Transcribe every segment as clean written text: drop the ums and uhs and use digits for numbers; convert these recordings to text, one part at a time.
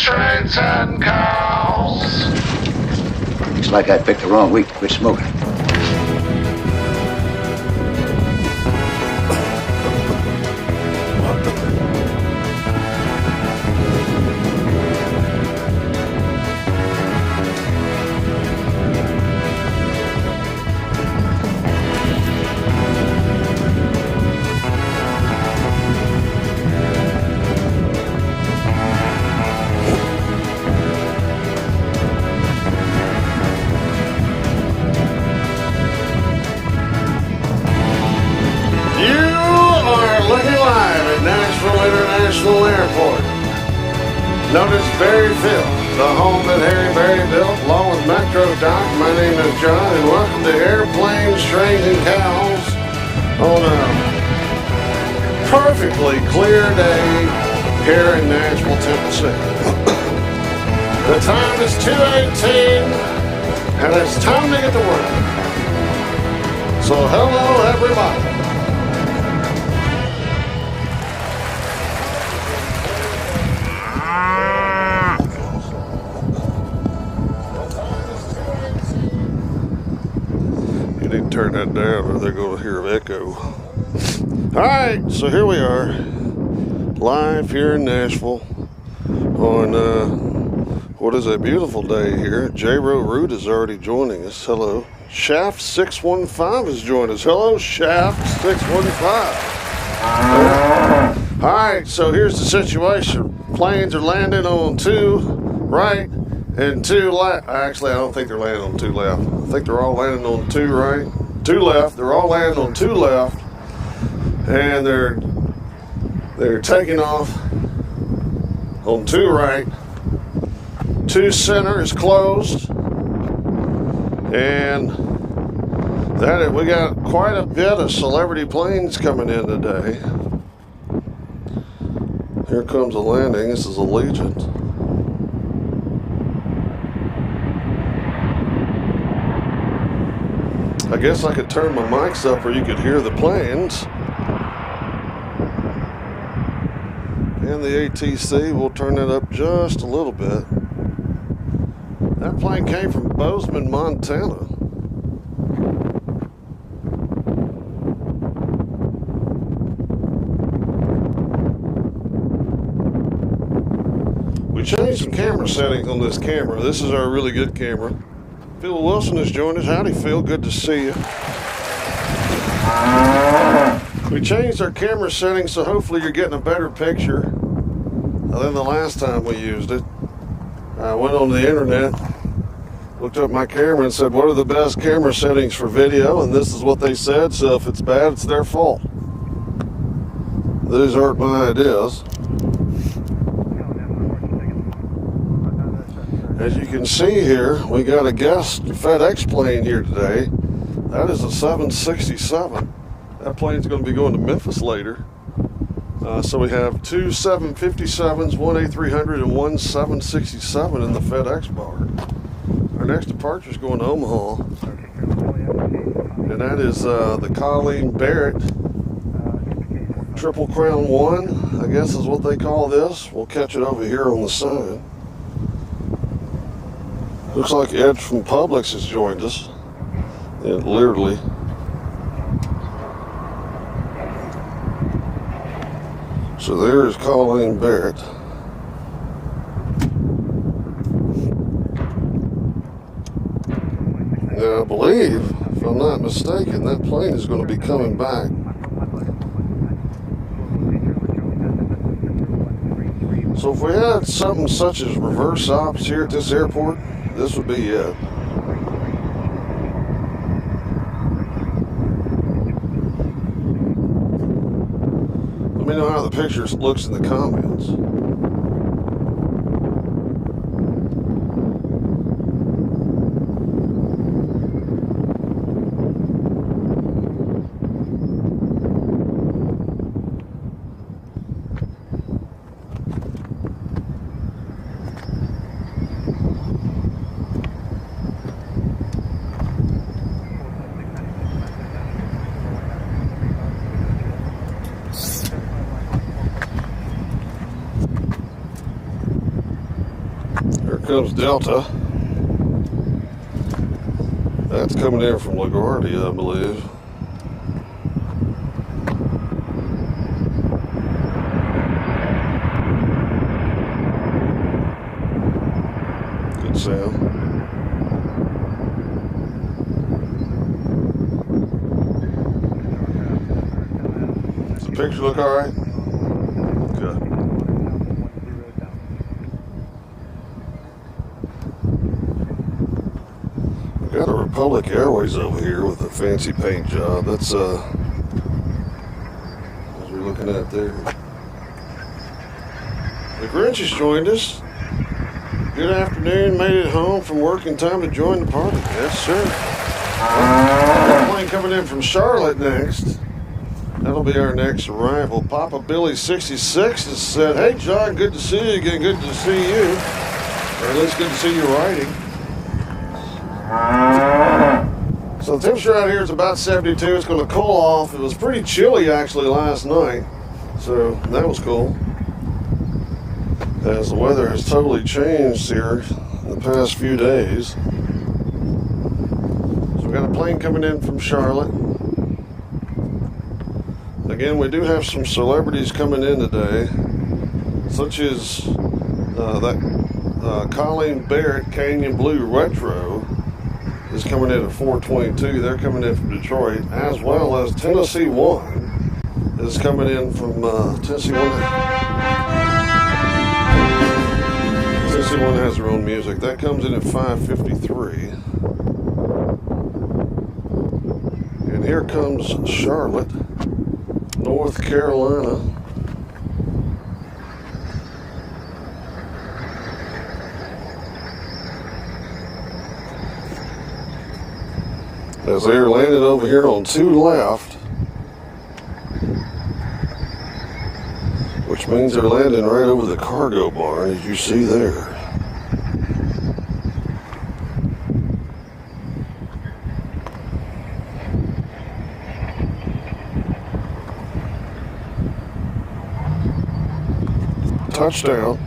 trains and cows. Looks like I picked the wrong week to quit smoking. Nashville Airport. Notice Berryville, the home that Harry Berry built along with Metro Dock. My name is John and welcome to Airplanes, Trains and Cows on a perfectly clear day here in Nashville, Tennessee. The time is 2:18 and it's time to get to work. So hello everybody. Turn that down or they're going to hear an echo. Alright, so here we are live here in Nashville on what is a beautiful day here. J-Ro Root is already joining us. Hello. Shaft 615 has joined us. Hello, Shaft 615. Alright, so here's the situation. Planes are landing on 2 right And two left. Actually, I don't think they're landing on two left. I think they're all landing on two right. Two left. They're all landing on two left. And they're taking off on two right. Two center is closed. And we got quite a bit of celebrity planes coming in today. Here comes a landing. This is Allegiant. I guess I could turn my mics up where you could hear the planes. And the ATC, we'll turn it up just a little bit. That plane came from Bozeman, Montana. We changed some camera settings on this camera. This is our really good camera. Phil Wilson has joined us. Howdy, Phil. Good to see you. We changed our camera settings, so hopefully you're getting a better picture than the last time we used it. I went on the internet, looked up my camera and said, what are the best camera settings for video? And this is what they said, so if it's bad, it's their fault. These aren't my ideas. As you can see here, we got a guest FedEx plane here today. That is a 767. That plane's going to be going to Memphis later. So we have two 757s, one A300 and one 767 in the FedEx bar. Our next departure is going to Omaha. And that is the Colleen Barrett Triple Crown 1, I guess is what they call this. We'll catch it over here on the side. Looks like Ed from Publix has joined us. Yeah, literally. So there's Colleen Barrett. Now I believe, if I'm not mistaken, that plane is going to be coming back. So if we had something such as reverse ops here at this airport, this would be it. Let me know how the picture looks in the comments. Comes Delta. That's coming in from LaGuardia, I believe. Good sound. Does the picture look all right? Good. Got a Republic Airways over here with a fancy paint job. That's as we're looking at there. The Grinch has joined us. Good afternoon. Made it home from work in time to join the party. Yes, sir. Got a plane coming in from Charlotte next. That'll be our next arrival. Papa Billy 66 has said, "Hey John, good to see you again. Good to see you. Or at least good to see you riding." So the temperature out here is about 72. It's going to cool off. It was pretty chilly actually last night, so that was cool. As the weather has totally changed here in the past few days. So we got a plane coming in from Charlotte. Again, we do have some celebrities coming in today, such as that Colleen Barrett Canyon Blue Retro is coming in at 422. They're coming in from Detroit, as well as Tennessee 1 is coming in from Tennessee 1. Tennessee one has their own music. That comes in at 5:53. And here comes Charlotte, North Carolina. As they're landed over here on 2 left, which means they're landing right over the cargo barn, as you see there. Touchdown.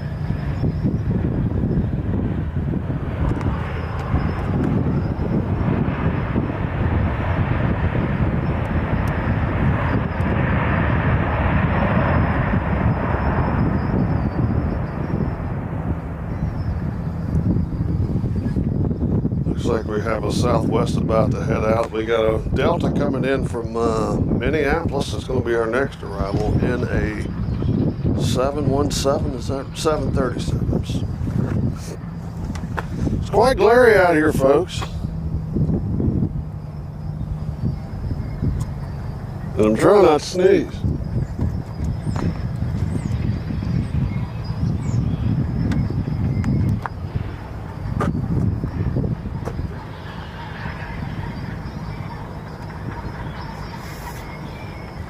Looks like we have a Southwest about to head out. We got a Delta coming in from Minneapolis. It's going to be our next arrival in a 717, is that 737s? It's quite glary out here, folks. And I'm trying not to sneeze.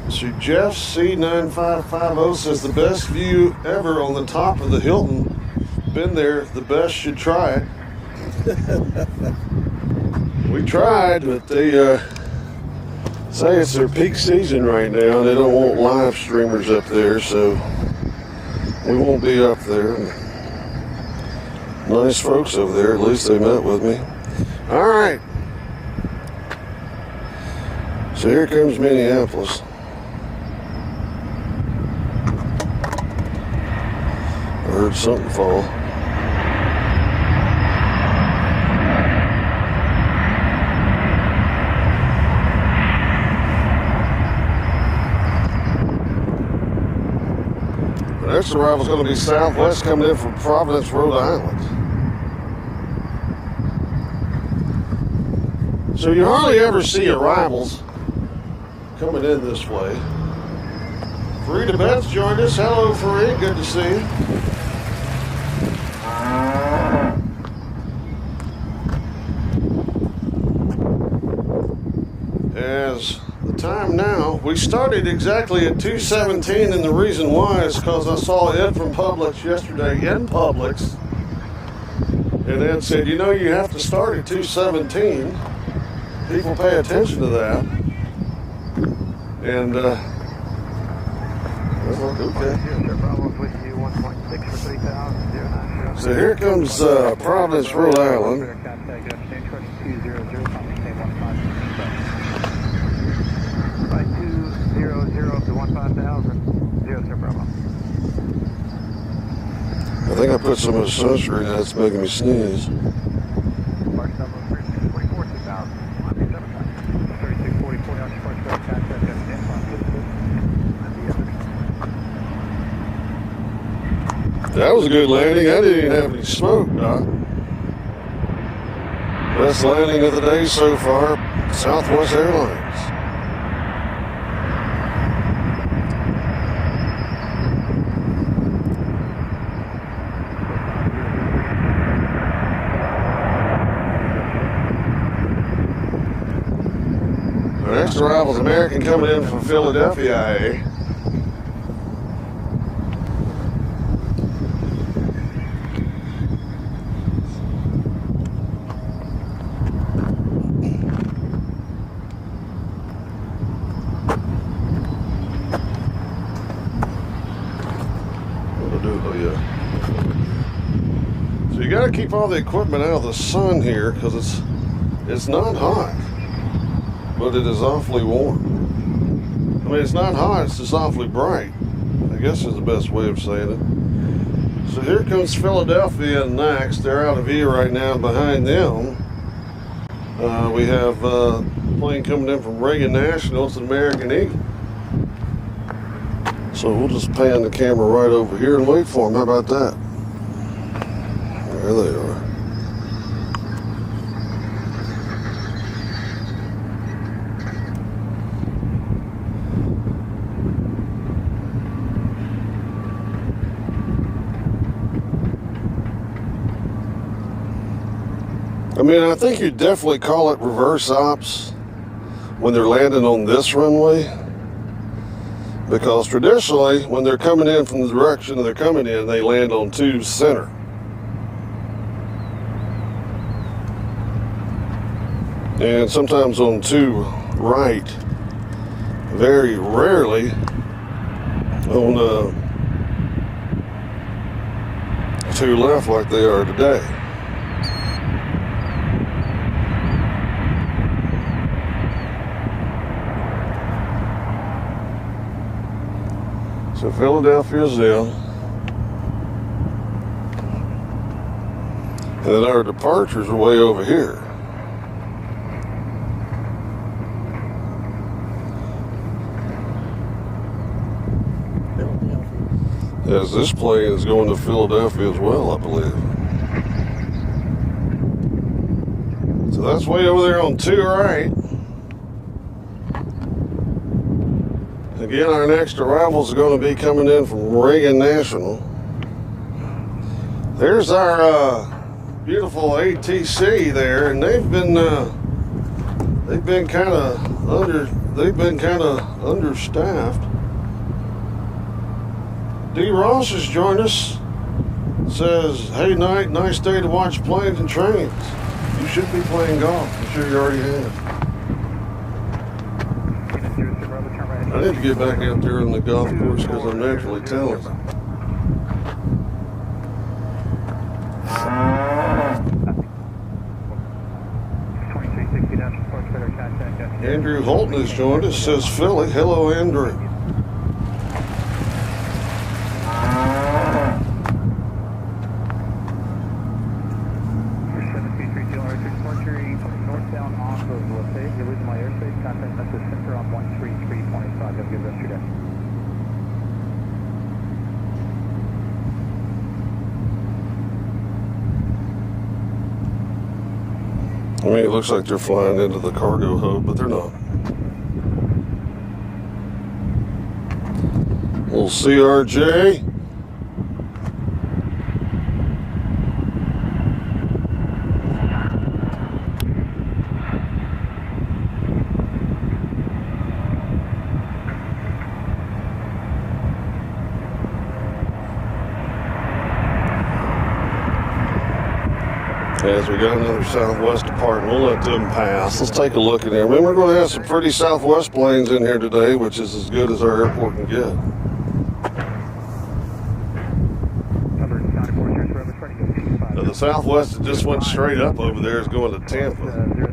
So Jeff C9550 says the best view ever on the top of the Hilton. Been there, the best should try it. We tried, but they say it's their peak season right now. They don't want live streamers up there, so we won't be up there. Nice folks over there, at least they met with me. All right. So here comes Minneapolis. I heard something fall. The next arrival is going to be Southwest coming in from Providence, Rhode Island. So you hardly ever see arrivals coming in this way. Farida Betts joined us. Hello, Farid. Good to see you. As the time now, we started exactly at 2:17, and the reason why is because I saw Ed from Publix yesterday in Publix, and Ed said, you know, you have to start at 2:17. People pay attention to that. And I was like, okay. So here comes Providence, Rhode Island. I think I put some of the sunscreen that's making me sneeze. That was a good landing. I didn't even have any smoke, Doc. Best landing of the day so far, Southwest Airlines. Our next arrival is American coming in from Philadelphia, IA. So you got to keep all the equipment out of the sun here because it's not hot, but it is awfully warm. I mean, it's not hot, it's just awfully bright, I guess is the best way of saying it. So here comes Philadelphia next. They're out of view right now. Behind them, we have a plane coming in from Reagan National. It's an American Eagle. So we'll just pan the camera right over here and wait for them. How about that? There they are. I mean, I think you'd definitely call it reverse ops when they're landing on this runway, because traditionally when they're coming in from the direction they're coming in, they land on 2 center. And sometimes on 2 right, very rarely on 2 left like they are today. So Philadelphia's in. And then our departures are way over here. As this plane is going to Philadelphia as well, I believe. So that's way over there on 2 right. Again, our next arrival is going to be coming in from Reagan National. There's our beautiful ATC there, and they've been kind of understaffed. D. Ross has joined us. Says, "Hey, Knight, nice day to watch planes and trains. You should be playing golf. I'm sure you already have." I need to get back out there on the golf course because I'm naturally talented. Andrew Holton has joined us, says Philly. Hello, Andrew. Northbound off of LaFayette, you're losing my airspace, contact message center on 133.5, have a good rest of your day. I mean, it looks like they're flying into the cargo hub, but they're not. Little CRJ. As we got another Southwest departing, we'll let them pass. Let's take a look at here. I mean, we're going to have some pretty Southwest planes in here today, which is as good as our airport can get. The Southwest that just went straight up over there is going to Tampa. 2585.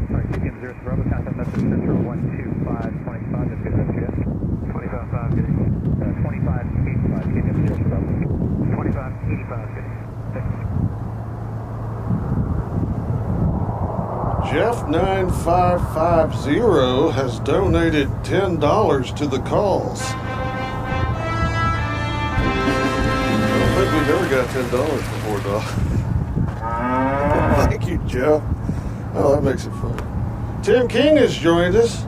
Jeff9550 has donated $10 to the cause. I don't think we've ever got $10 before, Doc. Thank you, Jeff. Oh, that makes it fun. Tim King has joined us.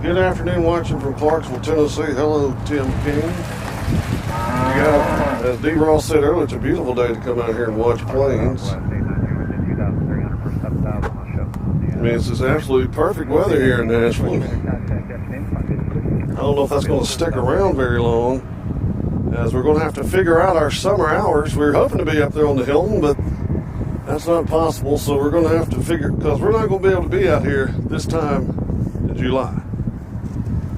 Good afternoon, watching from Clarksville, Tennessee. Hello, Tim King. As D. Ross said earlier, it's a beautiful day to come out here and watch planes. I mean, it's just absolutely perfect weather here in Nashville. I don't know if that's going to stick around very long, as we're going to have to figure out our summer hours. We're hoping to be up there on the Hilton, but that's not possible, so we're going to have to figure, because we're not going to be able to be out here this time in July.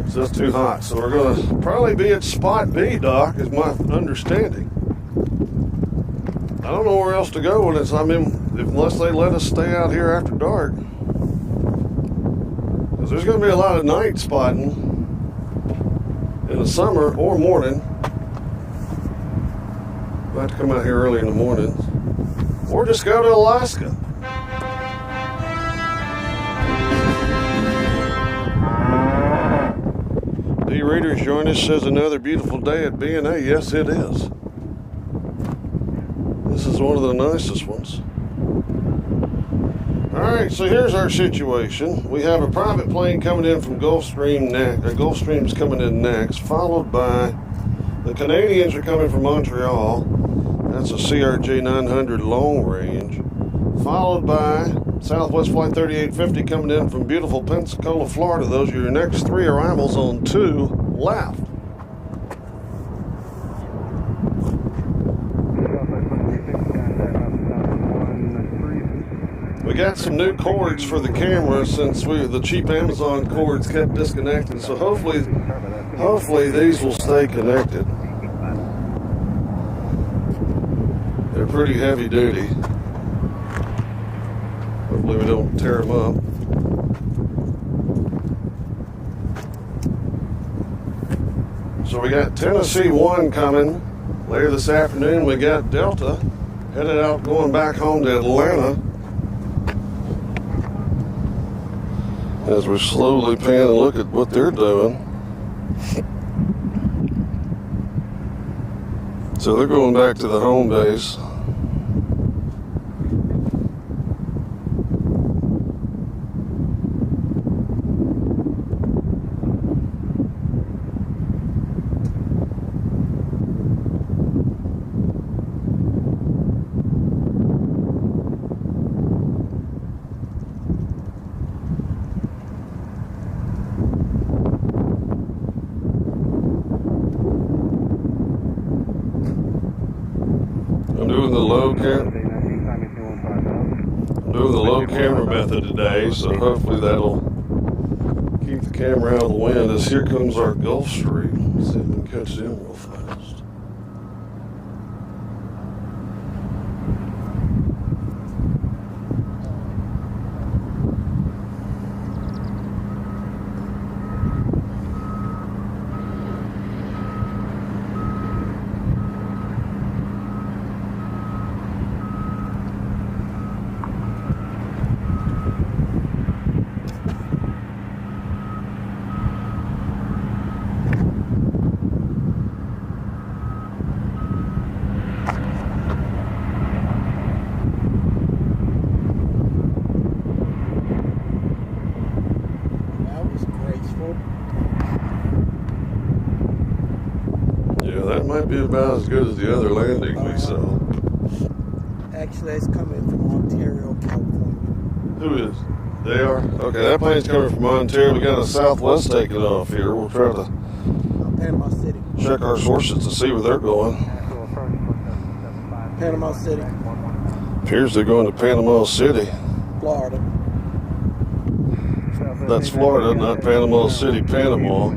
It's just too hot, so we're going to probably be at Spot B, Doc, is my understanding. I don't know where else to go when it's, unless they let us stay out here after dark. Because there's going to be a lot of night spotting in the summer or morning. We'll have to come out here early in the morning. Or just go to Alaska. D. Readers join us, says another beautiful day at BNA. Yes, it is. This is one of the nicest ones. Alright, so here's our situation. We have a private plane coming in from Gulfstream next. Gulfstream's coming in next, followed by the Canadians are coming from Montreal. That's a CRJ 900 long range. Followed by Southwest Flight 3850 coming in from beautiful Pensacola, Florida. Those are your next three arrivals on 2 left. We got some new cords for the camera since the cheap Amazon cords kept disconnecting. So hopefully these will stay connected. They're pretty heavy duty. Hopefully we don't tear them up. So we got Tennessee 1 coming later this afternoon. We got Delta headed out going back home to Atlanta. As we're slowly pan and look at what they're doing. So they're going back to the home base. I'm doing the low camera method today, so hopefully that'll keep the camera out of the wind. As here comes our Gulfstream. Let's see if we can catch them real fast. That might be about as good as the other landing we saw. Actually, it's coming from Ontario, California. Who is? They are? Okay, that plane's coming from Ontario. We got a Southwest taking off here. We'll try to Panama City. check our sources to see where they're going. Panama City. Appears they're going to Panama City. Florida. That's Florida, not Panama City, Panama.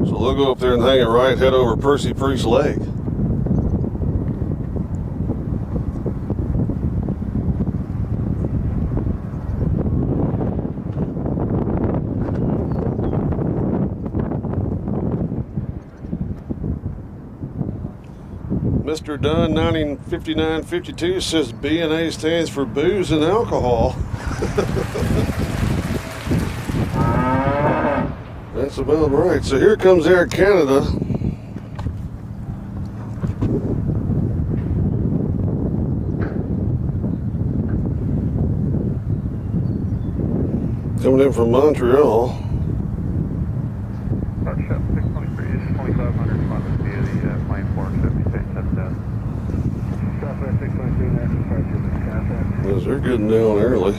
So they'll go up there and hang it right, head over Percy Priest Lake. Mr. Dunn 195952 says BNA stands for booze and alcohol. That's about right. So here comes Air Canada. Coming in from Montreal. Yes, they're getting down early.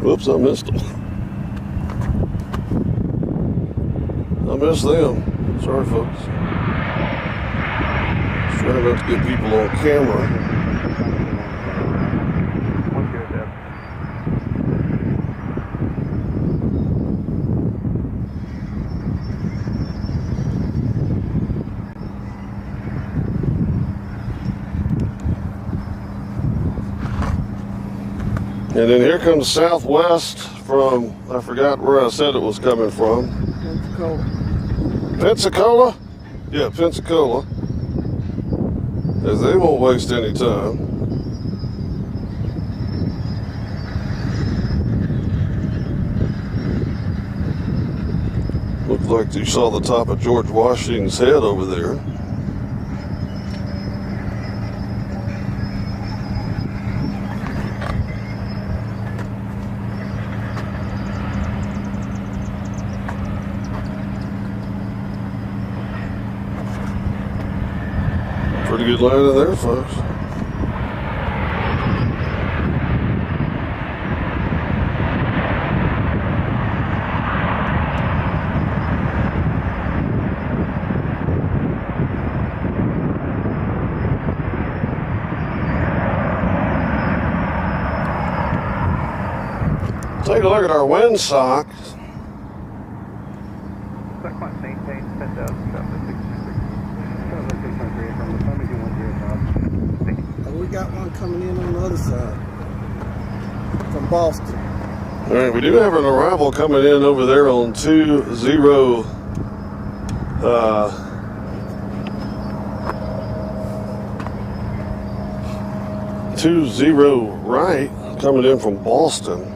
Whoops, I missed them. I missed them. Sorry, folks. Just trying not to get people on camera. And then here comes Southwest from, I forgot where I said it was coming from. Pensacola. Pensacola? Yeah, Pensacola. As they won't waste any time. like you saw the top of George Washington's head over there. Pretty good landing there, folks. Take a look at our windsock. We got one coming in on the other side from Boston. All right, we do have an arrival coming in over there on 20 right, coming in from Boston.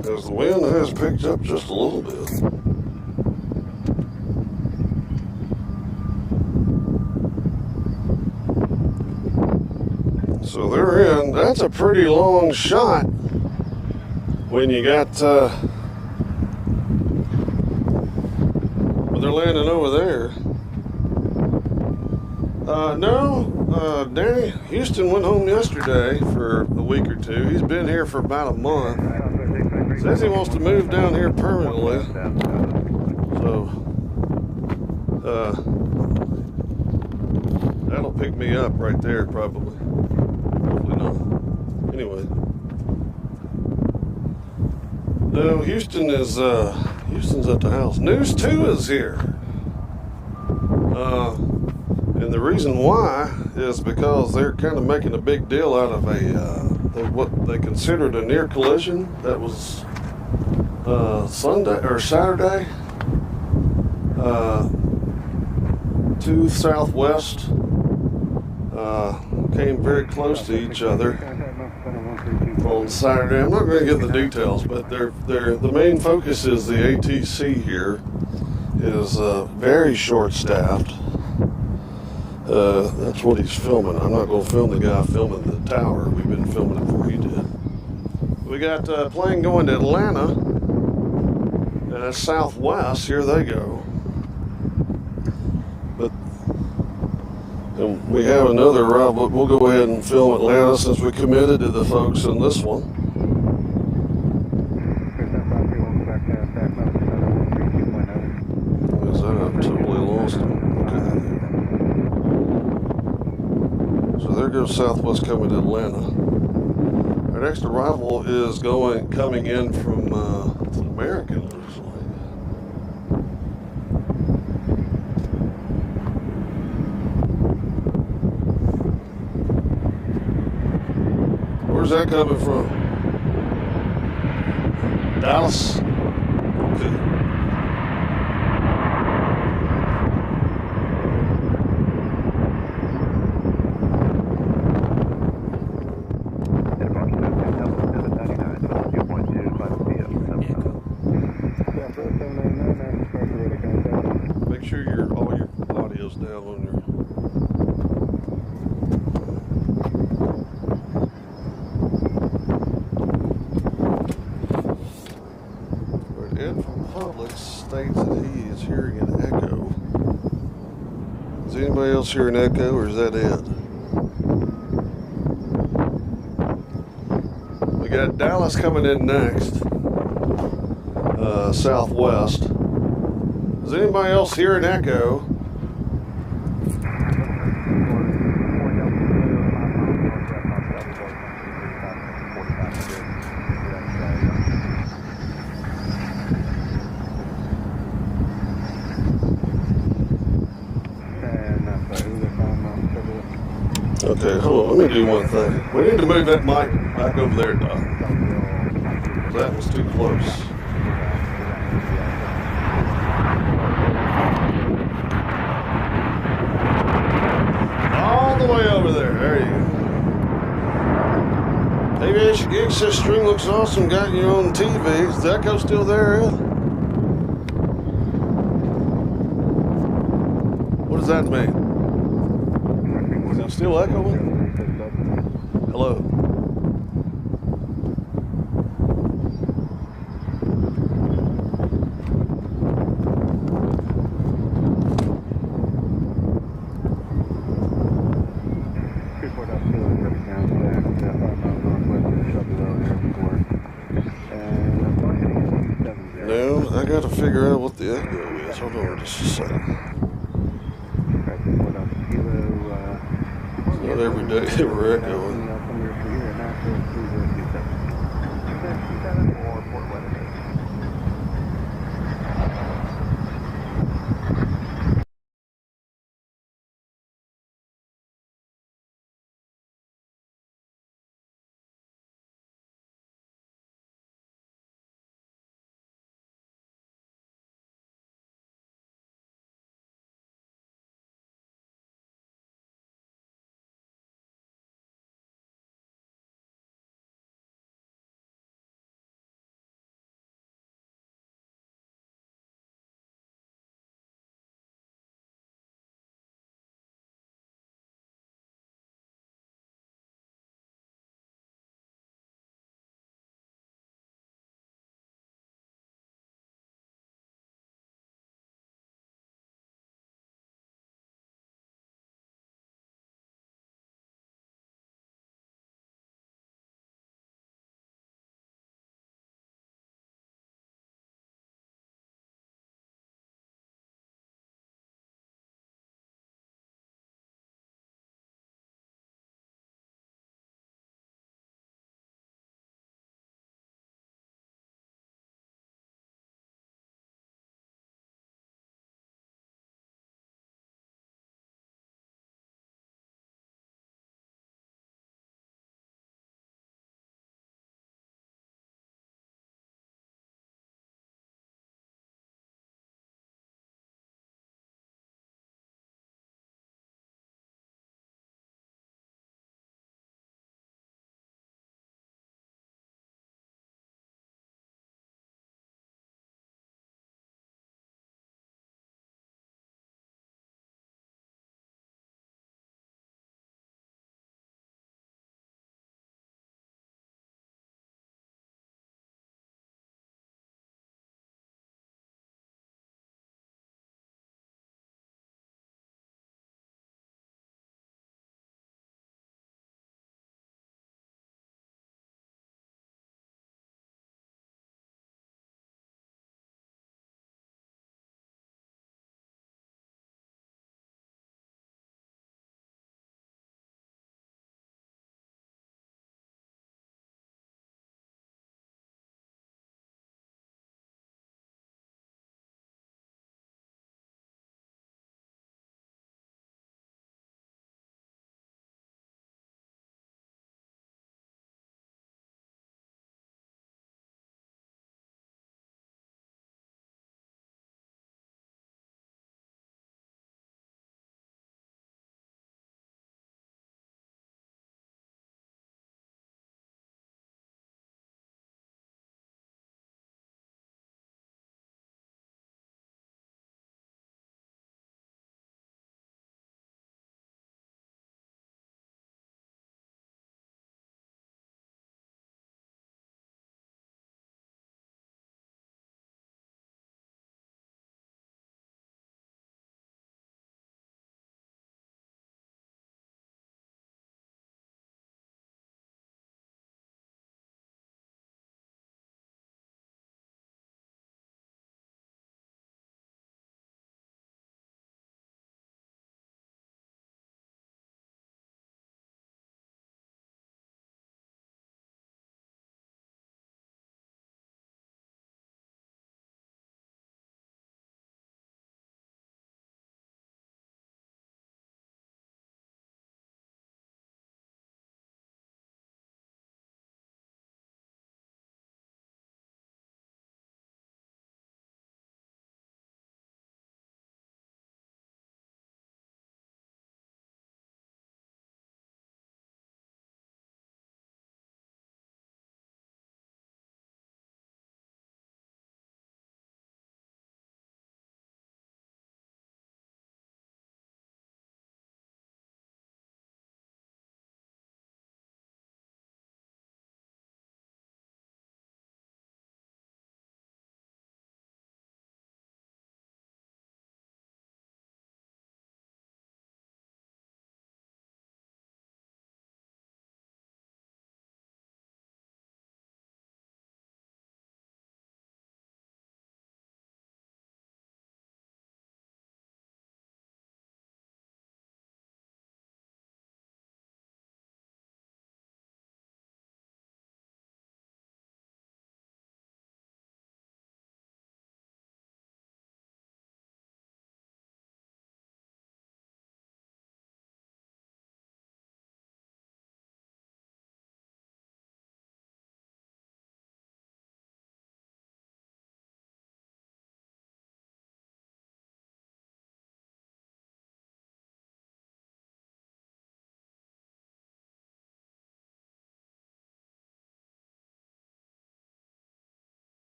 As the wind has picked up just a little bit. So they're in. That's a pretty long shot when you got, when they're landing over there. No, Danny Houston went home yesterday for a week or two. He's been here for about a month. Says he wants to move down here permanently. So, that'll pick me up right there probably. Hopefully not. Anyway. No, Houston's at the house. News 2 is here. And the reason why is because they're kind of making a big deal out of what they considered a near collision that was Sunday or Saturday. Two Southwest came very close to each other on Saturday. I'm not going to get the details, but the main focus is the ATC here is very short-staffed. That's what he's filming. I'm not going to film the guy filming the tower. We've been filming it before he did. We got a plane going to Atlanta. Southwest. Here they go. But we have another route, but we'll go ahead and film Atlanta since we committed to the folks in this one. Is that I've totally lost him? Okay. So there goes Southwest coming to Atlanta. Our next arrival is coming in from American, looks like. Where's that coming from? Dallas? Okay. Make sure all your audio's down on your. Ed from Public states that he is hearing an echo. Is anybody else hearing an echo, or is that Ed? We got Dallas coming in next. Southwest. Does anybody else hear an echo? Okay, hold on. Let me do one thing. We need to move that mic back over there, Doc. That was too close. All the way over there. There you go. Hey man, your gig says string looks awesome. Got you on TV. Is the echo still there, Ed? What does that mean? Is it still echoing? Hello? No, I gotta figure out what the echo is. Hold on just a second. It's not every day that we're echoing.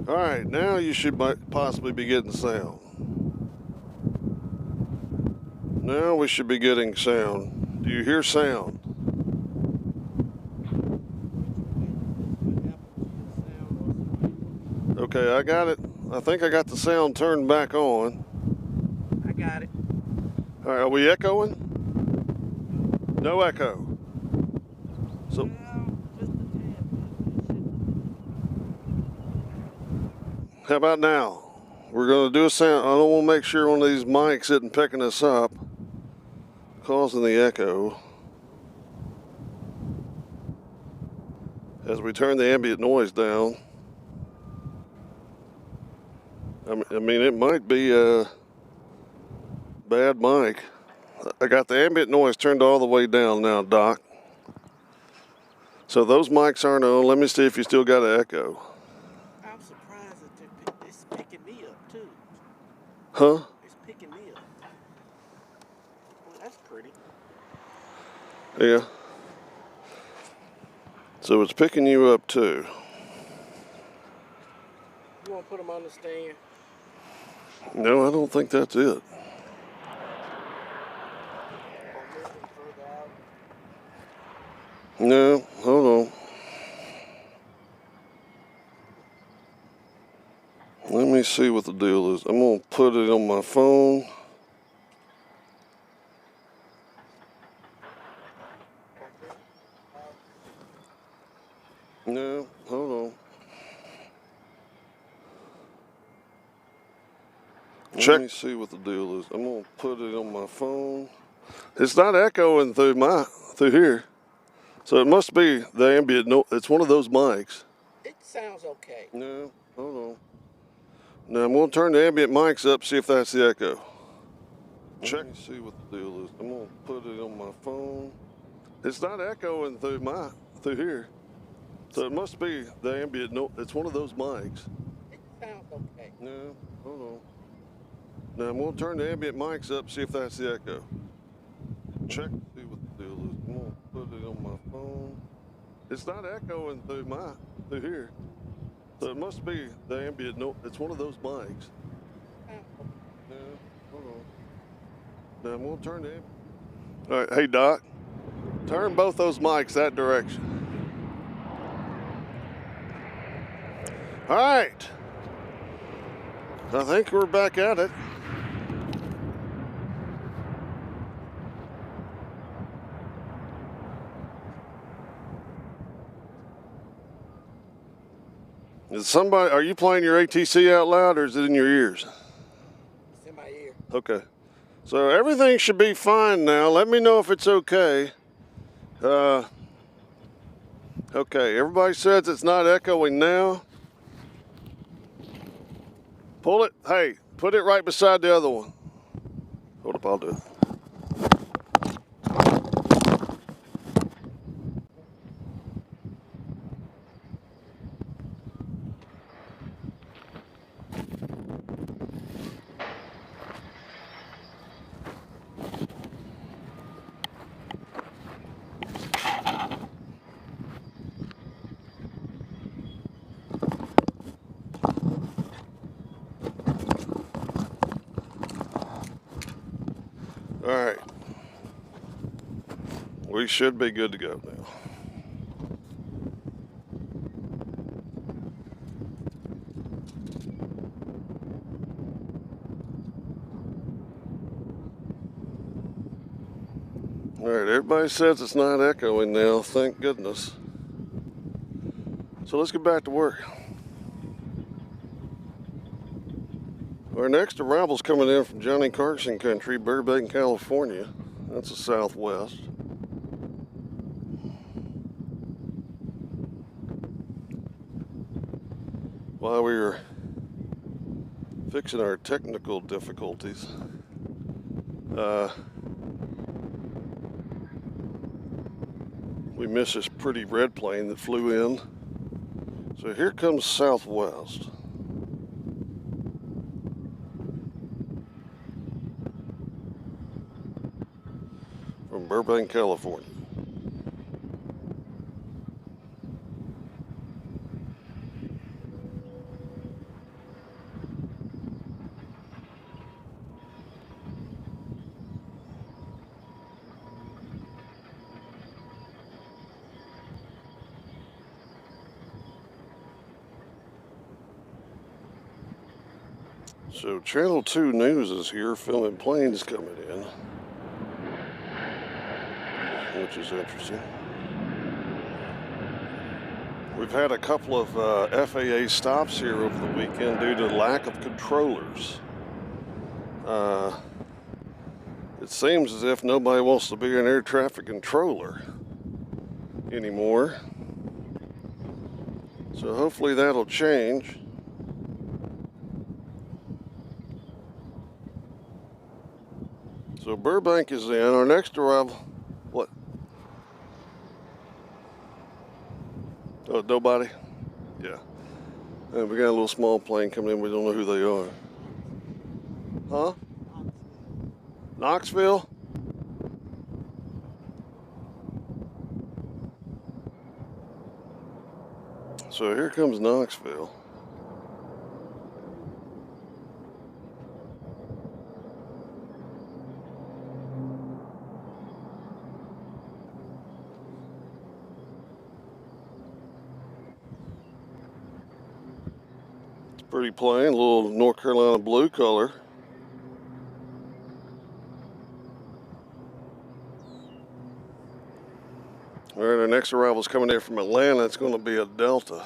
All right, now you should possibly be getting sound. Now we should be getting sound. Do you hear sound? Okay, I got it. I think I got the sound turned back on. I got it. All right, are we echoing? No echo. So, how about now? We're going to do a sound. I don't want to make sure one of these mics isn't picking us up, causing the echo. As we turn the ambient noise down. I mean, it might be a bad mic. I got the ambient noise turned all the way down now, Doc. So those mics aren't on. Let me see if you still got an echo. I'm surprised that it's picking me up too. Huh? It's picking me up. Well, that's pretty. Yeah. So it's picking you up too. You want to put them on the stand? No, I don't think that's it. Or move them further out? No, hold on. Let me see what the deal is. I'm going to put it on my phone. No, hold on. Check. Let me see what the deal is. I'm going to put it on my phone. It's not echoing through here. So it must be the ambient noise. It's one of those mics. It sounds okay. No, hold on. Now I'm going to turn the ambient mics up, see if that's the echo. Check. Let me see what the deal is. I'm going to put it on my phone. It's not echoing through here. So it must be the ambient noise. It's one of those mics. It sounds okay. No, hold on. Now I'm going to turn the ambient mics up, see if that's the echo. Check, see what the deal is. I'm going to put it on my phone. It's not echoing through here. So it must be the ambient noise. It's one of those mics. No, hold on. Now I'm going to turn the ambient. All right, hey Doc, turn both those mics that direction. All right. I think we're back at it. Are you playing your ATC out loud or is it in your ears? It's in my ear. Okay. So everything should be fine now. Let me know if it's okay. Okay, everybody says it's not echoing now. Pull it, hey, put it right beside the other one. Hold up, I'll do it. All right. We should be good to go now. All right, everybody says it's not echoing now, thank goodness. So let's get back to work. Our next arrival's coming in from Johnny Carson country, Burbank, California. That's the southwest. While we were fixing our technical difficulties, we missed this pretty red plane that flew in. So here comes Southwest. From Burbank, California. So Channel 2 News is here filming planes coming in, which is interesting. We've had a couple of FAA stops here over the weekend due to lack of controllers. It seems as if nobody wants to be an air traffic controller anymore. So hopefully that'll change. So Burbank is in. Our next arrival, what? Oh, nobody? Yeah. And we got a little small plane coming in. We don't know who they are. Huh? Knoxville? So here comes Knoxville. It's a pretty plane, a little North Carolina blue color. All right, our next arrival is coming in from Atlanta. It's going to be a Delta.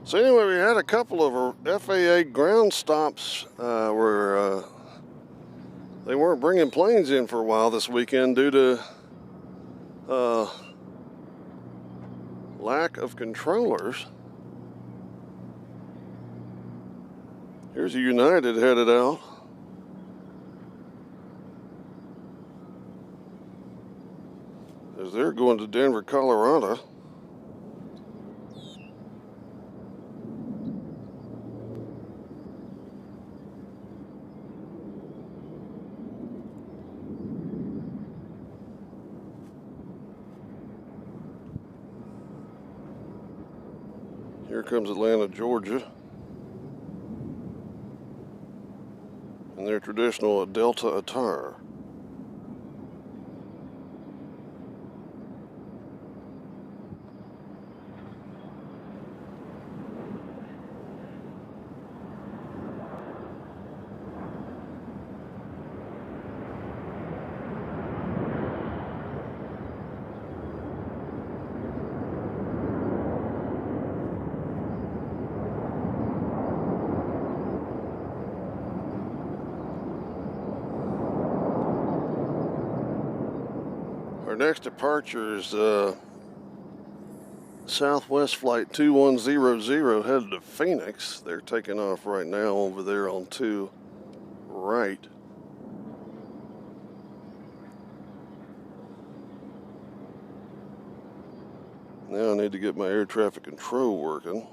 So anyway, we had a couple of FAA ground stops where they weren't bringing planes in for a while this weekend due to lack of controllers. Here's a United headed out. As they're going to Denver, Colorado. Here comes Atlanta, Georgia. In their traditional Delta attire. Our next departure is Southwest Flight 2100 headed to Phoenix. They're taking off right now over there on 2 right. Now I need to get my air traffic control working.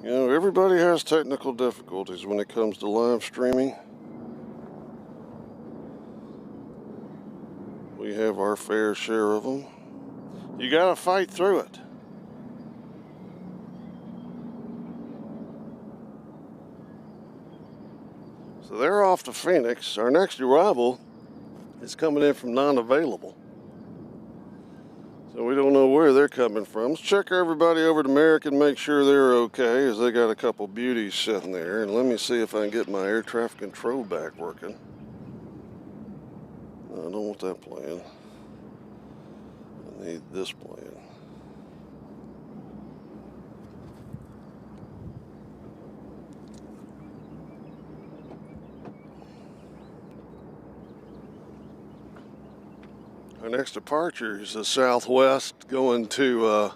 You know, everybody has technical difficulties when it comes to live streaming. We have our fair share of them. You gotta fight through it. So they're off to Phoenix. Our next arrival is coming in from non-available. So we don't know where they're coming from. Let's check everybody over at American, make sure they're okay, as they got a couple beauties sitting there. And let me see if I can get my air traffic control back working. No, I don't want that plane. I need this plane. Our next departure is the Southwest going to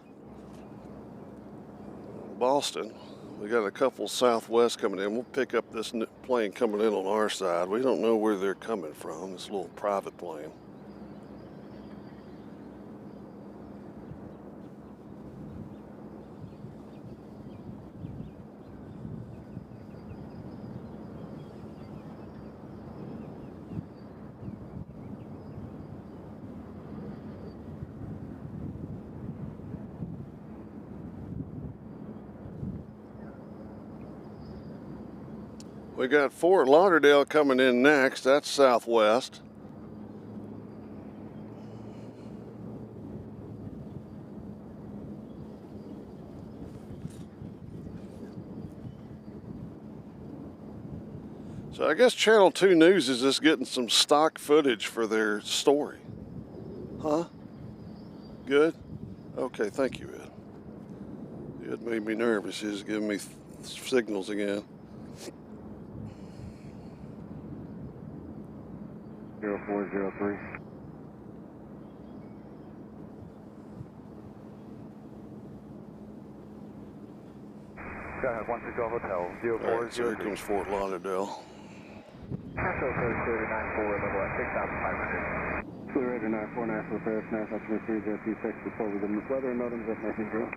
Boston. We got a couple Southwest coming in. We'll pick up this plane coming in on our side. We don't know where they're coming from. This little private plane. We got Fort Lauderdale coming in next. That's Southwest. So I guess Channel 2 News is just getting some stock footage for their story. Huh? Good? Okay, thank you, Ed. It made me nervous. He's giving me signals again. 0403. Go ahead, 160 Hotel, All right, so here comes Fort Lauderdale. Nashville Coast 94, level at 6,500. Clear Radar 94, Nashville Paris, Nashville 3026, report with the weather and notice of Northern Group.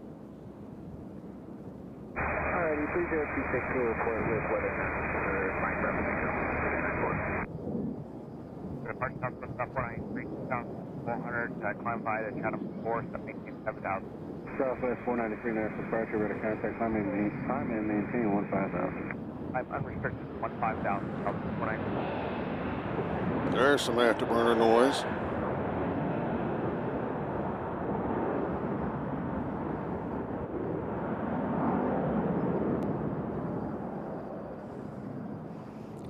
Alrighty, 3026 will report with weather for fine representative. Departure Southwest South 493,400, climb by the Chatham 4, 7,000. Southwest 493, Nashville departure, radar contact, climb and maintain 15,000. I'm unrestricted, 15,000, Southwest 493. There's some afterburner noise.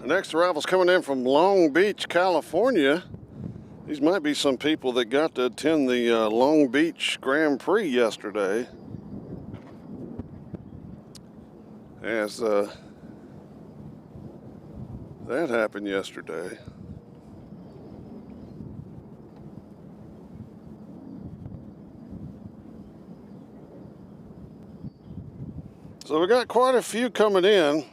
The next arrival's coming in from Long Beach, California. These might be some people that got to attend the Long Beach Grand Prix yesterday. As that happened yesterday. So we got quite a few coming in.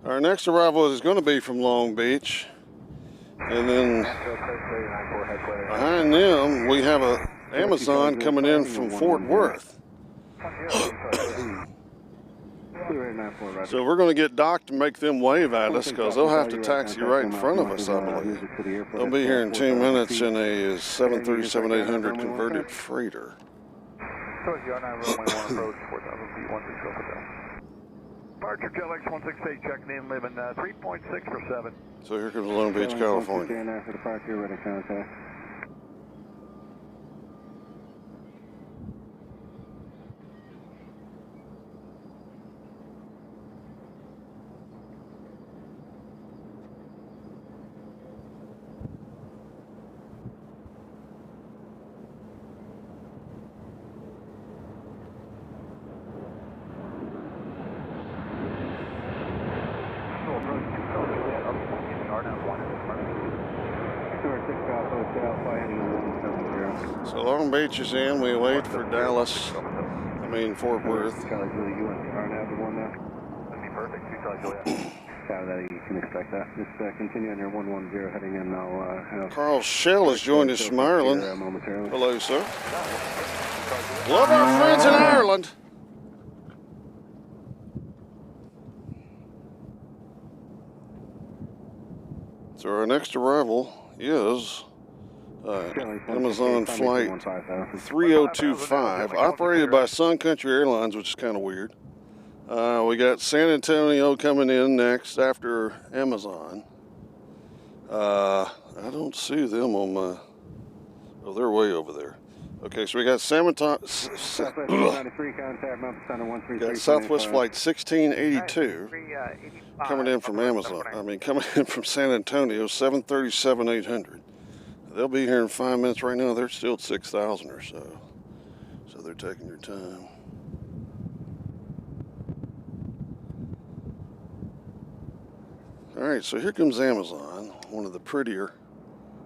Our next arrival is going to be from Long Beach. And then behind them, we have a Amazon coming in from Fort Worth. So we're going to get docked and make them wave at us because they'll have to taxi right in front of us, I believe. They'll be here in 2 minutes in a 737-800 converted freighter. Departure GLX 168, checking in, living 3.6 for 7. So here comes Long Beach, California. Departure, radar contact. So Long Beach is in. We wait for Dallas. Fort Worth. Charlie Julia, you want the RNAV, the one now? That'd be perfect, Charlie Julia. That you can expect that. Just continue on your 110 heading in. I'll have Carl Shell has joined us from Ireland. Momentarily. Hello, sir. Love our friends in Ireland. So our next arrival is Amazon Flight 3025, operated by Sun Country Airlines, which is kind of weird. We got San Antonio coming in next after Amazon. I don't see them on my... Oh, they're way over there. Okay, so we got Southwest Flight 1682 coming in from Amazon. Coming in from San Antonio, 737-800. They'll be here in 5 minutes. Right now, they're still at 6,000 or so. So they're taking their time. All right, so here comes Amazon, one of the prettier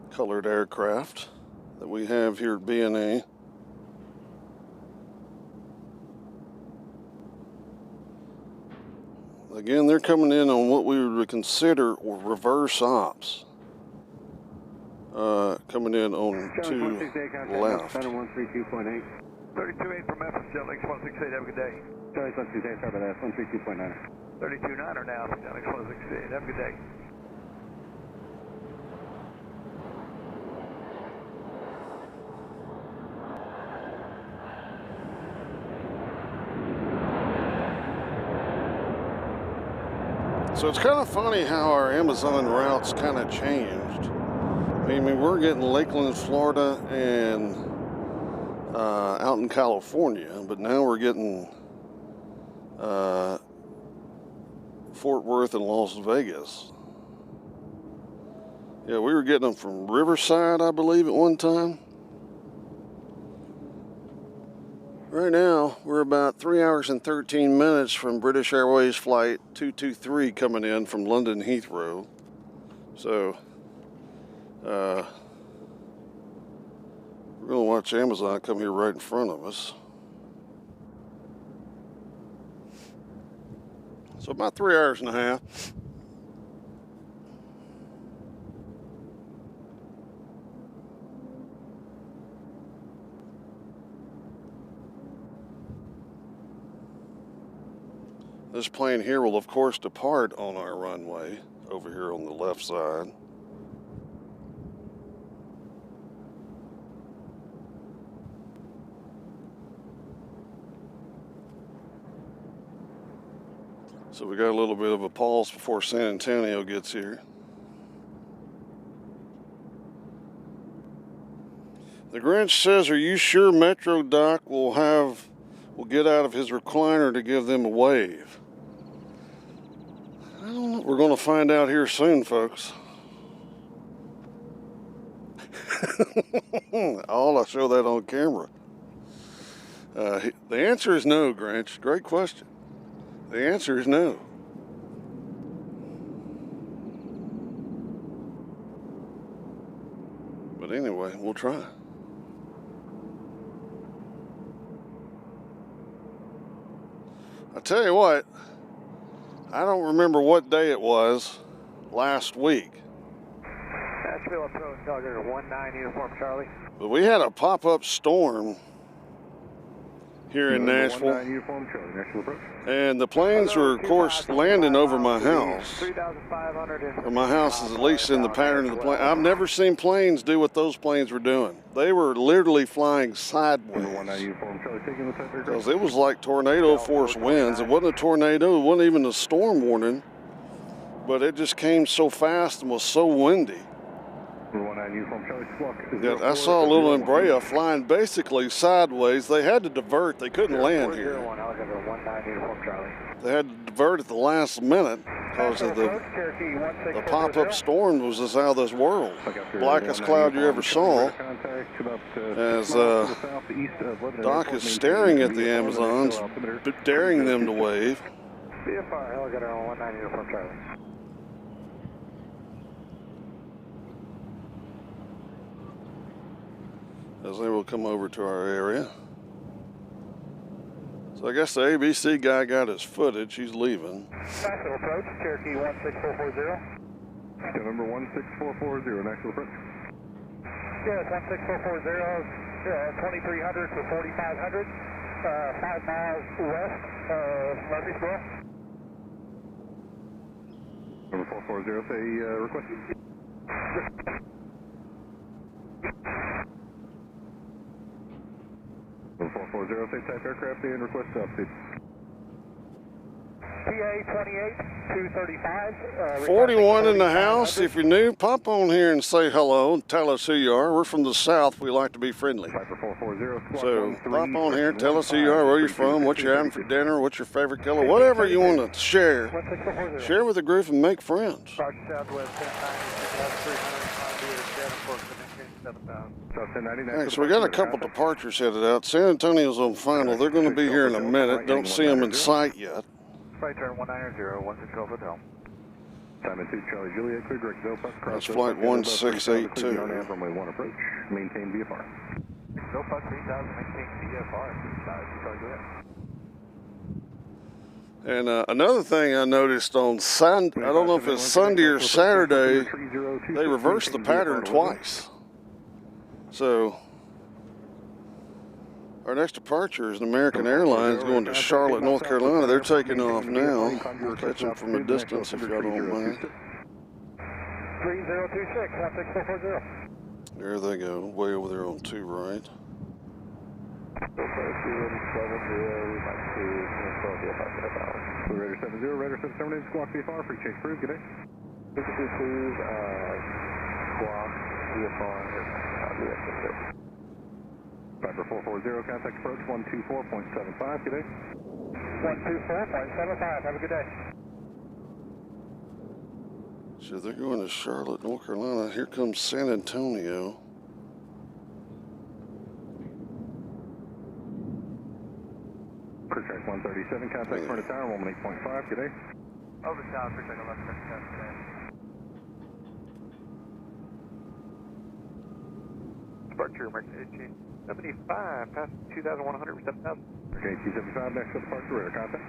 colored aircraft that we have here at BNA. Again, they're coming in on what we would consider reverse ops. Coming in on to left. 32.8 from Memphis, GLX 168, have a good day. Charlie 168, sorry about that, 132.9. 32.9 now, GLX 168, have a good day. So it's kind of funny how our Amazon routes kind of changed. We're getting Lakeland, Florida, and out in California, but now we're getting Fort Worth and Las Vegas. Yeah, we were getting them from Riverside, I believe, at one time. Right now, we're about 3 hours and 13 minutes from British Airways Flight 223 coming in from London Heathrow. So, we're going to watch Amazon come here right in front of us. So about 3 hours and a half. This plane here will of course depart on our runway over here on the left side. So we got a little bit of a pause before San Antonio gets here. The Grinch says, "Are you sure Metro Doc will get out of his recliner to give them a wave?" I don't know. We're going to find out here soon, folks. I'll show that on camera. The answer is no, Grinch. Great question. The answer is no. But anyway, we'll try. I tell you what, I don't remember what day it was last week. Nashville approach, Dogger 19 Uniform Charlie. But we had a pop-up storm here in Nashville. 19 Uniform Charlie, Nashville approach. And the planes were, of course, landing over my house. 3,500. Or my house is at least in the pattern of the plane. I've never seen planes do what those planes were doing. They were literally flying sideways. 19 Uniform Charlie, taking the type Because it was like tornado force winds. It wasn't a tornado, it wasn't even a storm warning. But it just came so fast and was so windy. 19 Uniform Charlie, squawk. Yeah, I saw a little Embraer flying basically sideways. They had to divert. They couldn't land here. 19 Uniform Charlie. They had to divert at the last minute because of the pop-up storm was just out of this world. Blackest cloud you ever saw. As Doc is staring at the Amazons, daring them to wave. BFR, helicopter on 19 Uniform Charlie. As they will come over to our area. So I guess the ABC guy got his footage. He's leaving. Nashville approach, Cherokee 16440. November 16440, Nashville approach. Yes, 16440, 2300 to 4500, 5 miles west of Murfreesboro. Number 440, say request. Number 440, say type aircraft and request update. PA 28, 235. 41 in the house. If you're new, pop on here and say hello and tell us who you are. We're from the South. We like to be friendly. Piper 440, So pop on here, tell us who you are, where you're from, what you're having for dinner, what's your favorite color, whatever you want to share. Share with the group and make friends. Southwest 1090, All right, so we got a couple departures headed out. San Antonio's on final. They're going to be here in a minute. Don't see them in sight yet. Right turn 190, 160 Hotel. Simon 2, Charlie Juliet, clear direct Delta. That's flight 1682. Runway 1 approach. Maintain VFR. Delta 3018 VFR. And another thing I noticed on Sunday, I don't know if it's Sunday or Saturday, they reversed the pattern twice. So our next departure is an American Airlines going to Charlotte, North Carolina. They're taking off now. We'll catch them from a distance if y'all don't mind. 3026, 16440. There they go, way over there on 2 right. Radar 70, Radar 778, squawk VFR, free change approved, good day. Please, squawk VFR. Piper 440, contact approach 124.75, good day. 124.75, have a good day. So they're going to Charlotte, North Carolina. Here comes San Antonio. Track 137, contact front of tower, 118.5, good day. Over tower, Track 1137 today. Departure, American 1875, past 2,100, 7,000. Okay, 275, next up departure, radar contact.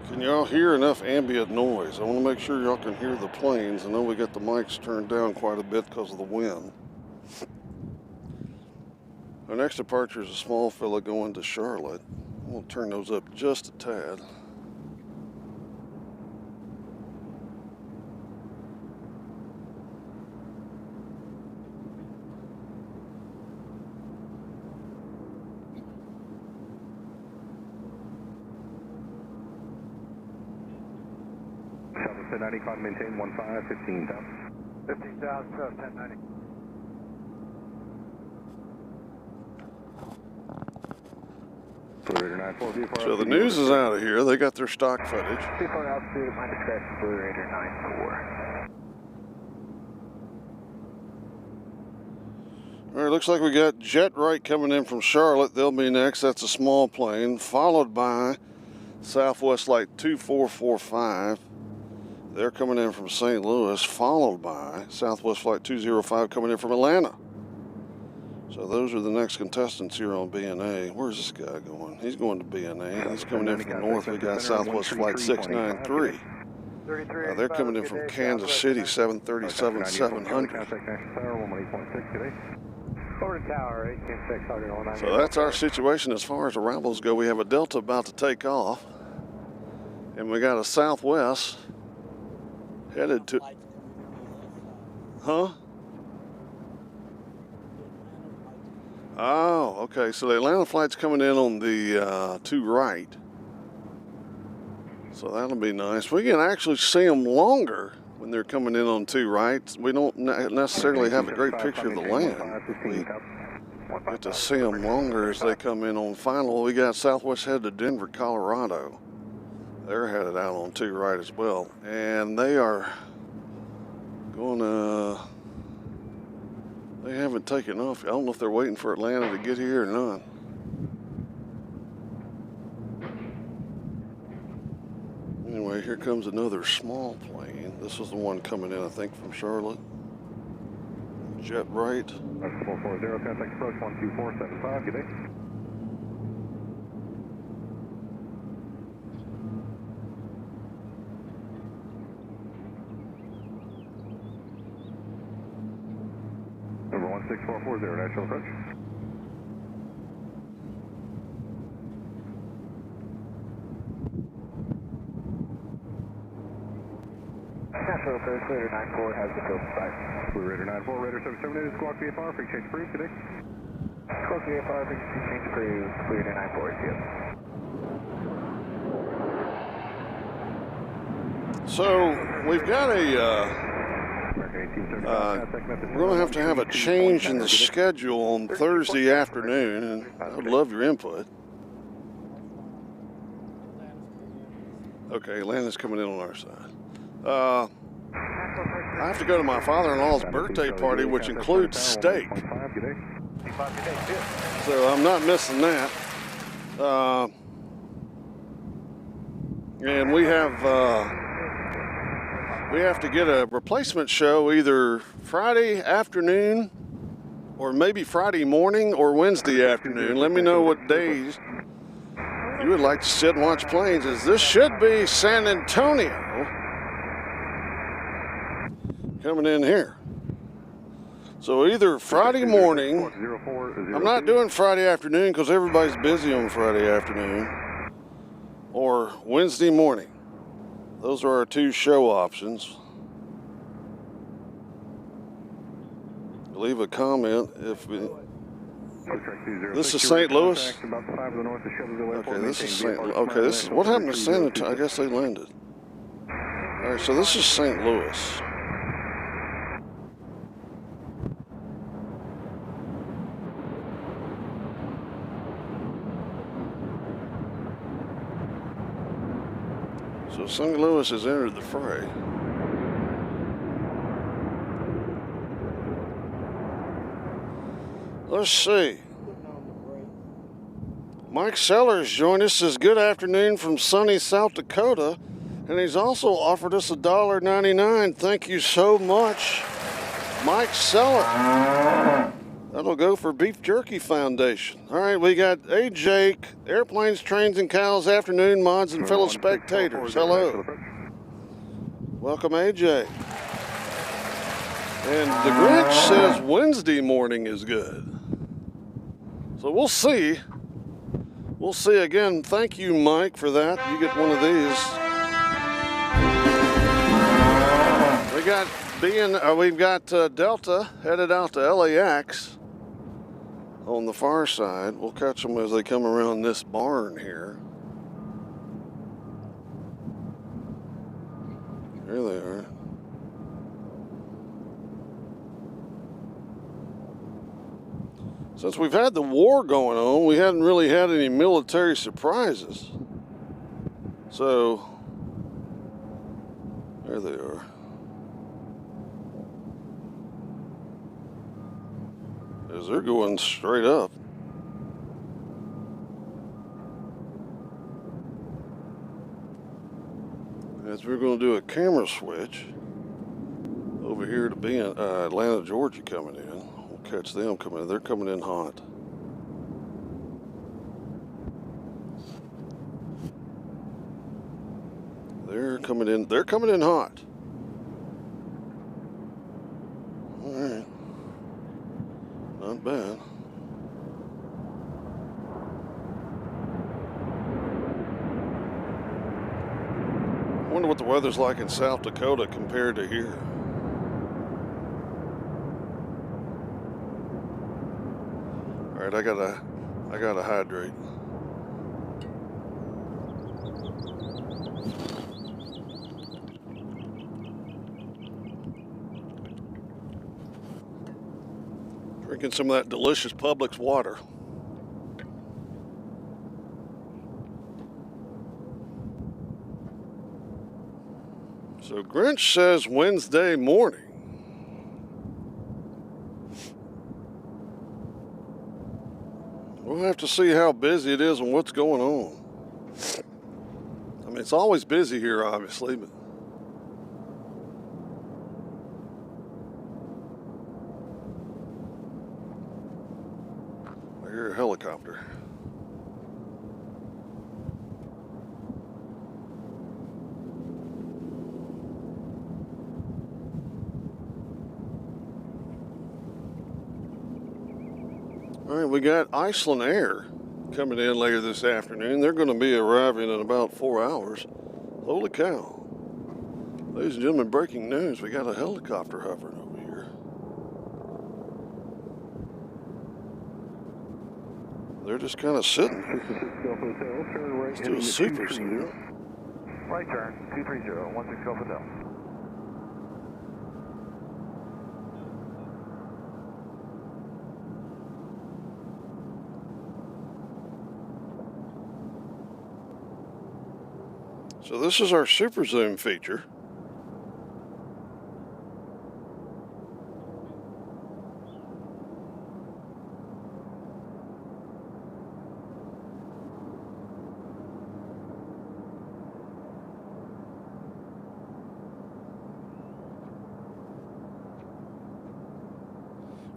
Can y'all hear enough ambient noise? I want to make sure y'all can hear the planes. I know we got the mics turned down quite a bit because of the wind. Our next departure is a small fella going to Charlotte. We'll turn those up just a tad. Southwest 1090, climb maintain 15, 15,000. 15,000, South 1090. So the news is out of here. They got their stock footage. Seafloor altitude at my discretion, Blue Raider 94. All right, looks like we got Jet Right coming in from Charlotte. They'll be next. That's a small plane, followed by Southwest Flight 2445. They're coming in from St. Louis, followed by Southwest Flight 205 coming in from Atlanta. So those are the next contestants here on BNA. Where's this guy going? He's going to BNA. He's coming in from north. We got Southwest Flight 693. They're coming in from Kansas City, 737 700. So that's our situation as far as arrivals go. We have a Delta about to take off, and we got a Southwest headed to, huh? Oh, okay. So the Atlanta flight's coming in on the to right. So that'll be nice. We can actually see them longer when they're coming in on two right. We don't necessarily have a great picture of the land. We get to see them longer as they come in on final. We got Southwest headed to Denver, Colorado. They're headed out on two right as well. And they are going to... They haven't taken off. I don't know if they're waiting for Atlanta to get here or not. Anyway, here comes another small plane. This is the one coming in, I think, from Charlotte. Jet Right. 440, contact approach 12475, good day. Number 16440, Nashville approach. Nashville approach, Raider 94 has the field spike. Blue Raider 94, Raider 778, squawk VFR, freak change approved today. Squawk VFR, frequency change approved, Blue Raider 94 is good. So we've got a, we're going to have a change in the schedule on Thursday afternoon, and I would love your input. Okay, Atlanta's coming in on our side. I have to go to my father-in-law's birthday party, which includes steak. So I'm not missing that. And we have to get a replacement show either Friday afternoon or maybe Friday morning or Wednesday afternoon. Let me know what days you would like to sit and watch planes, as this should be San Antonio coming in here. So either Friday morning, I'm not doing Friday afternoon because everybody's busy on Friday afternoon, or Wednesday morning. Those are our two show options. Leave a comment if we... This is St. Louis? Okay, this is St. Louis. Okay, this is... What happened to San Antonio? I guess they landed. All right, so this is St. Louis. So St. Louis has entered the fray. Let's see. Mike Sellers joined us. Says good afternoon from sunny South Dakota, and he's also offered us $1.99. Thank you so much, Mike Sellers. That'll go for Beef Jerky Foundation. All right, we got AJ, Airplanes, Trains, and Cows, afternoon mods, and fellow spectators. Hello. Welcome, AJ. And the Grinch says Wednesday morning is good. So we'll see. We'll see again. Thank you, Mike, for that. You get one of these. We've got Delta headed out to LAX on the far side. We'll catch them as they come around this barn here. Here they are. Since we've had the war going on, we hadn't really had any military surprises. So, there they are. As they're going straight up. As we're going to do a camera switch over here to Atlanta, Georgia coming in. We'll catch them coming in. They're coming in hot. They're coming in hot. All right. Not bad. I wonder what the weather's like in South Dakota compared to here. All right, I gotta hydrate. Drinking some of that delicious Publix water. So Grinch says Wednesday morning. We'll have to see how busy it is and what's going on. I mean, it's always busy here, obviously, but I hear a helicopter. All right, we got Iceland Air coming in later this afternoon. They're going to be arriving in about 4 hours. Holy cow. Ladies and gentlemen, breaking news. We got a helicopter hovering over here. They're just kind of sitting here. Let's do a super zoom. Right turn, 230, 16 Golf Hotel. So this is our super zoom feature.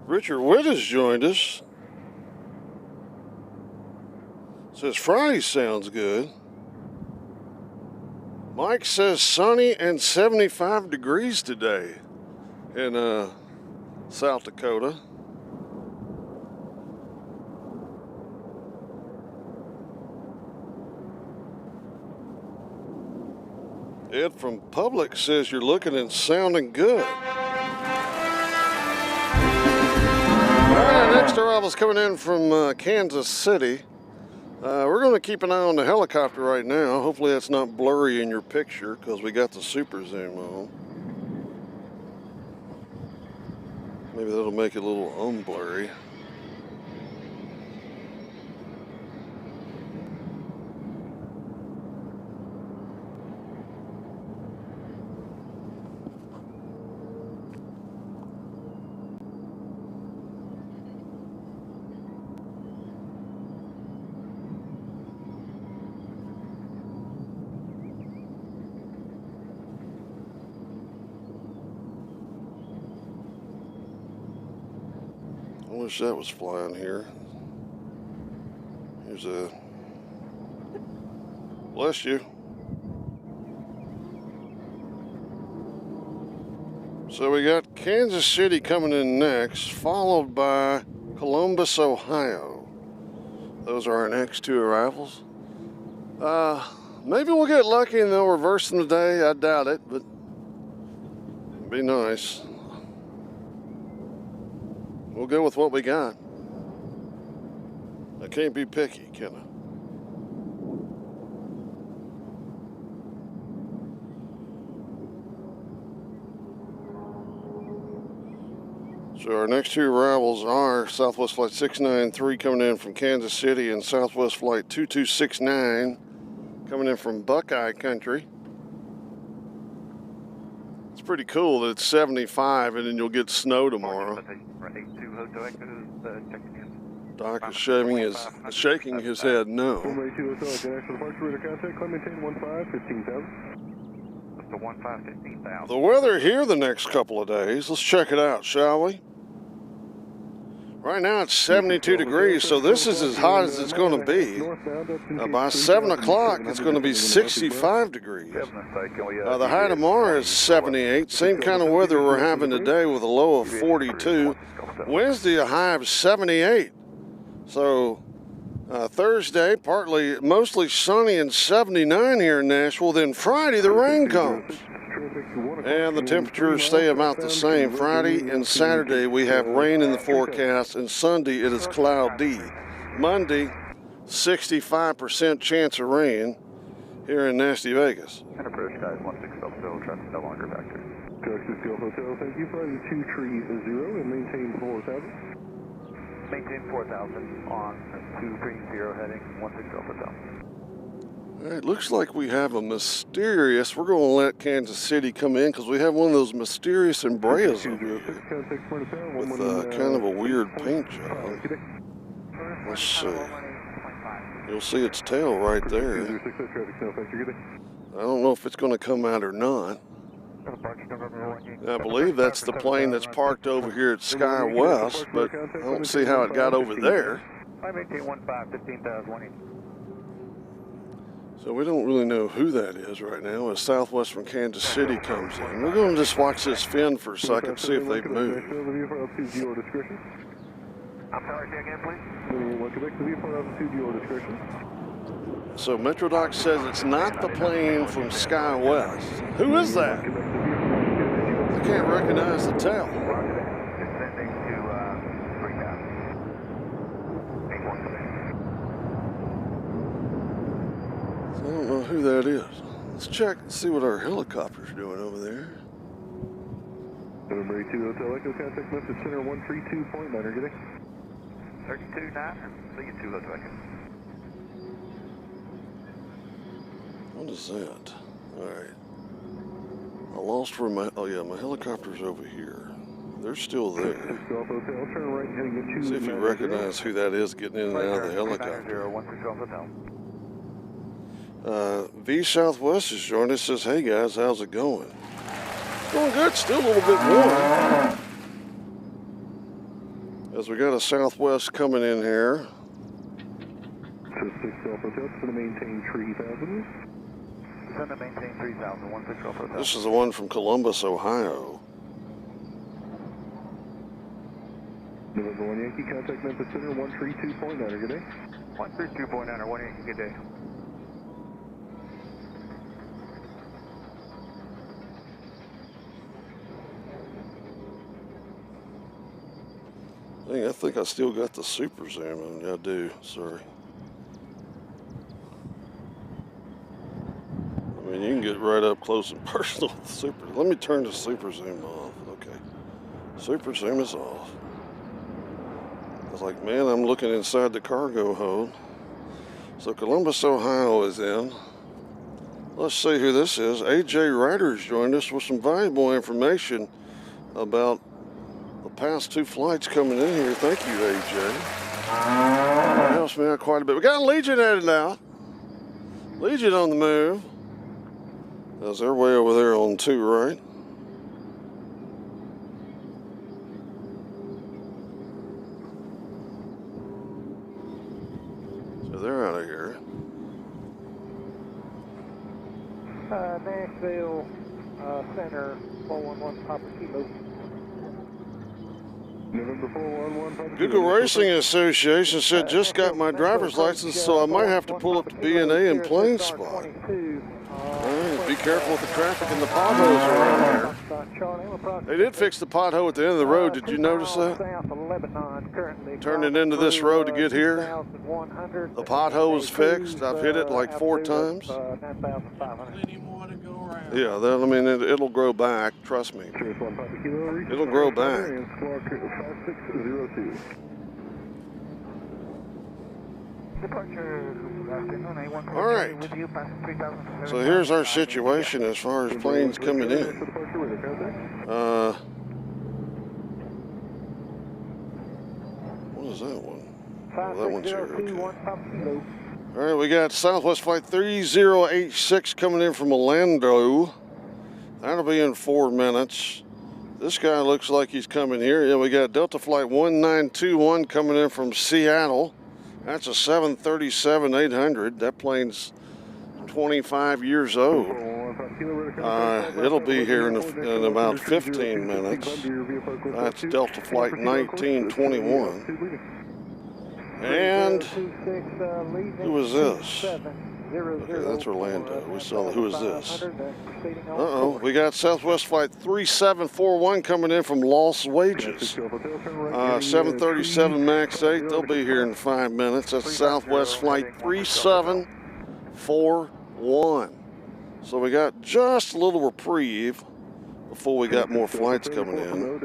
Richard Witt has joined us. Says Friday sounds good. Mike says sunny and 75 degrees today in South Dakota. Ed from Publix says you're looking and sounding good. All right, next arrival is coming in from Kansas City. We're going to keep an eye on the helicopter right now. Hopefully that's not blurry in your picture because we got the super zoom on. Maybe that'll make it a little unblurry. I wish that was flying here. Here's a... Bless you. So we got Kansas City coming in next, followed by Columbus, Ohio. Those are our next two arrivals. Maybe we'll get lucky and they'll reverse them today. I doubt it, but it'd be nice. We'll go with what we got. I can't be picky, can I? So our next two arrivals are Southwest Flight 693 coming in from Kansas City and Southwest Flight 2269 coming in from Buckeye Country. It's pretty cool that it's 75 and then you'll get snow tomorrow. Doc is shaking his head no. The weather here the next couple of days, let's check it out, shall we? Right now it's 72 degrees, so this is as hot as it's going to be. By 7 o'clock, it's going to be 65 degrees. The high tomorrow is 78, same kind of weather we're having today with a low of 42. Wednesday, a high of 78. So Thursday, mostly sunny and 79 here in Nashville. Then Friday, the rain comes. And the temperatures stay about the same. Friday and Saturday, we have rain in the forecast, and Sunday, it is cloudy. Monday, 65% chance of rain here in nasty Vegas. British guys, 16 Hotel, traffic no longer back there. 16 Hotel, thank you. Fly to 230 and maintain 4,000. Maintain 4,000 on 230 heading 16 Hotel. It looks like we have a mysterious, we're going to let Kansas City come in because we have one of those mysterious Embraers over here with kind of a weird paint job. Let's see. You'll see its tail right there. I don't know if it's going to come out or not. I believe that's the plane that's parked over here at Sky West, but I don't see how it got over there. So we don't really know who that is right now as Southwest from Kansas City comes in. We're going to just watch this fin for a second, see if they move. So MetroDoc says it's not the plane from Sky West. Who is that? I can't recognize the tail. I don't know who that is. Let's check and see what our helicopter's doing over there. November 2 Hotel Echo, contact Memphis Center 132.9, good day. 32.9, see you 2 Hotel Echo. What is that? Alright. I lost where my, oh yeah, my helicopter's over here. They're still there. See if you recognize who that is getting in and out of the helicopter. V Southwest has joined us, says, hey guys, how's it going? Going good, still a little bit warm. As we got a Southwest coming in here. This is the one from Columbus, Ohio. November 1 Yankee, contact Memphis Center 132.9, good day. 132.9, 1 Yankee, good day. I think I still got the super zoom on. I do, sorry. right up close and personal with the super. Let me turn the super zoom off. Okay. Super zoom is off. I was like, man, I'm looking inside the cargo hold. So Columbus, Ohio is in. Let's see who this is. AJ Ryder's joined us with some valuable information about the past 2 flights coming in here. Thank you, AJ. That helps me out quite a bit. We got Legion headed now. Legion on the move. As they're way over there on 2, right? So they're out of here. Nashville Center 411 Papa Kilo. November 411 Papa Kilo. Google Racing Association said just got my driver's license, so I might have to pull up to BNA and Planespotting. Alright, be careful with the traffic and the potholes around there. They did fix the pothole at the end of the road. Did you notice that? Turning into this road to get here. The pothole was fixed. I've hit it like 4 times. Yeah, that, I mean, it'll grow back. Trust me. It'll grow back. All right. So here's our situation as far as planes coming in. What is that one? Oh, that one's here. Okay. All right, we got Southwest Flight 3086 coming in from Orlando. That'll be in 4 minutes. This guy looks like he's coming here. Yeah, we got Delta Flight 1921 coming in from Seattle. That's a 737-800. That plane's 25 years old. It'll be here in about 15 minutes. That's Delta Flight 1921. And who is this? Okay, that's Orlando. We saw who is this? Uh-oh, we got Southwest Flight 3741 coming in from Las Vegas. 737 MAX 8, they'll be here in 5 minutes. That's Southwest Flight 3741. So we got just a little reprieve before we got more flights coming in.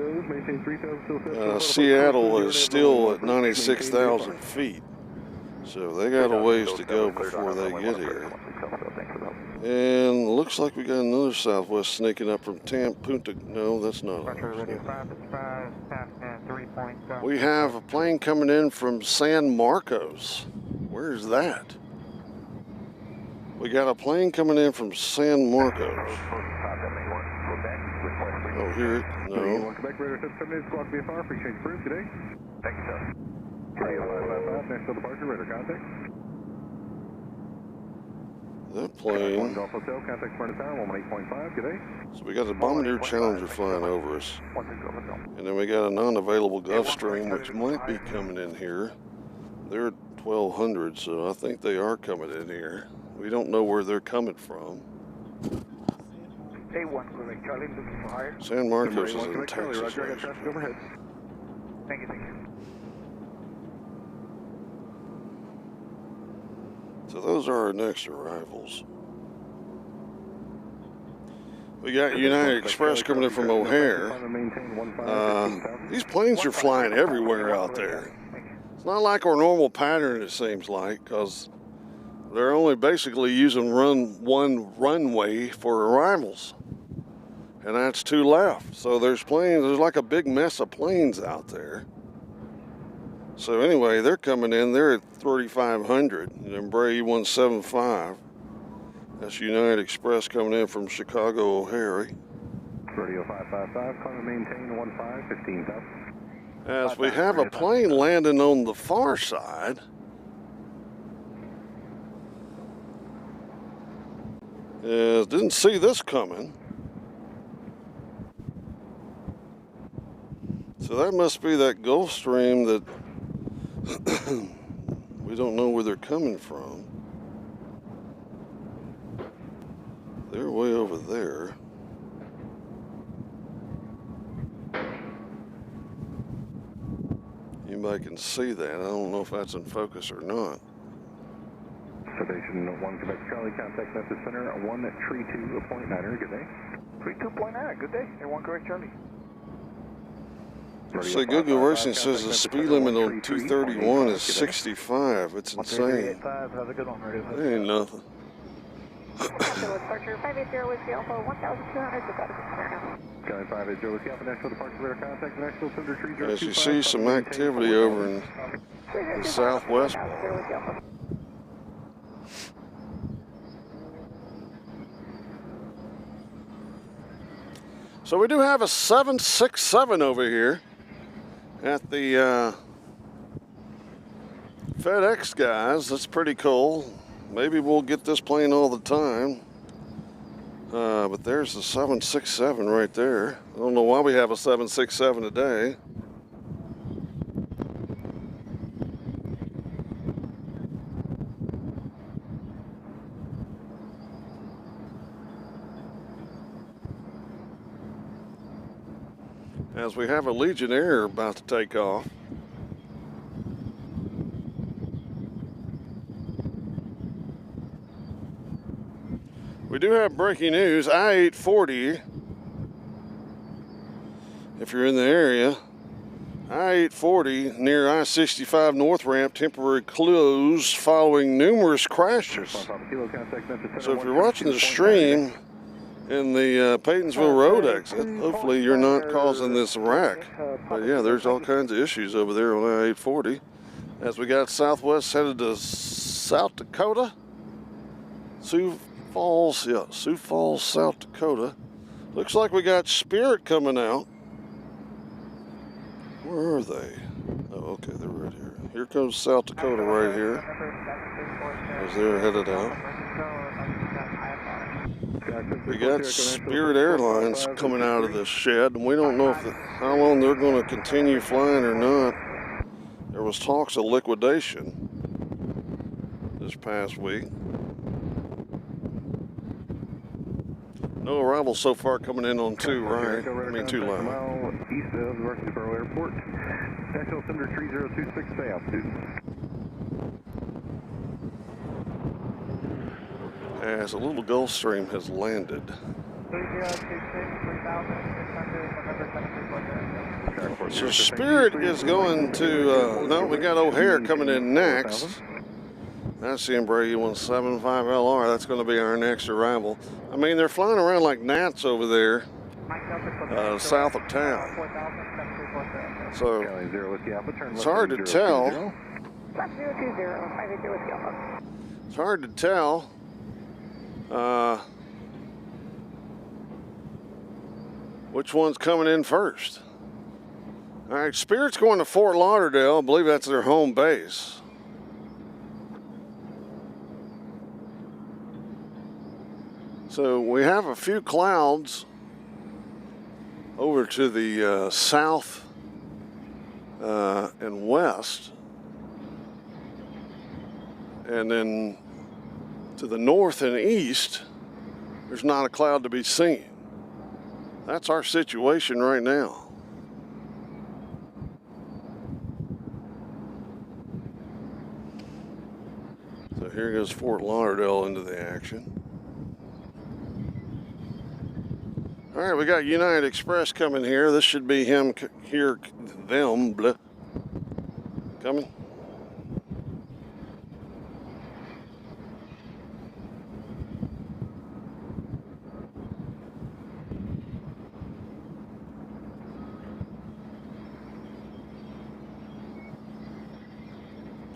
Seattle is still at 96,000 feet. So they got a ways to go before they get here. And looks like we got another Southwest sneaking up from Punta. No, that's not. We have a plane coming in from San Marcos. Where's that? We got a plane coming in from San Marcos. Oh, here. No. Thank you, sir. Nashville departure, radar contact. That plane. Golf Hotel, contact Smyrna Tower, 18.5, good day. So we got a Bombardier Challenger flying over us. And then we got a non-available Gulfstream, which might be coming in here. They're at 1200, so I think they are coming in here. We don't know where they're coming from. San Marcos is in Texas. Thank you. So those are our next arrivals. We got United Express coming in from O'Hare. These planes are flying everywhere out there. It's not like our normal pattern, it seems like, because they're only basically using one runway for arrivals. And that's 2 left. So there's like a big mess of planes out there. So anyway, they're coming in. They're at 3,500. Embraer E175. That's United Express coming in from Chicago O'Hare. Radio 555, climb and maintain 15, 15,000. As we have a plane landing on the far side. Didn't see this coming. So that must be that Gulfstream that we don't know where they're coming from. They're way over there. Anybody can see that. I don't know if that's in focus or not. Station 1 Quebec Charlie, contact message center 132.9er, good day. 32.9, good day, Air 1 Quebec Charlie. So Google Racing says the speed limit on 231 is 65. It's insane. Have a good one, Radio. That ain't nothing. Departure 580 Whiskey Alpha 1200, Sky 580 Whiskey Alpha, Nashville departure radar contact, Nashville Thunder 3025. As you see some activity over in the southwest. So we do have a 767 over here at the FedEx guys. That's pretty cool. Maybe we'll get this plane all the time. But there's the 767 right there. I don't know why we have a 767 today. As we have a Legionnaire about to take off. We do have breaking news. I-840, if you're in the area, I-840 near I-65 North Ramp temporarily closed following numerous crashes. So if you're watching the stream in the Paytonsville Road exit, hopefully you're not causing this wreck. But yeah, there's all kinds of issues over there on I-840. As we got Southwest headed to South Dakota, Sioux Falls, South Dakota. Looks like we got Spirit coming out. Where are they? Oh, okay, they're right here. Here comes South Dakota right here. As they're headed out. We got Spirit Airlines coming out of this shed, and we don't know if how long they're going to continue flying or not. There was talks of liquidation this past week. No arrivals so far coming in on 2 right. I mean 2 left. East of Murfreesboro Airport. Nashville Thunder 3026, stay altitude. As a little Gulfstream has landed. 3026, So Spirit is going to, no, we got O'Hare coming in next. That's the Embraer 175LR. That's going to be our next arrival. I mean, they're flying around like gnats over there, south of town. So it's hard to tell. It's hard to tell which one's coming in first. All right, Spirit's going to Fort Lauderdale. I believe that's their home base. So we have a few clouds over to the south and west. And then to the north and east, there's not a cloud to be seen. That's our situation right now. So here goes Fort Lauderdale into the action. All right, we got United Express coming here. This should be him here, them, blah. Coming.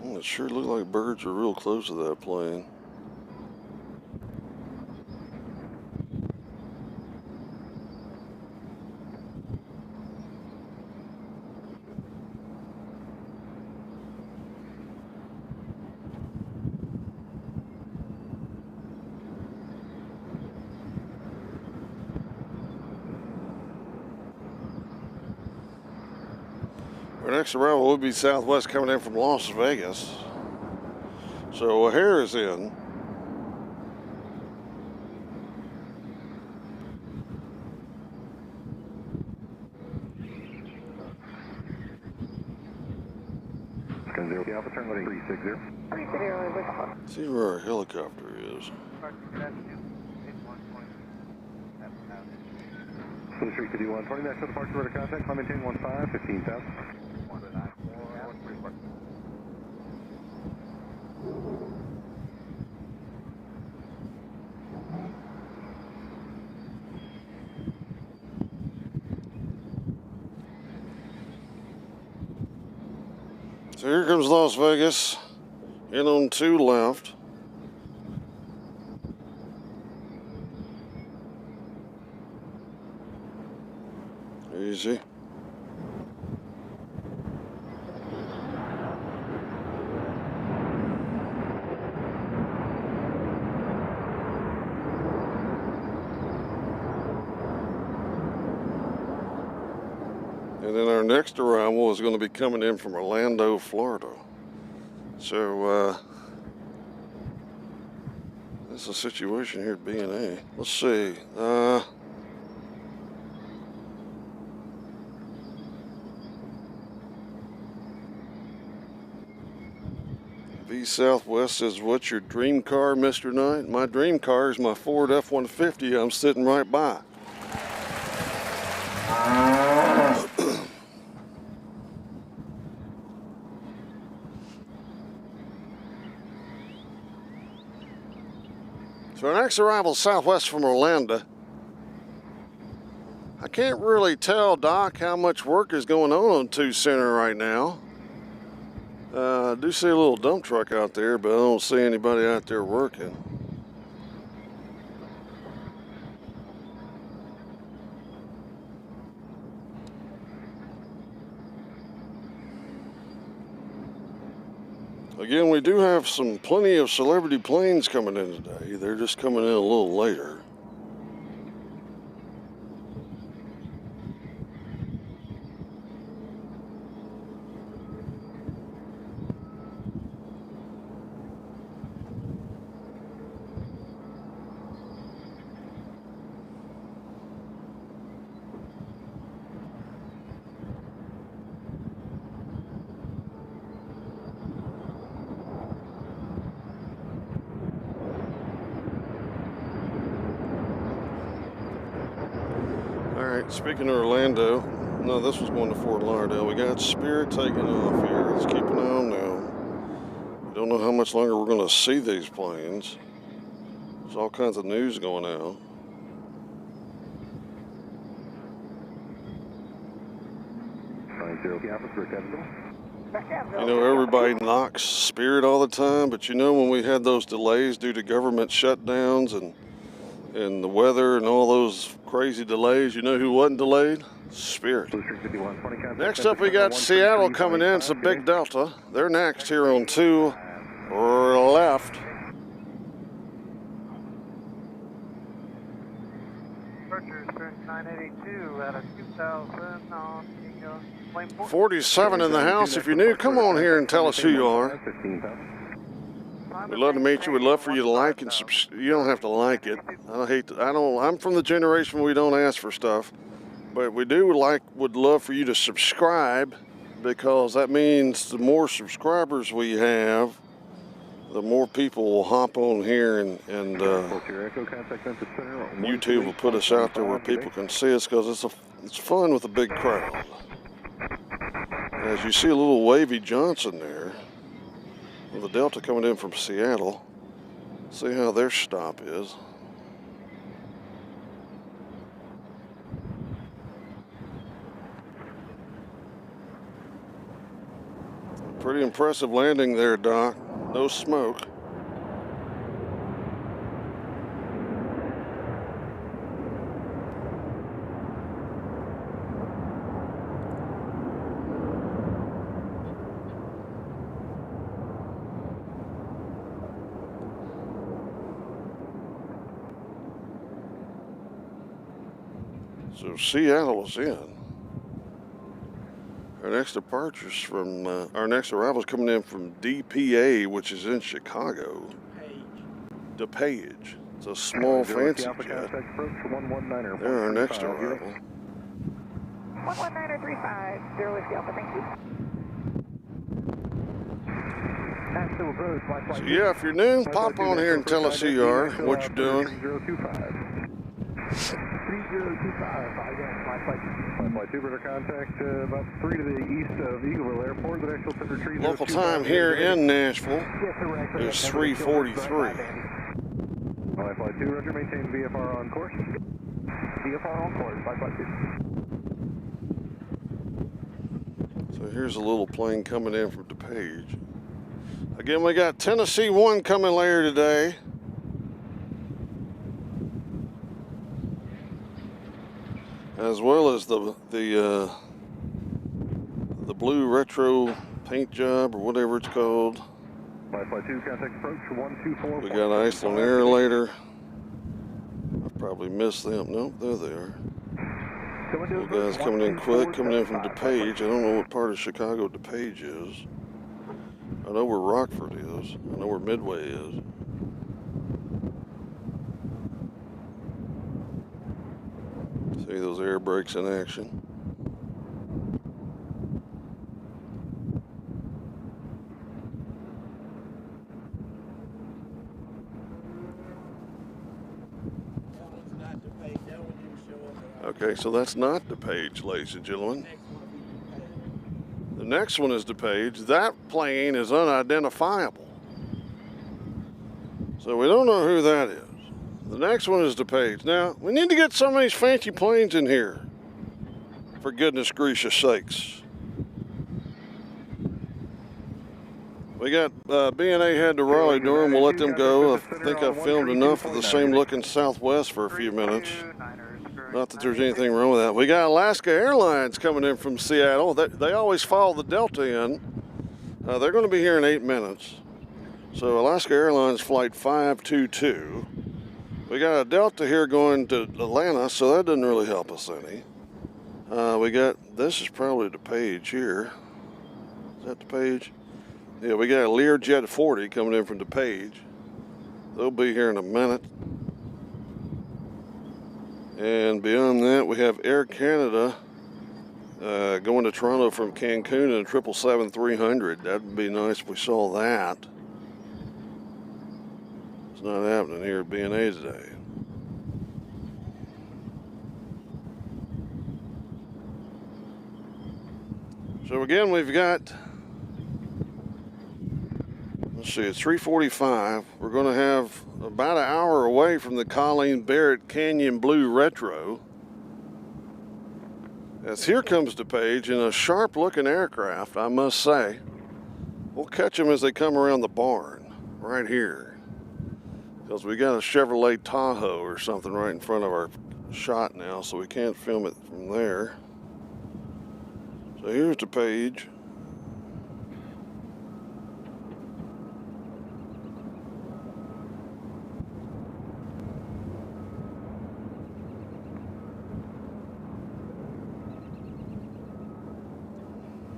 Well, it sure looked like birds are real close to that plane. Our next arrival will be Southwest coming in from Las Vegas. So O'Hare is in. Zero Alpha, turn left 360. 360 with Alpha. See where our helicopter is. Blue Street 5120, next to departure order contact, climb maintain 15, 15,000. So here comes Las Vegas, in on 2 left. Easy. And then our next arrival is going to be coming in from Orlando, Florida. So, this is a situation here at BNA. Let's see. V Southwest says, "What's your dream car, Mr. Knight?" My dream car is my Ford F-150 I'm sitting right by. So our next arrival is Southwest from Orlando. I can't really tell, Doc, how much work is going on 2 Center right now. I do see a little dump truck out there, but I don't see anybody out there working. Again, we do have plenty of celebrity planes coming in today. They're just coming in a little later. Speaking of Orlando, no, this was going to Fort Lauderdale. We got Spirit taking off here. Let's keep an eye on them. We don't know how much longer we're going to see these planes. There's all kinds of news going out. You know, everybody knocks Spirit all the time, but you know, when we had those delays due to government shutdowns and the weather and all those crazy delays, you know who wasn't delayed? Spirit. Next up, we got Seattle coming in. It's a big Delta. They're next here on 2 left. Departure 982 out of 2000 on 47 in the house. If you're new, come on here and tell us who you are. We'd love to meet you. We'd love for you to like and subscribe. You don't have to like it. I'm from the generation where we don't ask for stuff, but we would love for you to subscribe, because that means the more subscribers we have, the more people will hop on here and YouTube will put us out there where people can see us, because it's fun with a big crowd. As you see a little wavy Johnson there, with the Delta coming in from Seattle. See how their stop is. Pretty impressive landing there, Doc. No smoke. So Seattle is in. Our next departure's from, our next arrival is coming in from DPA, which is in Chicago. DePage. It's a small fancy jet. They're our next arrival. 11935, 0 Whiskey Alpha, thank you. Nashville approach, So yeah, if you're new, pop on here and tell us who you are, what you're doing. 3025, flight 2, radar contact about 3 to the east of Eagleville Airport. The actual center tree. Local time here in Nashville is 3:43. Flight 2, roger, maintain VFR on course. VFR on course, flight 2. So here's a little plane coming in from DePage. Again, we got Tennessee 1 coming later today. As well as the blue retro paint job or whatever it's called. Flight 2, contact approach 124. We got Iceland Air later. I probably missed them. Nope, there they are. Little guys coming in quick, coming in from DePage. I don't know what part of Chicago DePage is. I know where Rockford is. I know where Midway is. See those air brakes in action. Okay, so that's not DePage, ladies and gentlemen. The next one is DePage. That plane is unidentifiable. So we don't know who that is. The next one is DePage. Now, we need to get some of these fancy planes in here. For goodness gracious sakes. We got BNA head to Raleigh, Durham. We'll let them go. I think I filmed enough of the same looking Southwest for a few minutes. Not that there's anything wrong with that. We got Alaska Airlines coming in from Seattle. They always follow the Delta in. They're going to be here in 8 minutes. So Alaska Airlines flight 522. We got a Delta here going to Atlanta, so that doesn't really help us any. We got, this is probably DePage here. Is that DePage? Yeah, we got a Learjet 40 coming in from DePage. They'll be here in a minute. And beyond that, we have Air Canada going to Toronto from Cancun in a 777-300. That'd be nice if we saw that. It's not happening here at BNA today. So again, we've got, let's see, it's 3:45. We're going to have about an hour away from the Colleen Barrett Canyon Blue Retro. As here comes DePage in a sharp-looking aircraft, I must say. We'll catch them as they come around the barn, right here. Because we got a Chevrolet Tahoe or something right in front of our shot now, so we can't film it from there. So here's DePage.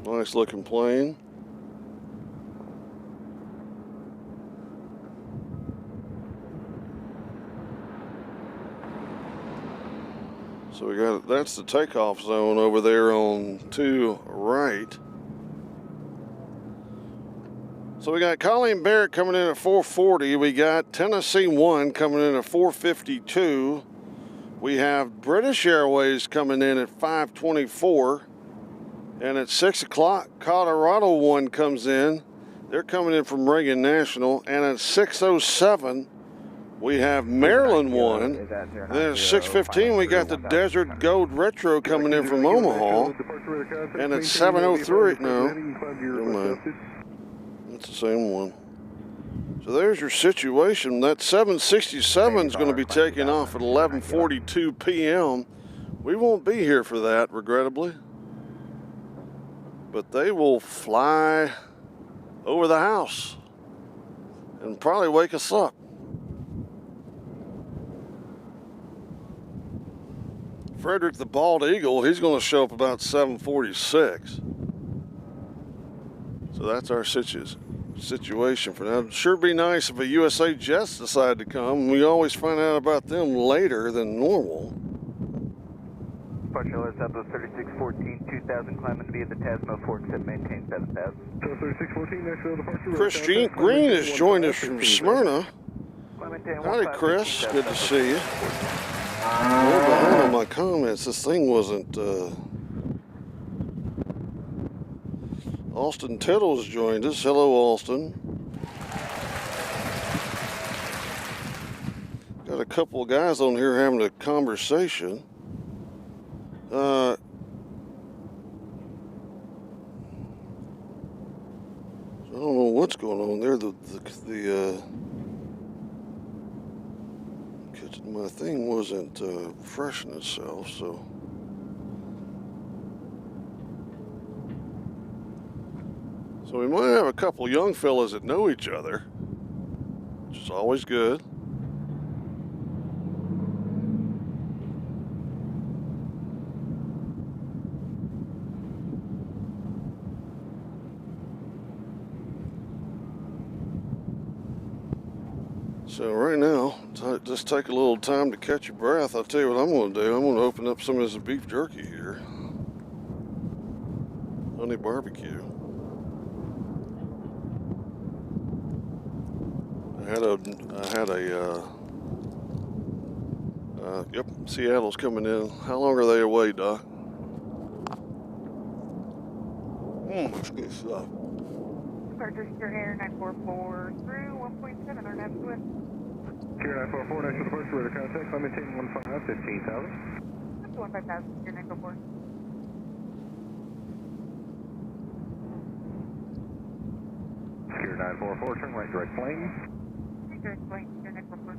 Nice looking plane. So we got, that's the takeoff zone over there on 2 right. So we got Colleen Barrett coming in at 440. We got Tennessee 1 coming in at 452. We have British Airways coming in at 524. And at 6 o'clock, Colorado 1 comes in. They're coming in from Reagan National. And at 6:07, we have Maryland 1. Then at 6:15, we got the Desert Gold Retro coming in from Omaha. And at 7:03, no, never mind. That's the same one. So there's your situation. That 767 is going to be taking off at 11:42 p.m. We won't be here for that, regrettably. But they will fly over the house and probably wake us up. Frederick the Bald Eagle, he's going to show up about 7:46. So that's our situation for now. It'd sure be nice if a USA Jets decide to come. We always find out about them later than normal. Departure Southwest 3614, 2000, climbing via the Tasmo Forks at maintain 7000. So 3614, Nashville departure. Chris Green has joined us from Smyrna. Howdy, Chris. Good to see you. I'm a little behind on my comments. This thing wasn't. Austin Tittles joined us. Hello, Austin. Got a couple of guys on here having a conversation. I don't know what's going on there. My thing wasn't refreshing itself, so. So we might have a couple young fellas that know each other, which is always good. So right now, just take a little time to catch your breath. I'll tell you what I'm going to do. I'm going to open up some of this beef jerky here. Honey barbecue. Yep, Seattle's coming in. How long are they away, Doc? That's good stuff. Departure Air 944 through 1.7 or Nashville. Sierra 944, Nashville departure, radar contact, I'm maintaining 15,000. Up to 15,000, Sierra 944. Sierra 944, turn right direct plane. Direct plane, Sierra 944.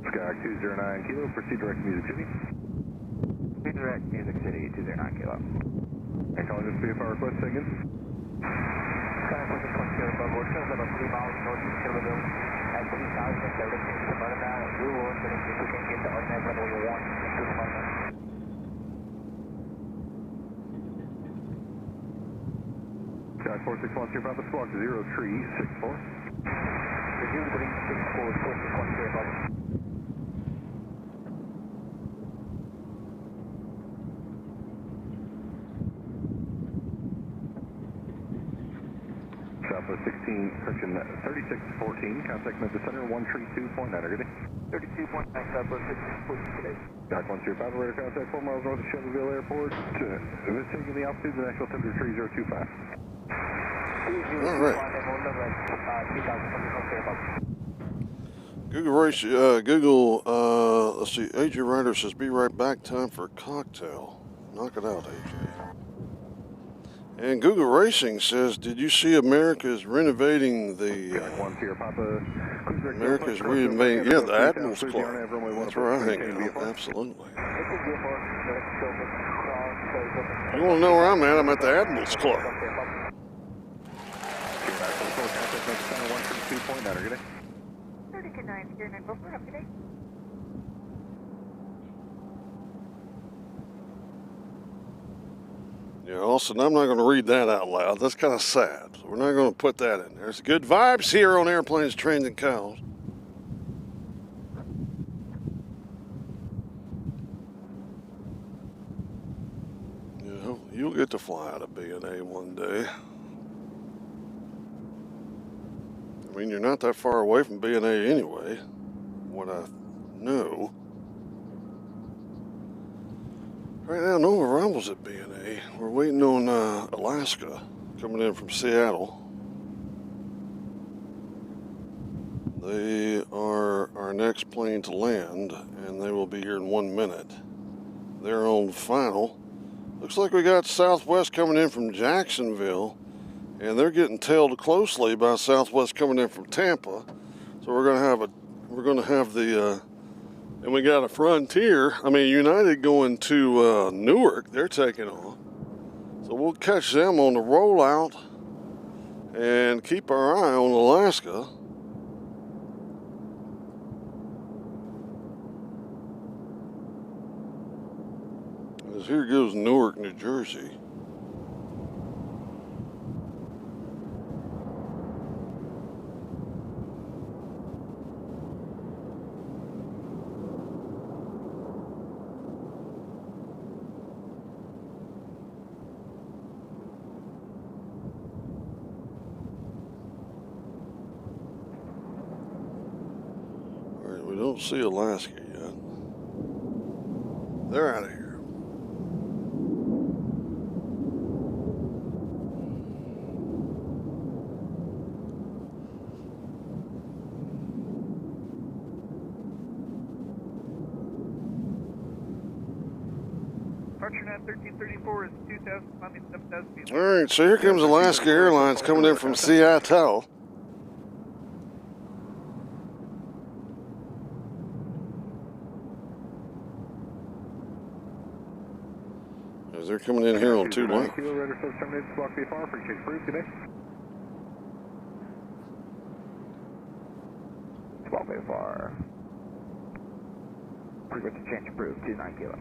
Sky 209 Kilo, proceed direct Music City. Direct Music City, 209 Kilo. And calling this VFR request again. Sky 4610 above board, shows about 3 miles northeast Killville at 3,000, directing to Smyrna. We will incident if we can get to automatic level 1 into Smyrna. Sky 4610 Papa Squawk 0364. Review the 364, 4610 above. Southwest 16, correction 3614, contact Memphis Center 132.9, good day. 32.9 Southwest 1614 today. Doc 1 Papa, radar contact 4 miles north of Shelbyville Airport. This taking the altitude, the national temperature 3025. All right. Google, let's see, AJ Ryder says, be right back, time for a cocktail. Knock it out, AJ. And Google Racing says, did you see America's renovating the, America's renovating, yeah, the Admirals Club. That's where I hang out, absolutely. You want to know where I'm at? I'm at the Admirals Club. 32.9, Sierra 944, up to date. Yeah, Austin, I'm not going to read that out loud. That's kind of sad. So we're not going to put that in there. There's good vibes here on Airplanes, Trains, and Cows. You know, you'll get to fly out of BNA one day. I mean, you're not that far away from BNA anyway, what I know. Right now, no arrivals at BNA. We're waiting on Alaska coming in from Seattle. They are our next plane to land, and they will be here in 1 minute. They're on final. Looks like we got Southwest coming in from Jacksonville, and they're getting tailed closely by Southwest coming in from Tampa. So we're gonna have the. And we got a Frontier, United going to Newark. They're taking off. So we'll catch them on the rollout. and keep our eye on Alaska. As here goes Newark, New Jersey. We don't see Alaska yet. They're out of here. Departure net 1334 is 2,000, climbing 7,000 feet. All right, so here comes Alaska Airlines coming in from Seattle. As they're coming in here on 2 lanes. Kilo Rudder Service terminated, block VFR, appreciate approved today. Block VFR. Frequency change approved, 29 kilo.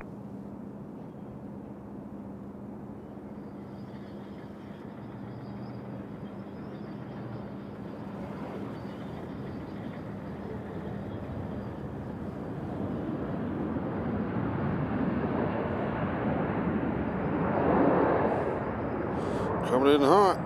Coming in hot.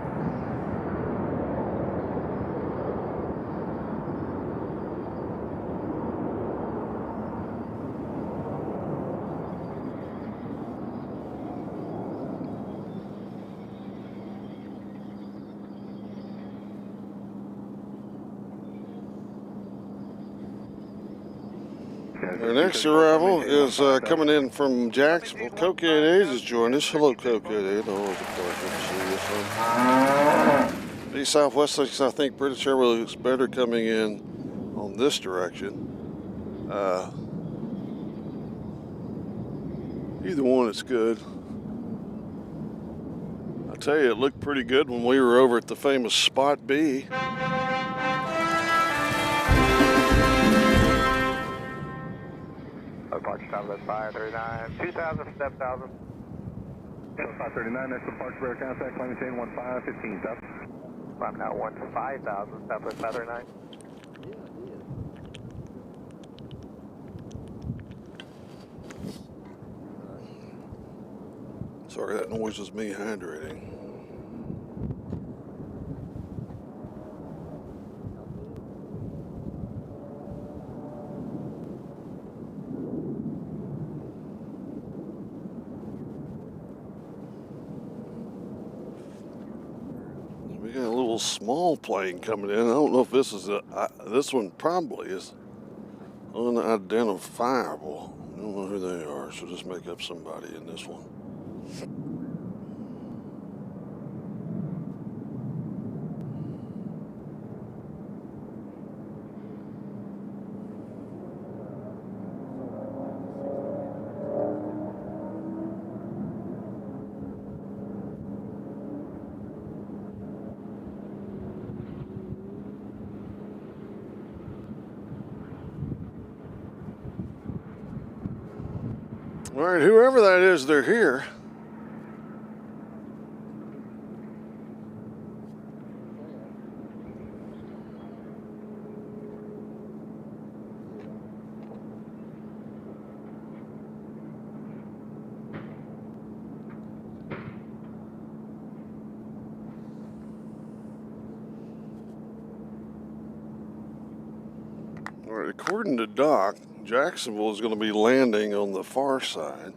Our next arrival is coming in from Jacksonville. Cocaine A's has joined us. Hello, Cocaine A's. Always a pleasure to see you, son. East Southwest, I think British Airways looks better coming in on this direction. Either one is good. I tell you, it looked pretty good when we were over at the famous Spot B. Departure time is 539, 2,000, 7,000. 539, that's departure bearer contact, climb maintain 15, 15,000. I'm now 15,000, Southwest 539. Sorry, that noise was me hydrating. We got a little small plane coming in. I don't know if this is this one probably is unidentifiable. I don't know who they are, so just make up somebody in this one. All right, whoever that is, they're here. All right, according to Doc, Jacksonville is going to be landing on the far side.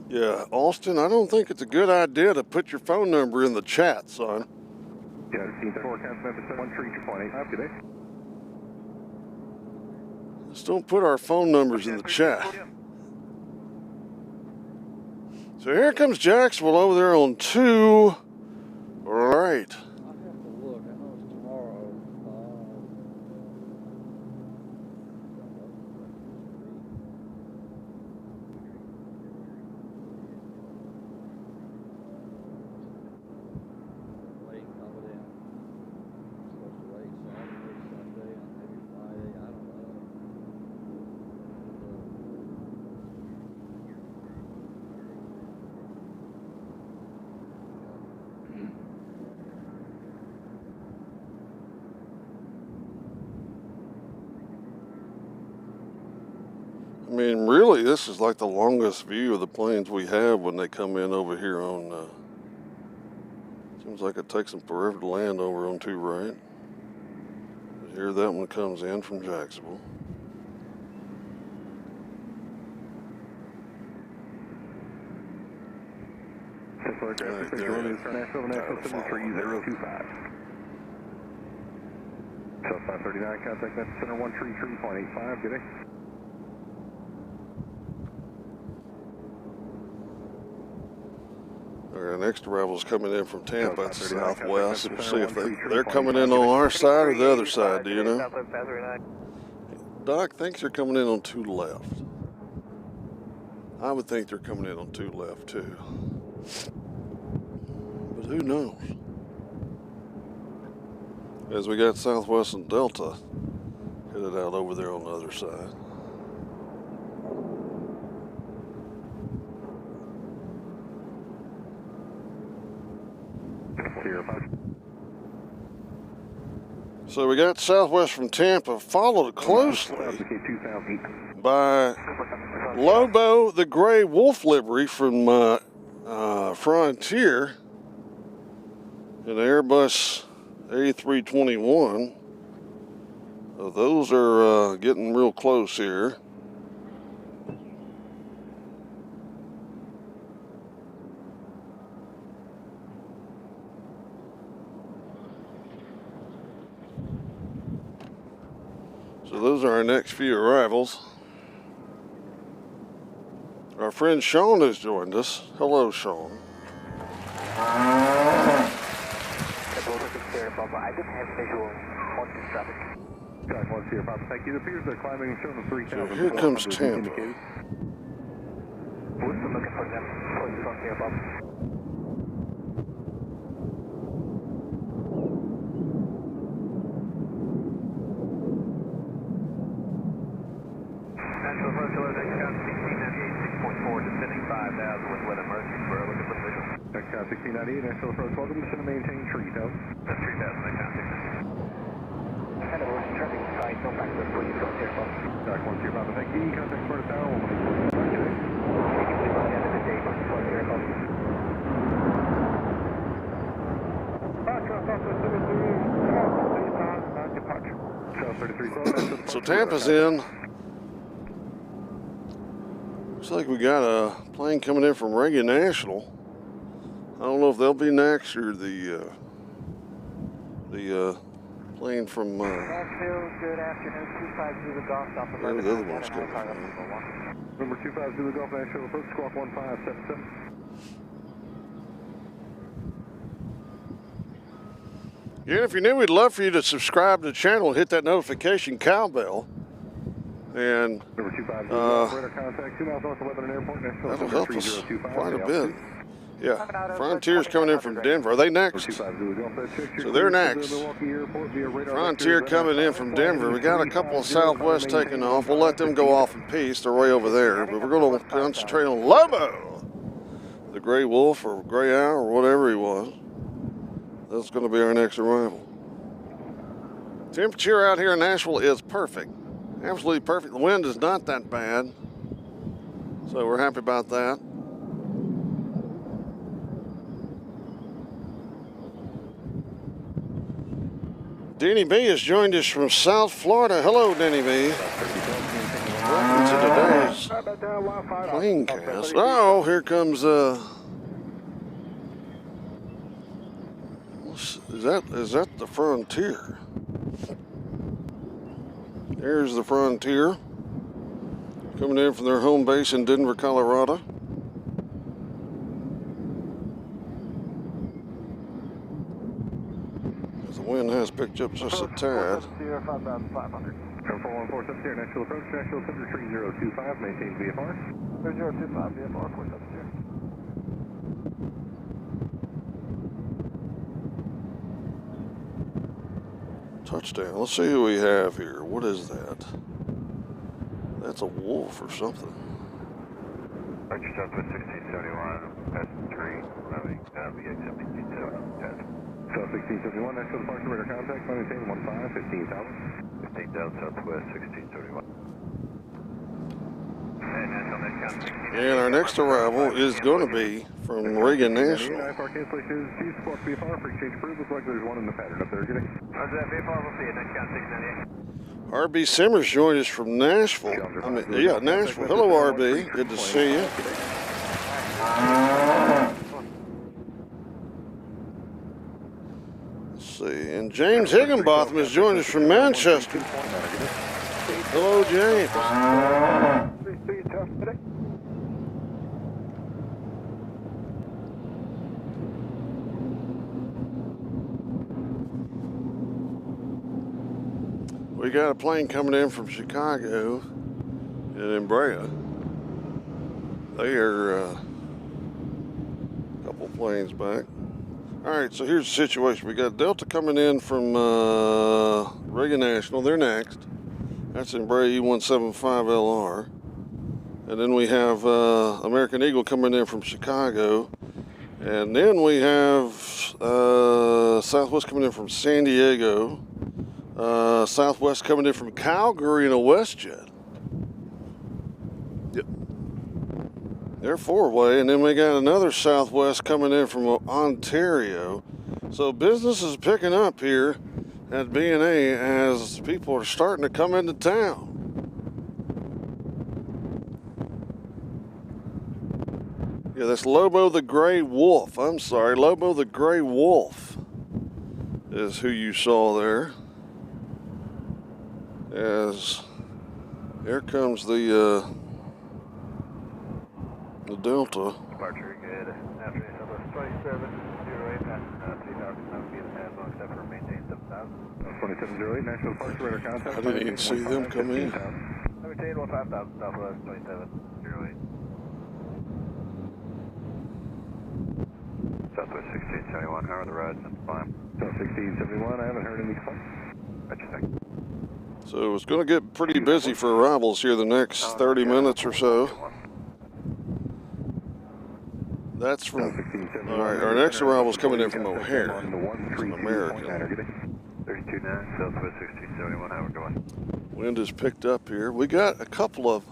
Yeah, Austin, I don't think it's a good idea to put your phone number in the chat, son. Yeah, I've seen the forecast Memphis 132.85 today. Just don't put our phone numbers in the chat. So here comes Jacksonville over there on 2. Right. I have to look. I know it's tomorrow. this is like the longest view of the planes we have when they come in over here on, seems like it takes them forever to land over on 2 right. Here that one comes in from Jacksonville. Right there. Nashville, Nashville 73025. South 539, contact Nashville Center 133.85, good day. Our next arrival's coming in from Tampa. It's southwest. We'll see if they're coming in on our side or the other side, do you know? Doc thinks they're coming in on 2 left. I would think they're coming in on 2 left too. But who knows? As we got Southwest and Delta headed out over there on the other side. So we got Southwest from Tampa, followed closely by Lobo, the gray wolf livery from Frontier, and Airbus A321. Those are getting real close here. So those are our next few arrivals. Our friend Sean has joined us. Hello, Sean. I just have visual on this traffic. Guys, once here, Papa, thank you. It appears they're climbing showing the 3,000. So here comes Tampa. We're still looking for them. Point from here, Bob. Nashville approach, hello, next count 1698, 6.4, descending 5,000 with weather Murfreesboro, looking for visual. Next count 1698, Nashville approach, welcome, descend and maintain 3,000. That's 3,000, next count 6. Hello, traffic side, no factor, please go here, Bob. Doc 1 here, Papa, thank you. Contact Sparta Tower, 1 So Tampa's in. Looks like we got a plane coming in from Reagan National. I don't know if they'll be next or the plane from Nashville, good afternoon, 250 Golf, South of wherever the other one's coming from. Number 250 Golf, Nashville approach, squawk 1577. Yeah, if you're new, we'd love for you to subscribe to the channel and hit that notification cowbell. And Number 250 operator contact 2 miles north of Lebanon Airport, Nashville that'll help us 3025, quite a bit. Yeah, Frontier's coming in from Denver. Are they next? So they're next. Frontier coming in from Denver. We got a couple of Southwest taking off. We'll let them go off in peace. They're way over there. But we're going to concentrate on Lobo, the gray wolf or gray owl or whatever he was. That's going to be our next arrival. Temperature out here in Nashville is perfect. Absolutely perfect. The wind is not that bad. So we're happy about that. Denny B has joined us from South Florida. Hello, Denny B. Welcome to today's plane cast. Oh, here comes is that the Frontier? There's the Frontier coming in from their home base in Denver, Colorado. The wind has picked up just a tad. 5,500. 4147 here, Nashville approach, Nashville Center 3025, maintain VFR. 3025, VFR 470. Touchdown. Let's see who we have here. What is that? That's a wolf or something. Archer Southwest 1671, past 3, moving VA 1770. So 1671, Nashville departure, radar contact, maintain 15, 15,000. 15,000 Southwest 1671. And Nashville And our next arrival is going to be from Reagan National. IFR cancellation is Chief Squawk VFR for exchange approved. Looks like there's one in the pattern up there. Good day. Roger that, VFR, we'll see you. Next count 698. RB Simmers joined us from Nashville. Nashville. Hello, RB. Good to see you. Let's see. And James Higginbotham has joined us from Manchester. Hello, James. We got a plane coming in from Chicago in Brea. They are a couple planes back. All right, so here's the situation. We got Delta coming in from Reagan National. They're next. That's in Brea E175LR. And then we have American Eagle coming in from Chicago. And then we have Southwest coming in from San Diego. Southwest coming in from Calgary in a WestJet. Yep. They're four-way, and then we got another Southwest coming in from Ontario. So business is picking up here at BNA as people are starting to come into town. Yeah, that's Lobo the Gray Wolf. I'm sorry, Lobo the Gray Wolf is who you saw there. As here comes the Delta. Departure, good. Afternoon, Southwest 2708, passing 3000, be in the pad box, except for maintain 7000. 2708, Nashville departure, radar contact. I didn't even see them come in. Maintain 5000, Southwest 2708. Southwest 1671, how are the rides? That's fine. South 1671, I haven't heard any complaints. Roger, thank you. So it's going to get pretty busy for arrivals here the next 30 minutes or so. That's from, all right, our next arrival is coming in from O'Hare. It's an American. 329, Southwest 1671, how are we going? Wind has picked up here. We got a couple of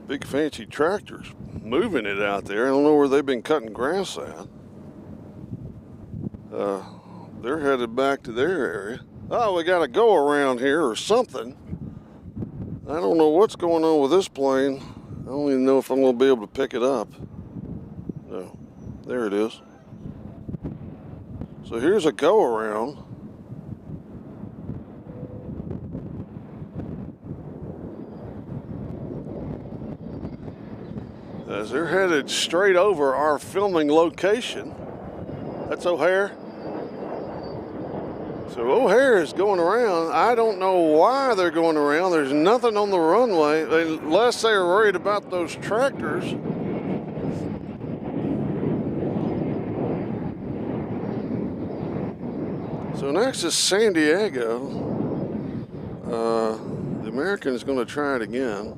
big fancy tractors moving it out there. I don't know where they've been cutting grass at. They're headed back to their area. Oh, we got a go around here or something. I don't know what's going on with this plane. I don't even know if I'm going to be able to pick it up. No, there it is. So here's a go around. As they're headed straight over our filming location. That's O'Hare. So O'Hare is going around. I don't know why they're going around. There's nothing on the runway unless they're worried about those tractors. So next is San Diego. The American is going to try it again.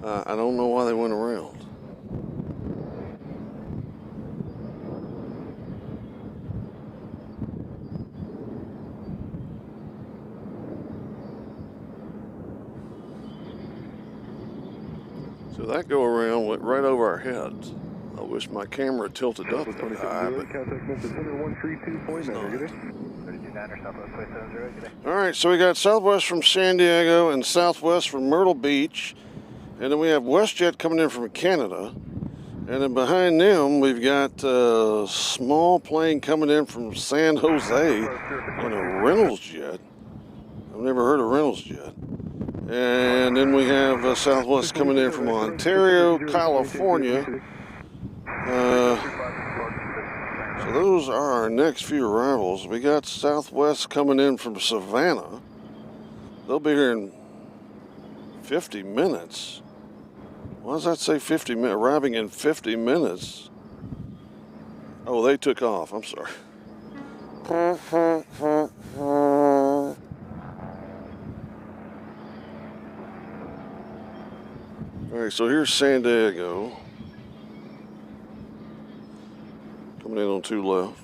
I don't know why they went around. So that go around went right over our heads. I wish my camera tilted up that high, but it's not. All right, so we got Southwest from San Diego and Southwest from Myrtle Beach. And then we have WestJet coming in from Canada. And then behind them, we've got a small plane coming in from San Jose in a Reynolds jet. I've never heard of Reynolds jet. And then we have Southwest coming in from Ontario, California. So those are our next few arrivals. We got Southwest coming in from Savannah. They'll be here in 50 minutes. Why does that say 50 minutes? Arriving in 50 minutes. Oh, they took off. I'm sorry. All right, so here's San Diego. Coming in on 2 left.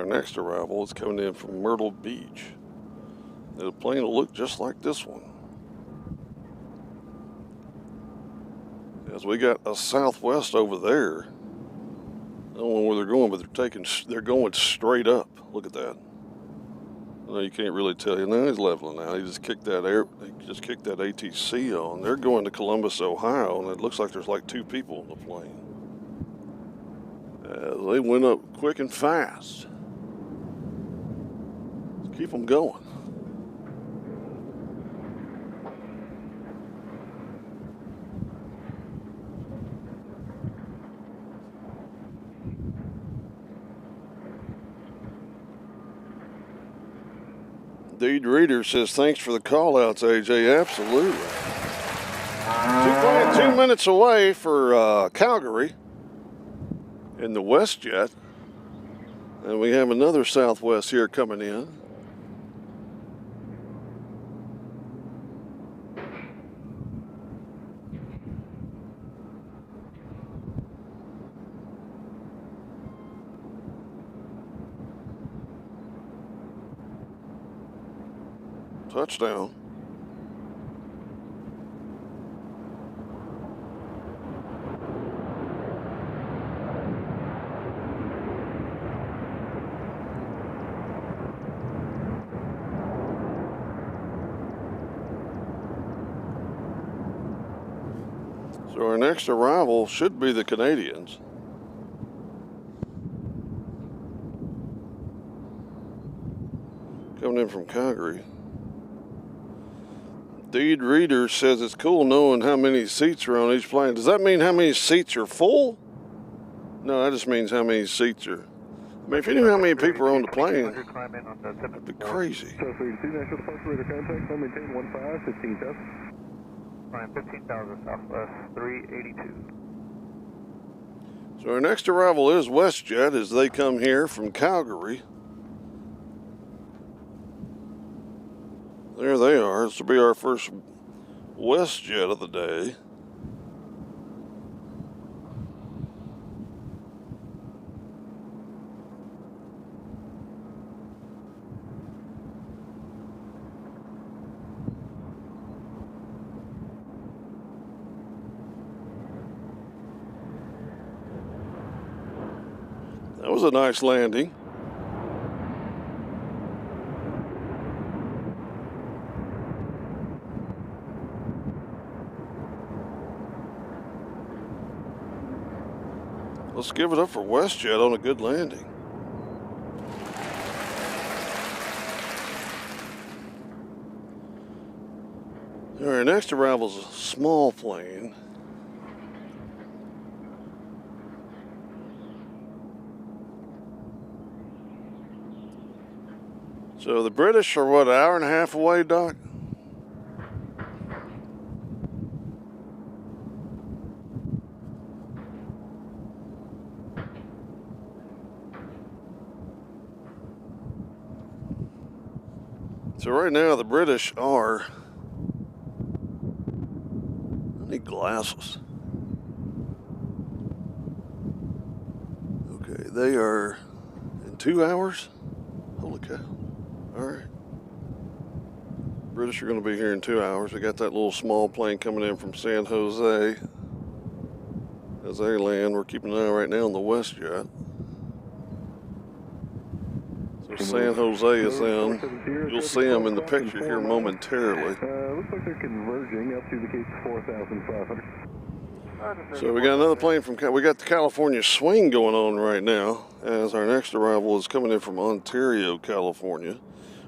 our next arrival is coming in from Myrtle Beach. The plane will look just like this one. As we got a Southwest over there. I don't know where they're going, but they're going straight up. Look at that. No, you can't really tell. You. Now he's leveling out. He just kicked that ATC on. They're going to Columbus, Ohio, and it looks like there's like 2 people on the plane. They went up quick and fast. Let's keep them going. Deed Reader says, thanks for the call outs, AJ. Absolutely. 2 minutes away for Calgary in the WestJet. And we have another Southwest here coming in. Touchdown. So our next arrival should be the Canadians. Coming in from Calgary. Deed Reader says it's cool knowing how many seats are on each plane. Does that mean how many seats are full? No, that just means how many seats are. I mean, if you knew how many people are on the plane, that'd be crazy. So for your 2 national departure radar contact, I'll maintain 15, 15,000. Fine, 15,000 Southwest 382. So our next arrival is WestJet as they come here from Calgary. There they are. This will be our first WestJet of the day. That was a nice landing. Let's give it up for WestJet on a good landing. Our next arrival is a small plane. So the British are what, an hour and a half away, Doc? So right now the British are, I need glasses. Okay, they are in 2 hours? Holy cow. All right. British are going to be here in 2 hours. We got that little small plane coming in from San Jose. As they land, we're keeping an eye right now on the WestJet. So San Jose is in. You'll see them in the picture here momentarily. Looks like they're converging up to the Cape 4,500. So we got another plane from, we got the California swing going on right now, as our next arrival is coming in from Ontario, California.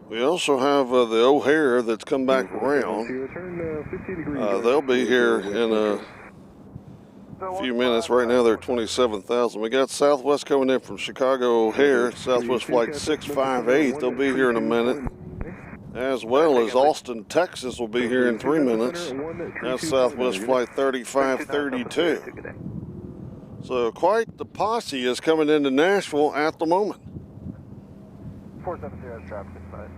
We also have the O'Hare that's come back around. They'll be here in a few minutes. Right now they're at 27,000. We got Southwest coming in from Chicago O'Hare, Southwest Flight 658. They'll be here in a minute. As well as Austin, Texas will be here in 3 minutes. That's Southwest Flight 3532. So quite the posse is coming into Nashville at the moment. 470 is traffic inside.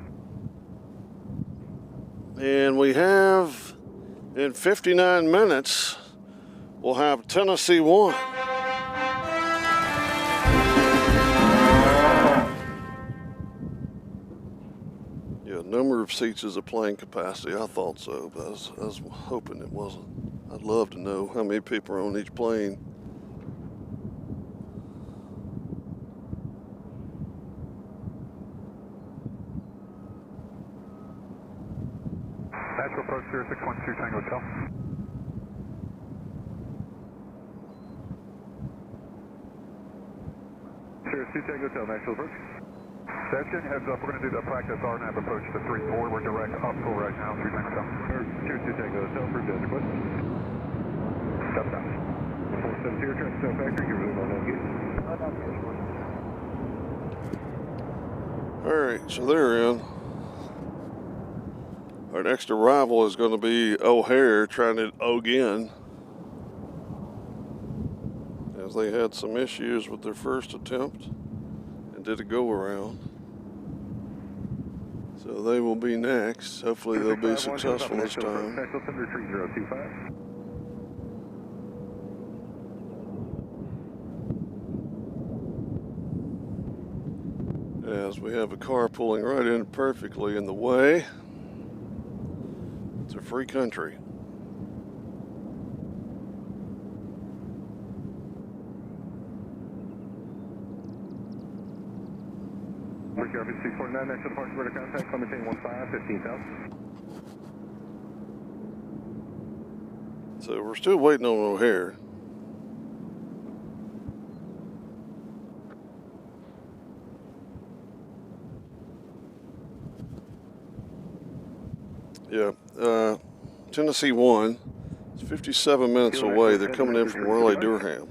And we have, in 59 minutes, we'll have Tennessee 1. Yeah, number of seats is a plane capacity. I thought so, but I was hoping it wasn't. I'd love to know how many people are on each plane. Nashville approach 0612 Tango Hotel. 02 Tango Hotel, Nashville approach. Section, heads up, we're going to do the practice RNAV approach to 3-4. We're direct uphill right now, 3 Tango Hotel. 02 Tango Hotel, for desert request. Stop down. 470, traffic cell factory, give it on gate. Alright, so they're in. Our next arrival is going to be O'Hare trying to again, as they had some issues with their first attempt and did a go around. So they will be next. Hopefully they'll be successful this time. Nashville Thunder 3025. As we have a car pulling right in perfectly in the way. It's a free country. British Airways A350, Nashville departure, radar contact, climb maintain 15,000. So we're still waiting on O'Hare. Yeah, Tennessee 1. It's 57 minutes away. They're coming in from Raleigh-Durham.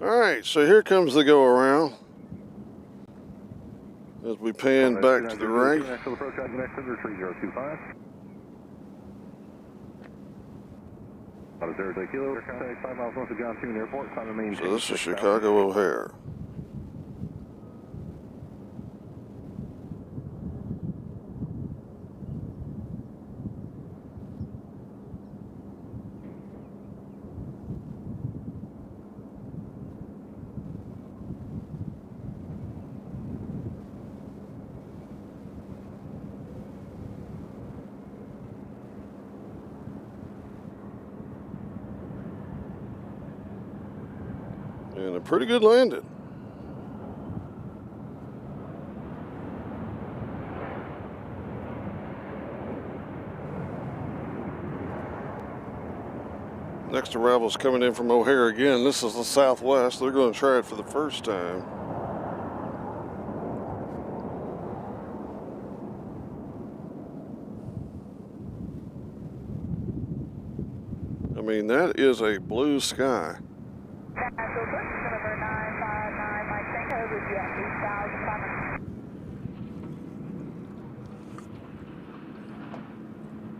All right, so here comes the go around. As we pan back to the right. Nashville approach out next Thunder 3025. About a 0 kilo, contact 5 miles north of John Tune Airport, climb and maintain. So this is Chicago O'Hare. And a pretty good landing. Next arrival is coming in from O'Hare again. This is the Southwest. They're going to try it for the first time. I mean, that is a blue sky.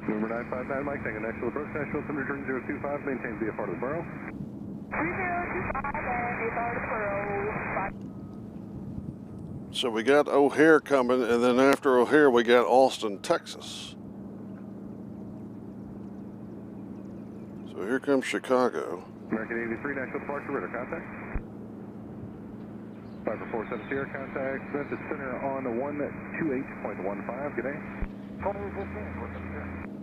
Number 959, Mike, taking Nashville approach, Nashville Thunder 3025, maintain be a part of the borough. 3025 and be a part of the borough. So we got O'Hare coming, and then after O'Hare, we got Austin, Texas. So here comes Chicago. American 83, Nashville departure, radar contact. 5470, air contact, Memphis Center on 128.15, good day.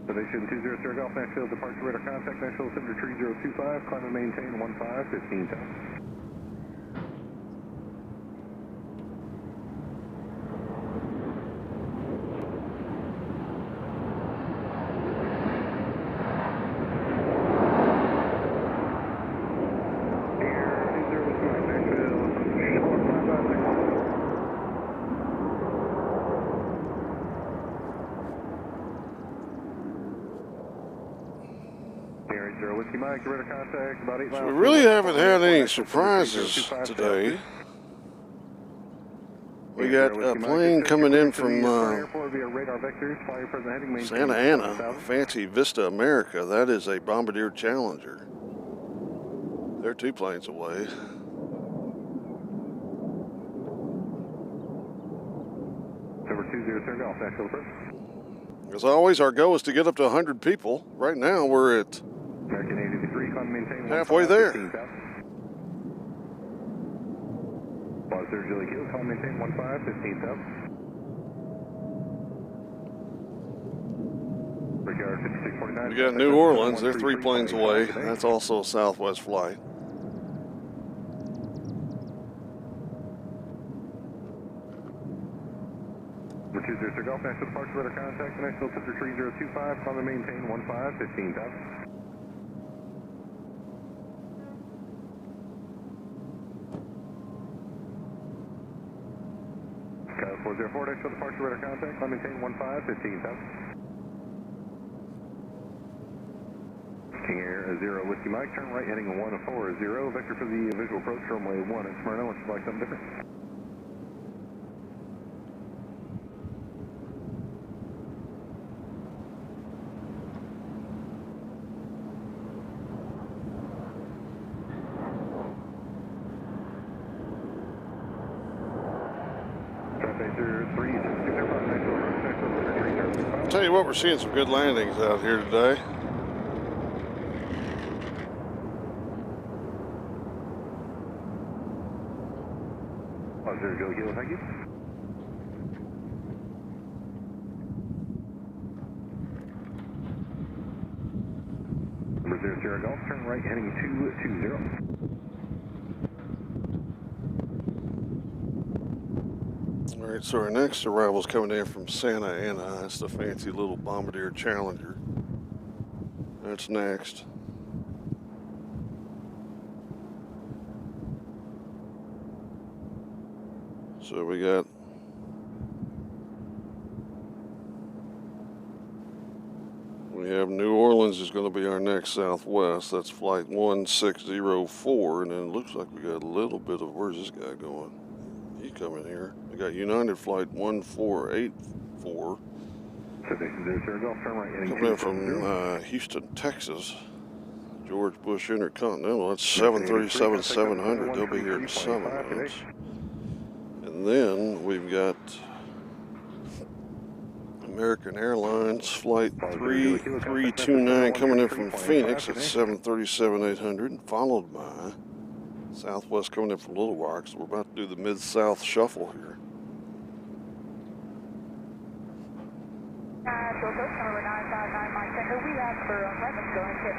Elevation 20 Golf, Nashville departure, radar contact, Nashville Center 3025, climb and maintain 15,000. So we really haven't had any surprises today. We got a plane coming in from Santa Ana, Fancy Vista America. That is a Bombardier Challenger. They're 2 planes away. Number 20 Golf, Nashville approach. As always, our goal is to get up to 100 people. Right now, we're at American 83, climb maintain halfway there. 15,000. Buzz 0 kilo, climb maintain 15,000. Junkyard 5649. We got New Orleans. They're 3 planes away. That's also a Southwest flight. Number 20 Golf, Nashville departure radar contact, Nashville Center 3025, climb and maintain 15, 15,000. Sky 404, Nashville departure radar contact, climb and maintain 15, 15,000. King Air 0 Whiskey Mike, turn right heading 140, vector for the visual approach runway 1 at Smyrna, unless you'd like something different. Tell you what, we're seeing some good landings out here today. Joe Hill, thank you. Number 00 Golf, turn right heading 220. All right, so our next arrival is coming in from Santa Ana. That's the fancy little Bombardier Challenger. That's next. So we have New Orleans is going to be our next Southwest. That's flight 1604, and then it looks like we got a little bit of, where's this guy going? He coming here. We got United flight 1484. Coming in from Houston, Texas. George Bush Intercontinental. That's 737-700. They'll be here in 7 minutes. And then we've got American Airlines flight 3329 coming in from Phoenix at 737-800, followed by Southwest coming in from Little Rock. So we're about to do the Mid-South shuffle here. Number 959 Mike Tango, we have for Redmond, go ahead.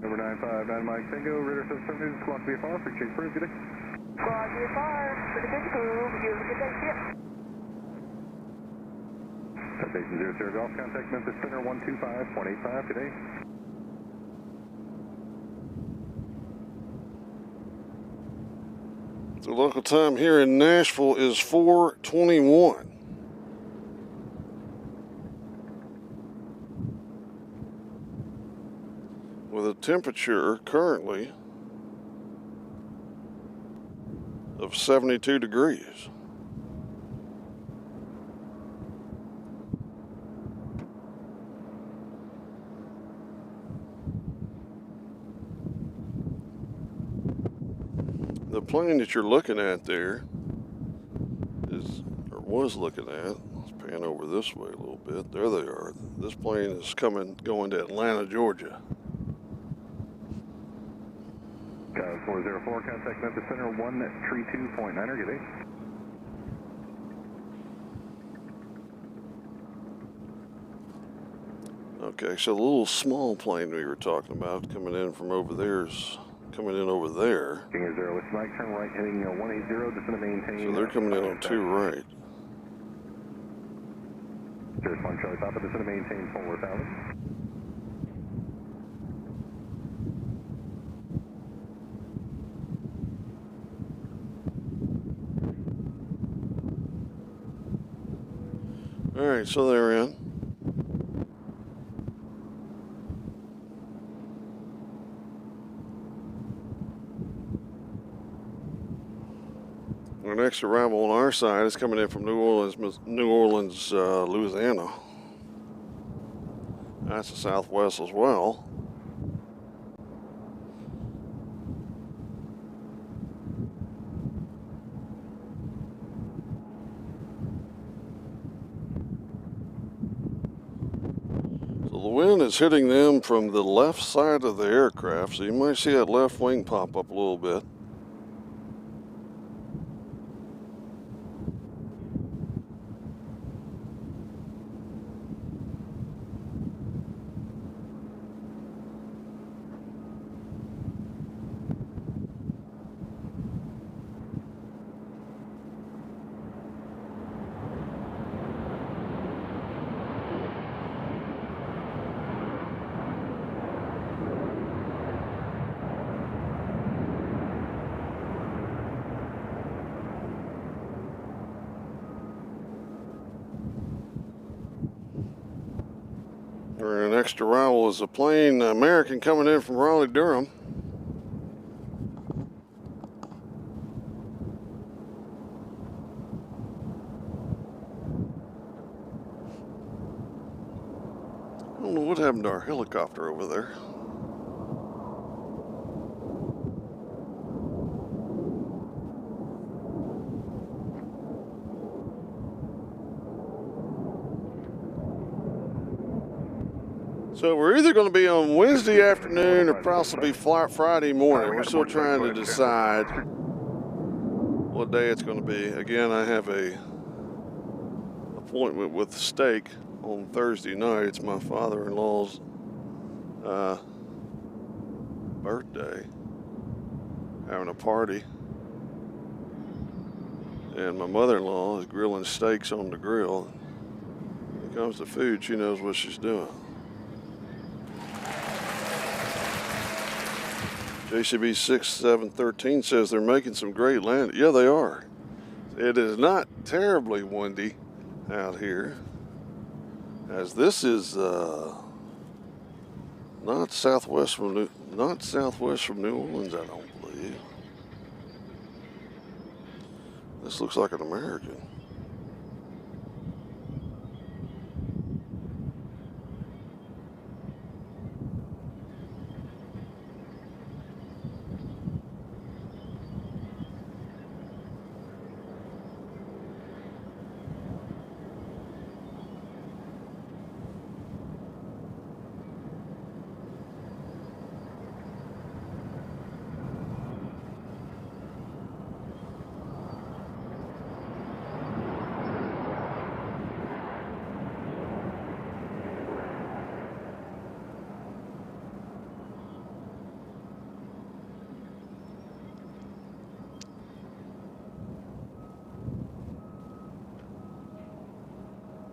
Number 959 Mike Tango, Radar 772, Squawk VFR, appreciate it, good day. Squawk VFR, pretty good move, you have a good day, see ya. Station 00 Golf, contact Memphis Center 125.85 today. The local time here in Nashville is 4:21. With a temperature currently of 72 degrees. The plane that you're looking at there is, or was looking at, let's pan over this way a little bit. There they are. This plane is going to Atlanta, Georgia. 404, contact Memphis Center 132.9, good day. Okay, so the little small plane we were talking about coming in from over there is coming in over there. King Air 0, it's Mike, turn right heading 180, just going to maintain. So they're coming in on 2 right. There's 1 Charlie Papa, just going to maintain 4,000. All right, so they're in. Our next arrival on our side is coming in from New Orleans, Louisiana. That's the Southwest as well. So the wind is hitting them from the left side of the aircraft, so you might see that left wing pop up a little bit. Our next arrival is a plane, American, coming in from Raleigh, Durham. I don't know what happened to our helicopter over there. So we're either going to be on Wednesday afternoon or possibly Friday morning. We're still trying to decide what day it's going to be. Again, I have a appointment with the steak on Thursday night. It's my father-in-law's birthday, having a party, and my mother-in-law is grilling steaks on the grill. When it comes to food, she knows what she's doing. JCB 6713 says they're making some great land. Yeah, they are. It is not terribly windy out here, as this is not southwest from New Orleans, I don't believe. This looks like an American.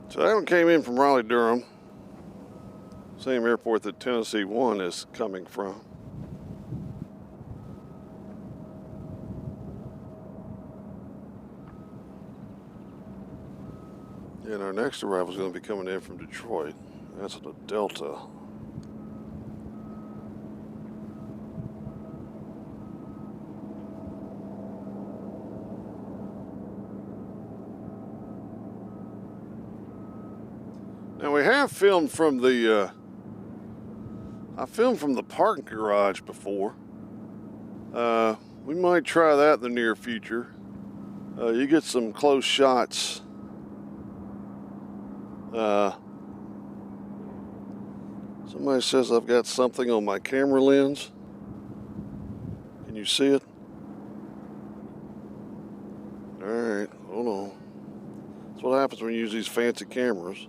So that one came in from Raleigh, Durham, same airport that Tennessee 1 is coming from. And our next arrival is going to be coming in from Detroit. That's a Delta. Now we have filmed from the, I filmed from the parking garage before. We might try that in the near future. You get some close shots. Somebody says I've got something on my camera lens. Can you see it? All right, hold on. That's what happens when you use these fancy cameras.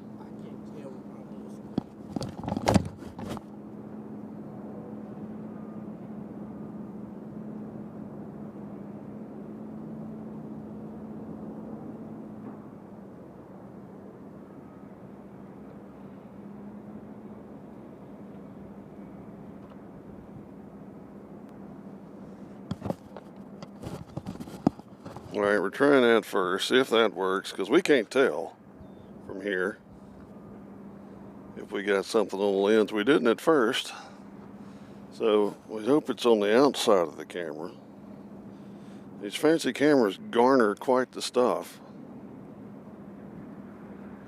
All right, we're trying that first, see if that works, because we can't tell from here if we got something on the lens. We didn't at first, so we hope it's on the outside of the camera. These fancy cameras garner quite the stuff.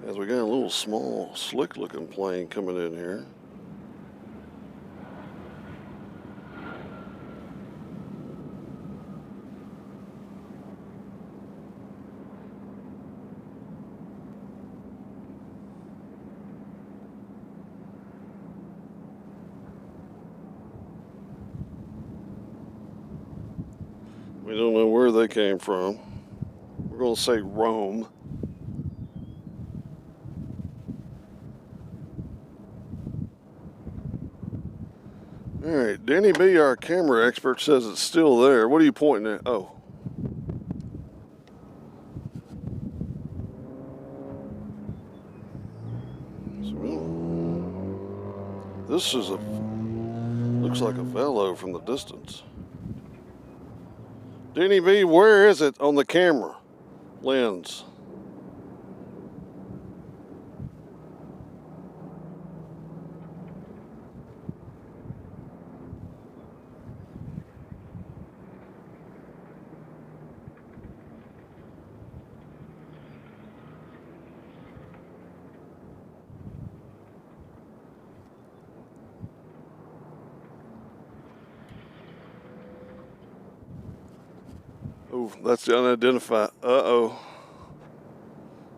As we got a little small, slick-looking plane coming in here. We don't know where they came from. We're going to say Rome. All right, Danny B, our camera expert, says it's still there. What are you pointing at? Oh. This is looks like a Velo from the distance. Denny B, where is it on the camera lens? Oh, that's the unidentified. Uh-oh.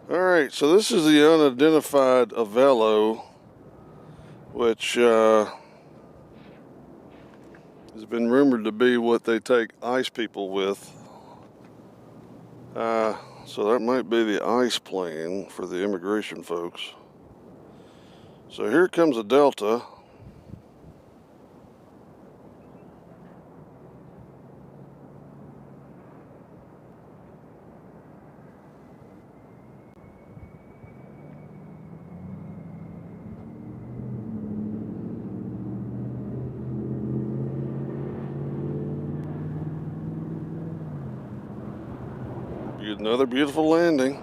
All right, so this is the unidentified Avelo, which has been rumored to be what they take ICE people with. So that might be the ICE plane for the immigration folks. So here comes a Delta. Another beautiful landing.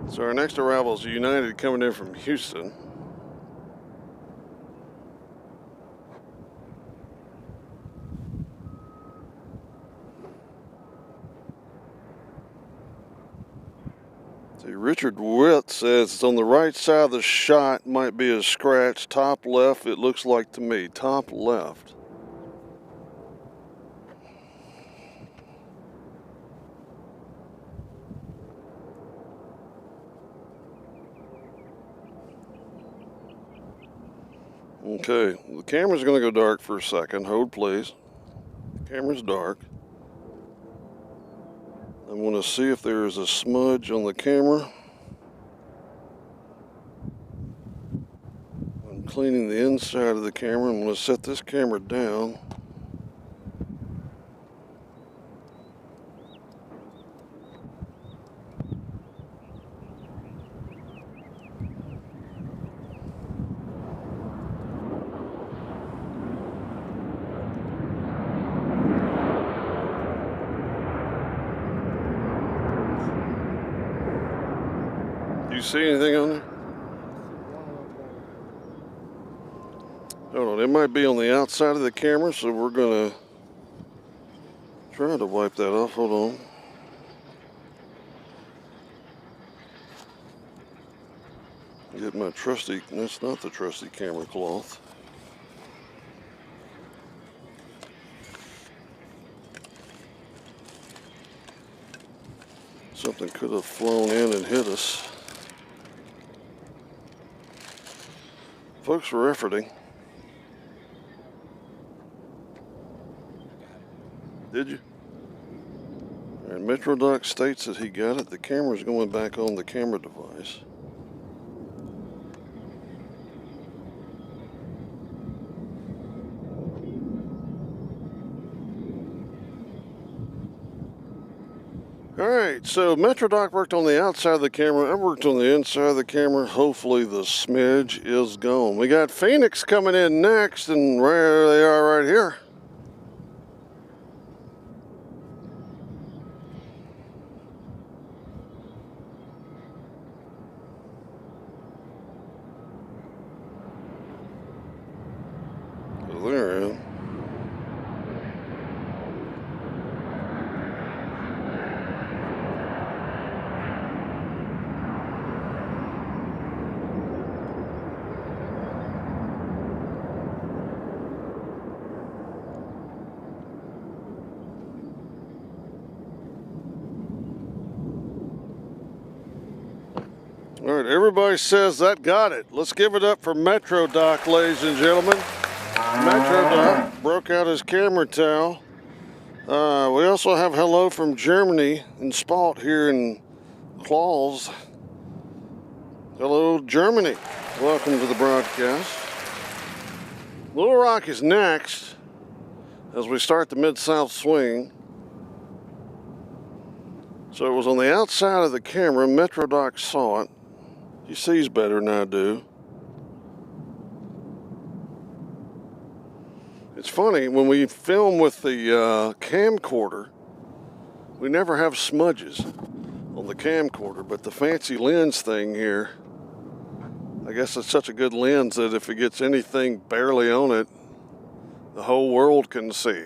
So our next arrival is United coming in from Houston. Richard Witt says it's on the right side of the shot, might be a scratch. Top left, it looks like to me. Top left. Okay, the camera's going to go dark for a second. Hold, please. The camera's dark. I'm going to see if there is a smudge on the camera. I'm cleaning the inside of the camera. I'm going to set this camera down. Do you see anything on there? Hold on, it might be on the outside of the camera, so we're gonna try to wipe that off. Hold on. Get my trusty, that's not the trusty camera cloth. Something could have flown in and hit us. Folks were efforting. Did you? And MetroDoc states that he got it. The camera's going back on the camera device. Alright, so MetroDoc worked on the outside of the camera. I worked on the inside of the camera. Hopefully the smidge is gone. We got Phoenix coming in next, and there they are right here. So they're in. All right, everybody says that got it. Let's give it up for MetroDoc, ladies and gentlemen. MetroDoc broke out his camera towel. We also have hello from Germany and Spalt here in Claus. Hello, Germany. Welcome to the broadcast. Little Rock is next as we start the Mid-South swing. So it was on the outside of the camera. MetroDoc saw it. He sees better than I do. It's funny, when we film with the camcorder, we never have smudges on the camcorder, but the fancy lens thing here, I guess it's such a good lens that if it gets anything barely on it, the whole world can see.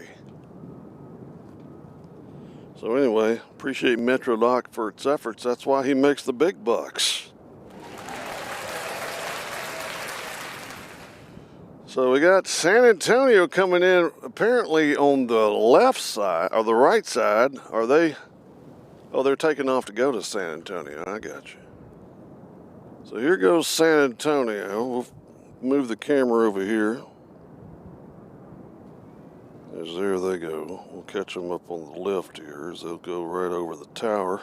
So anyway, appreciate MetroDoc for its efforts. That's why he makes the big bucks. So we got San Antonio coming in apparently on the left side, or the right side. Are they? Oh, they're taking off to go to San Antonio. I got you. So here goes San Antonio. We'll move the camera over here. As there they go. We'll catch them up on the left here as they'll go right over the tower.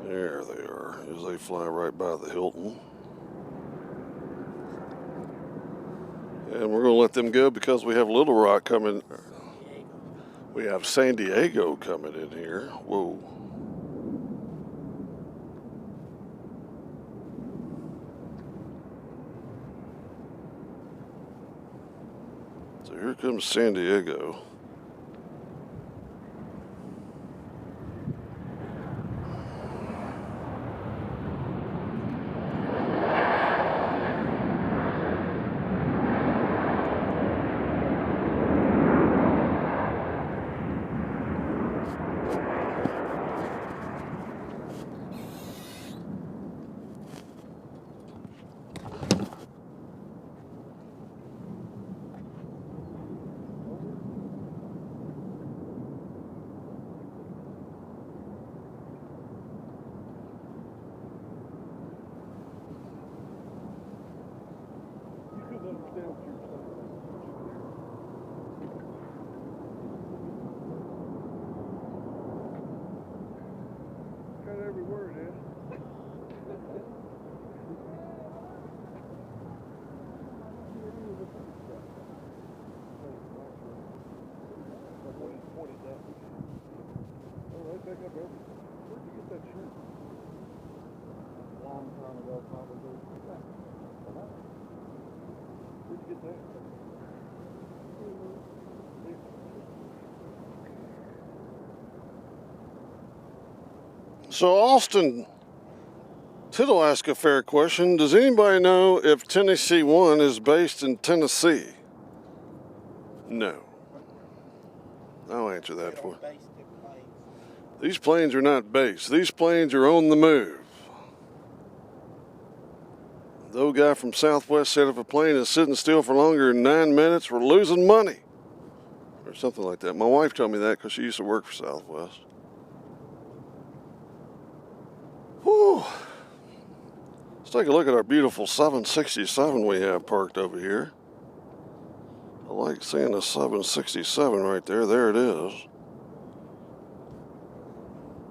There they are, as they fly right by the Hilton. And we're going to let them go because we have Little Rock coming. We have San Diego coming in here. Whoa. So here comes San Diego. So Austin, Tittle asked a fair question. Does anybody know if Tennessee 1 is based in Tennessee? No. I'll answer that for you. These planes are not based. These planes are on the move. The old guy from Southwest said if a plane is sitting still for longer than 9 minutes, we're losing money. Or something like that. My wife told me that because she used to work for Southwest. Whew. Let's take a look at our beautiful 767 we have parked over here. I like seeing a 767 right there. There it is.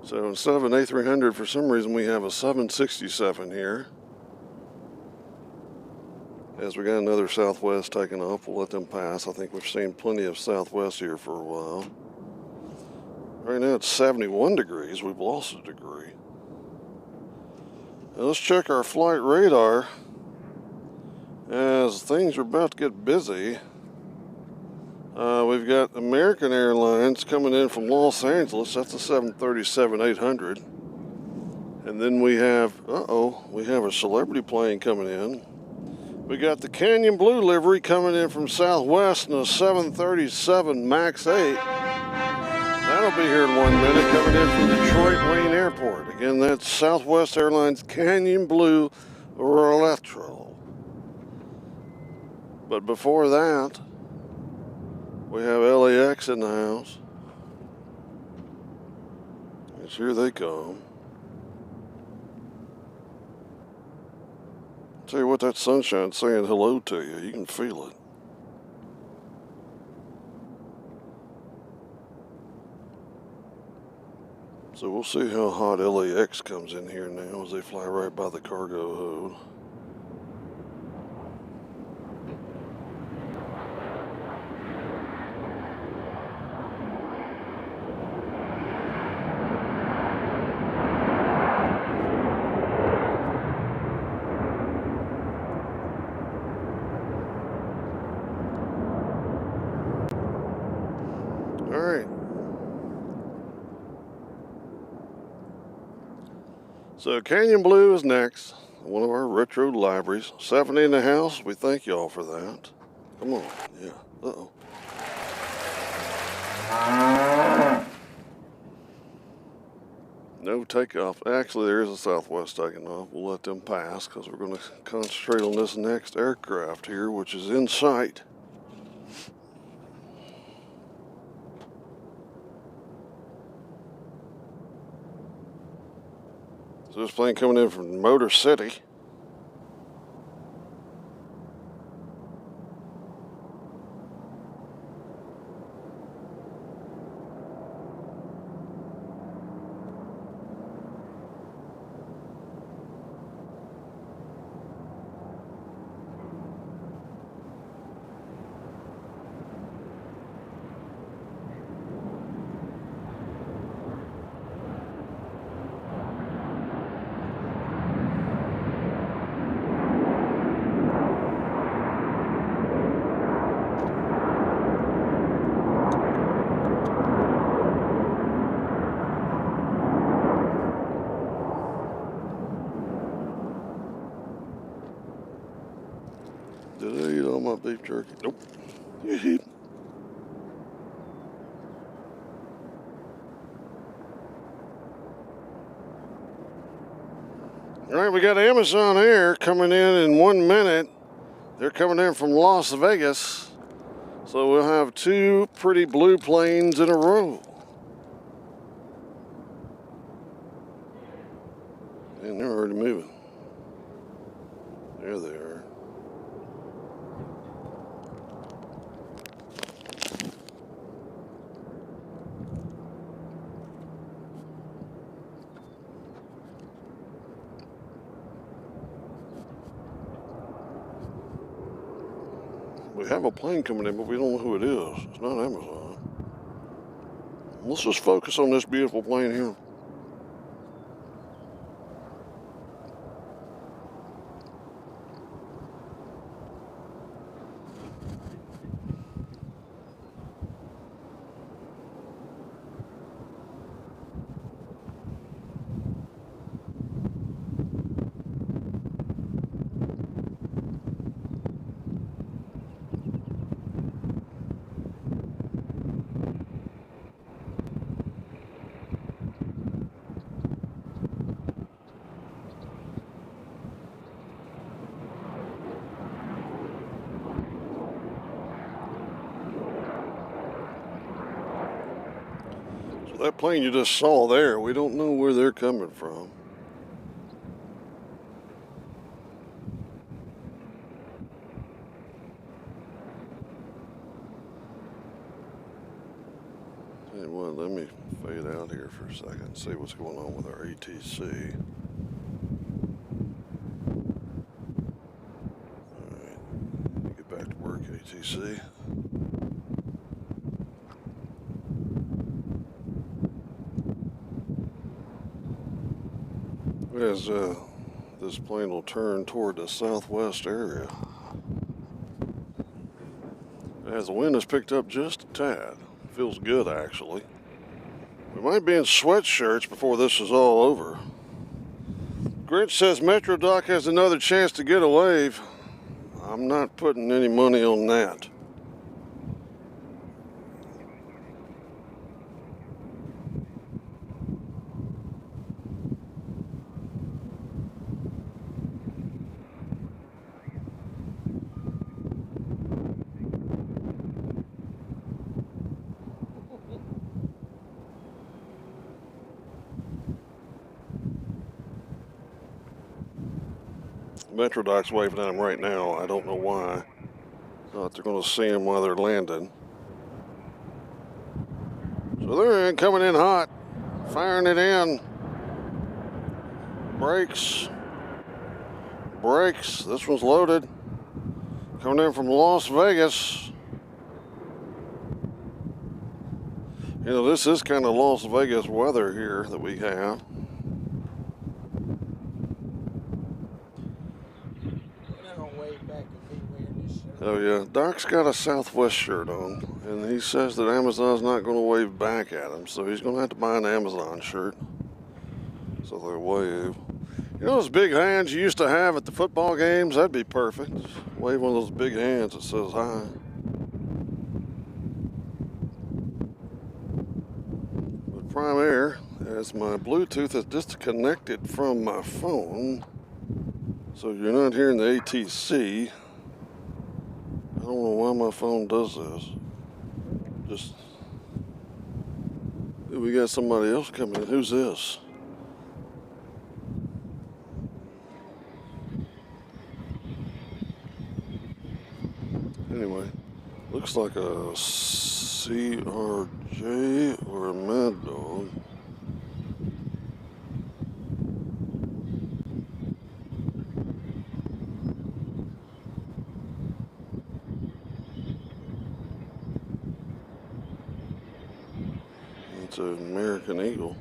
So instead of an A300, for some reason we have a 767 here. As we got another Southwest taking off, we'll let them pass. I think we've seen plenty of Southwest here for a while. Right now it's 71 degrees. We've lost a degree. Now let's check our flight radar as things are about to get busy. We've got American Airlines coming in from Los Angeles. That's a 737-800. And then we have, we have a Celebrity plane coming in. We got the Canyon Blue livery coming in from Southwest in a 737 MAX 8. That'll be here in 1 minute, coming in from Detroit Wayne Airport. Again, that's Southwest Airlines Canyon Blue Retro. But before that, we have LAX in the house. And here they come. Tell you what, that sunshine's saying hello to you. You can feel it. So we'll see how hot LAX comes in here now as they fly right by the cargo hold. So Canyon Blue is next, one of our retro liveries. 70 in the house, we thank y'all for that. Come on, yeah. Uh-oh. No takeoff. Actually, there is a Southwest taking off. We'll let them pass because we're going to concentrate on this next aircraft here, which is in sight. So this plane coming in from Motor City. Did I eat all my beef jerky? Nope. All right, we got Amazon Air coming in 1 minute. They're coming in from Las Vegas. So we'll have two pretty blue planes in a row. And they're already moving. There they are. We have a plane coming in, but we don't know who it is. It's not Amazon. Let's just focus on this beautiful plane here. That plane you just saw there, we don't know where they're coming from. Tell you what, let me fade out here for a second and see what's going on with our ATC. Alright, get back to work, ATC. As this plane will turn toward the southwest area. As the wind has picked up just a tad. Feels good, actually. We might be in sweatshirts before this is all over. Grinch says Metro Doc has another chance to get a wave. I'm not putting any money on that. Metrodoc's waving at them right now. I don't know why. Thought they're going to see them while they're landing. So they're coming in hot, firing it in. Brakes. Brakes. This one's loaded. Coming in from Las Vegas. You know, this is kind of Las Vegas weather here that we have. Oh yeah, Doc's got a Southwest shirt on, and he says that Amazon's not going to wave back at him, so he's going to have to buy an Amazon shirt. So they wave. You know those big hands you used to have at the football games? That'd be perfect. Just wave one of those big hands that says hi. Prime Air, as my Bluetooth is disconnected from my phone. So you're not hearing the ATC. I don't know why my phone does this. We got somebody else coming in. Who's this? Anyway, looks like a CRJ or a Mad Dog. It's an American Eagle.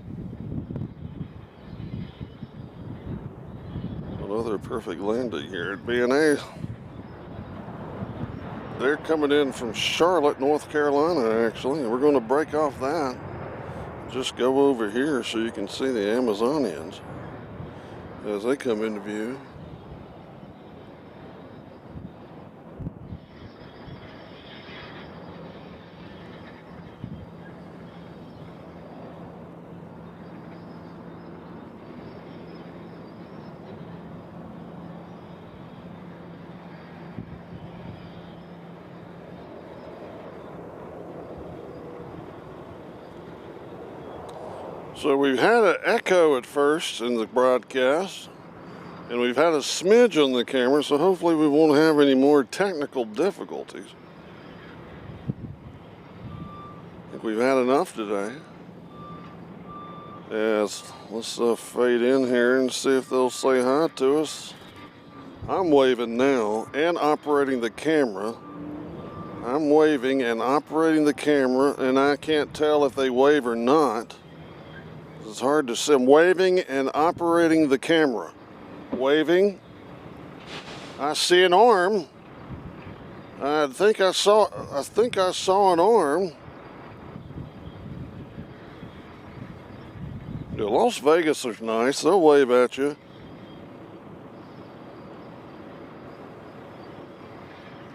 Another perfect landing here at BNA. They're coming in from Charlotte, North Carolina, actually, and we're going to break off that. Just go over here so you can see the Amazonians as they come into view. So we've had an echo at first in the broadcast, and we've had a smidge on the camera, so hopefully we won't have any more technical difficulties. I think we've had enough today. Yes, let's fade in here and see if they'll say hi to us. I'm waving now and operating the camera. I'm waving and operating the camera, and I can't tell if they wave or not. It's hard to see. I'm waving and operating the camera. Waving. I see an arm. I think I saw an arm. Yeah, Las Vegas is nice. They'll wave at you.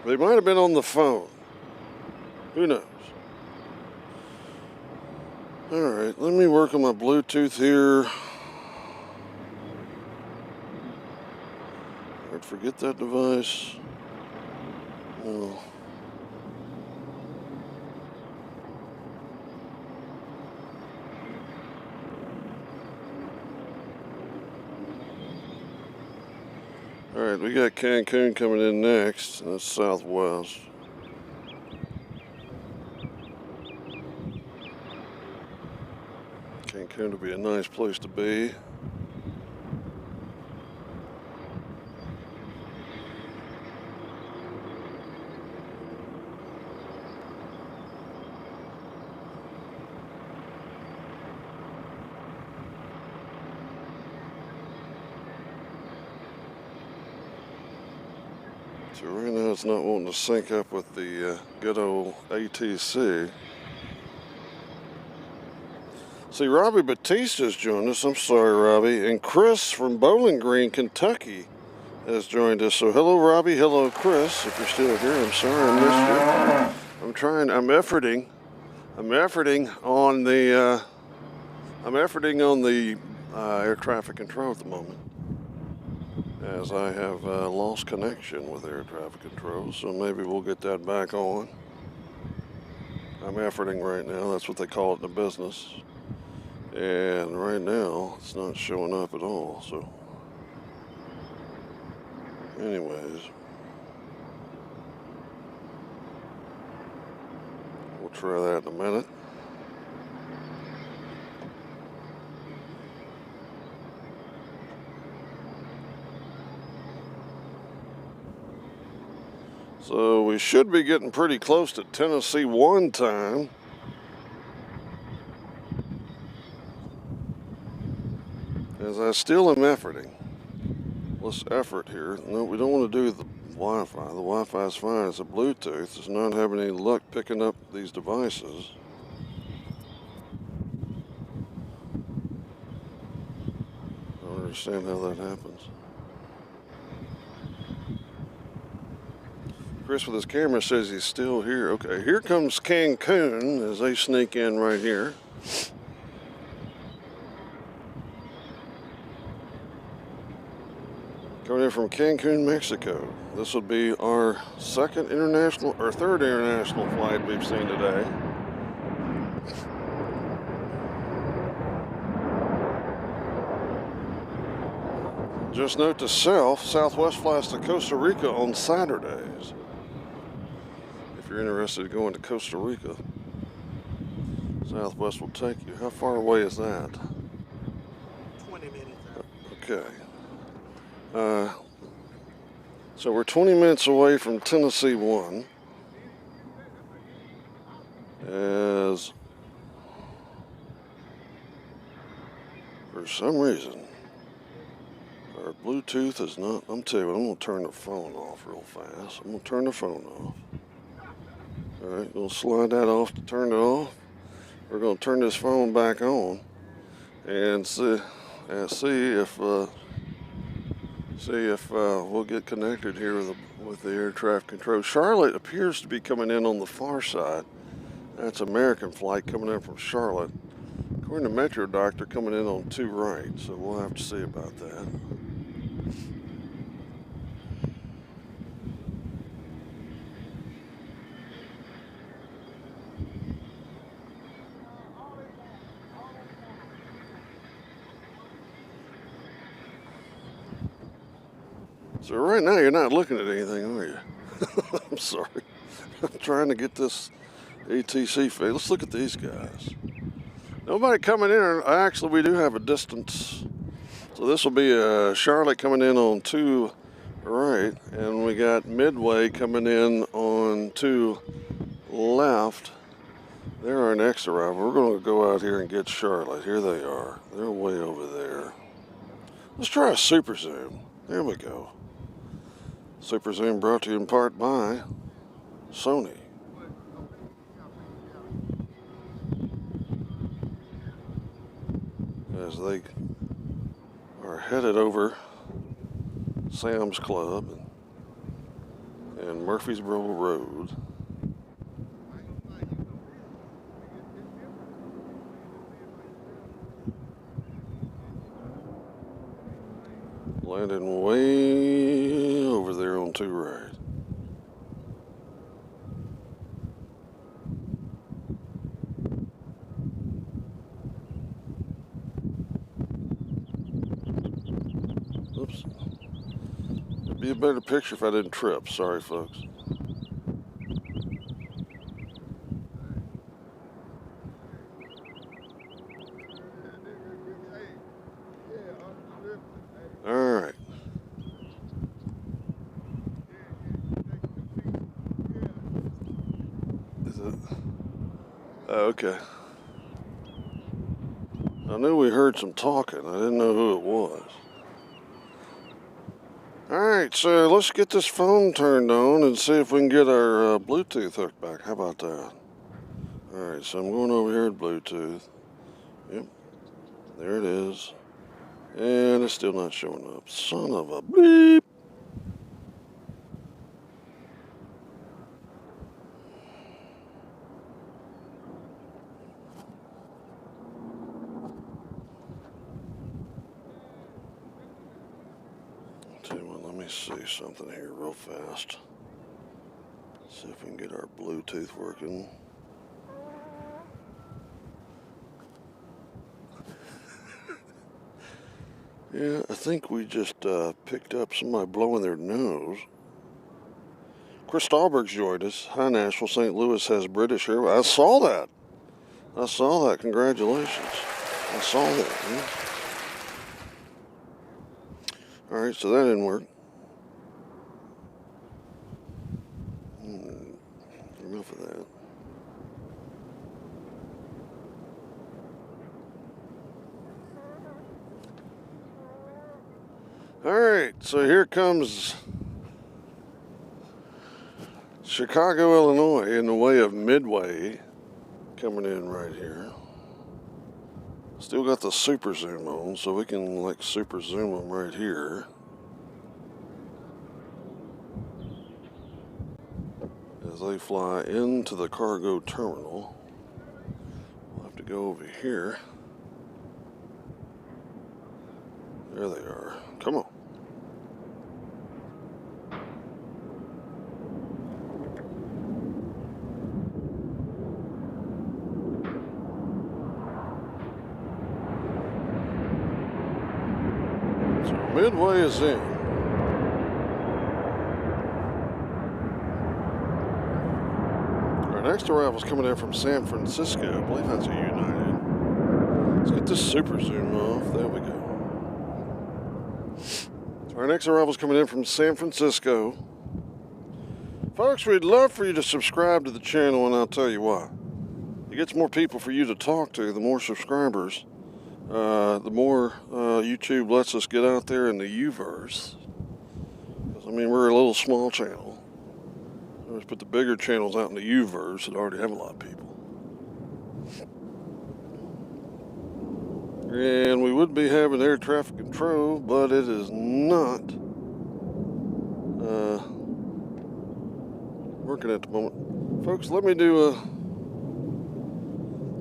They might have been on the phone. Who knows? All right, let me work on my Bluetooth here. I'd forget that device. Oh. All right, we got Cancun coming in next, and that's Southwest. Cancun would be a nice place to be. So right now it's not wanting to sync up with the good old ATC. See, Robbie Batista's joined us. I'm sorry, Robbie. And Chris from Bowling Green, Kentucky has joined us. So hello, Robbie. Hello, Chris. If you're still here, I'm sorry I missed you. I'm efforting on the air traffic control at the moment, as I have lost connection with air traffic control. So maybe we'll get that back on. I'm efforting right now. That's what they call it in the business. And right now, it's not showing up at all, so. Anyways. We'll try that in a minute. So we should be getting pretty close to Tennessee 1 time. As I still am efforting. Let's effort here. No, we don't want to do the Wi-Fi. The Wi-Fi is fine. It's a Bluetooth. It's not having any luck picking up these devices. I don't understand how that happens. Chris with his camera says he's still here. Okay, here comes Cancun as they sneak in right here. Coming in from Cancun, Mexico. This will be our third international flight we've seen today. Just note to self, Southwest flies to Costa Rica on Saturdays. If you're interested in going to Costa Rica, Southwest will take you. How far away is that? 20 minutes out. Okay. So we're 20 minutes away from Tennessee 1. As for some reason, our Bluetooth is not. I'm telling you what, I'm going to turn the phone off real fast. I'm going to turn the phone off. All right, going to slide that off to turn it off. We're going to turn this phone back on and see if we'll get connected here with the air traffic control. Charlotte appears to be coming in on the far side. That's American flight coming in from Charlotte. According to Metro Doctor, coming in on 2 right, so we'll have to see about that. So right now you're not looking at anything, are you? I'm sorry. I'm trying to get this ATC fade. Let's look at these guys. Nobody coming in. Actually, we do have a distance. So this will be Charlotte coming in on 2 right, and we got Midway coming in on 2 left. They're our next arrival. We're going to go out here and get Charlotte. Here they are. They're way over there. Let's try a super zoom. There we go. Super zoom brought to you in part by Sony. As they are headed over Sam's Club and Murfreesboro Road. Landing way over there on 2 right. Oops. It'd be a better picture if I didn't trip. Sorry, folks. All right. Is it? Oh, okay. I knew we heard some talking. I didn't know who it was. Alright, so let's get this phone turned on and see if we can get our Bluetooth hooked back. How about that? Alright, so I'm going over here at Bluetooth. Yep, there it is. And it's still not showing up. Son of a bleep! Tell you what, let me see something here real fast. See if we can get our Bluetooth working. Yeah, I think we just picked up somebody blowing their nose. Chris Stahlberg's joined us. Hi, Nashville. St. Louis has British Airways. I saw that. Congratulations. I saw that. Yeah. All right, so that didn't work. Enough of that. All right, so here comes Chicago, Illinois, in the way of Midway, coming in right here. Still got the super zoom on, so we can like super zoom them right here. As they fly into the cargo terminal. We'll have to go over here. There they are. Come on. Midway is in. Our next arrival is coming in from San Francisco. I believe that's a United. Let's get this super zoom off. There we go. So our next arrival is coming in from San Francisco. Folks, we'd love for you to subscribe to the channel, and I'll tell you why. It gets more people for you to talk to, the more subscribers, the more YouTube lets us get out there in the U-verse. I mean, we're a little small channel. Let's put the bigger channels out in the U-verse that already have a lot of people. And we would be having air traffic control, but it is not working at the moment. Folks, let me do a...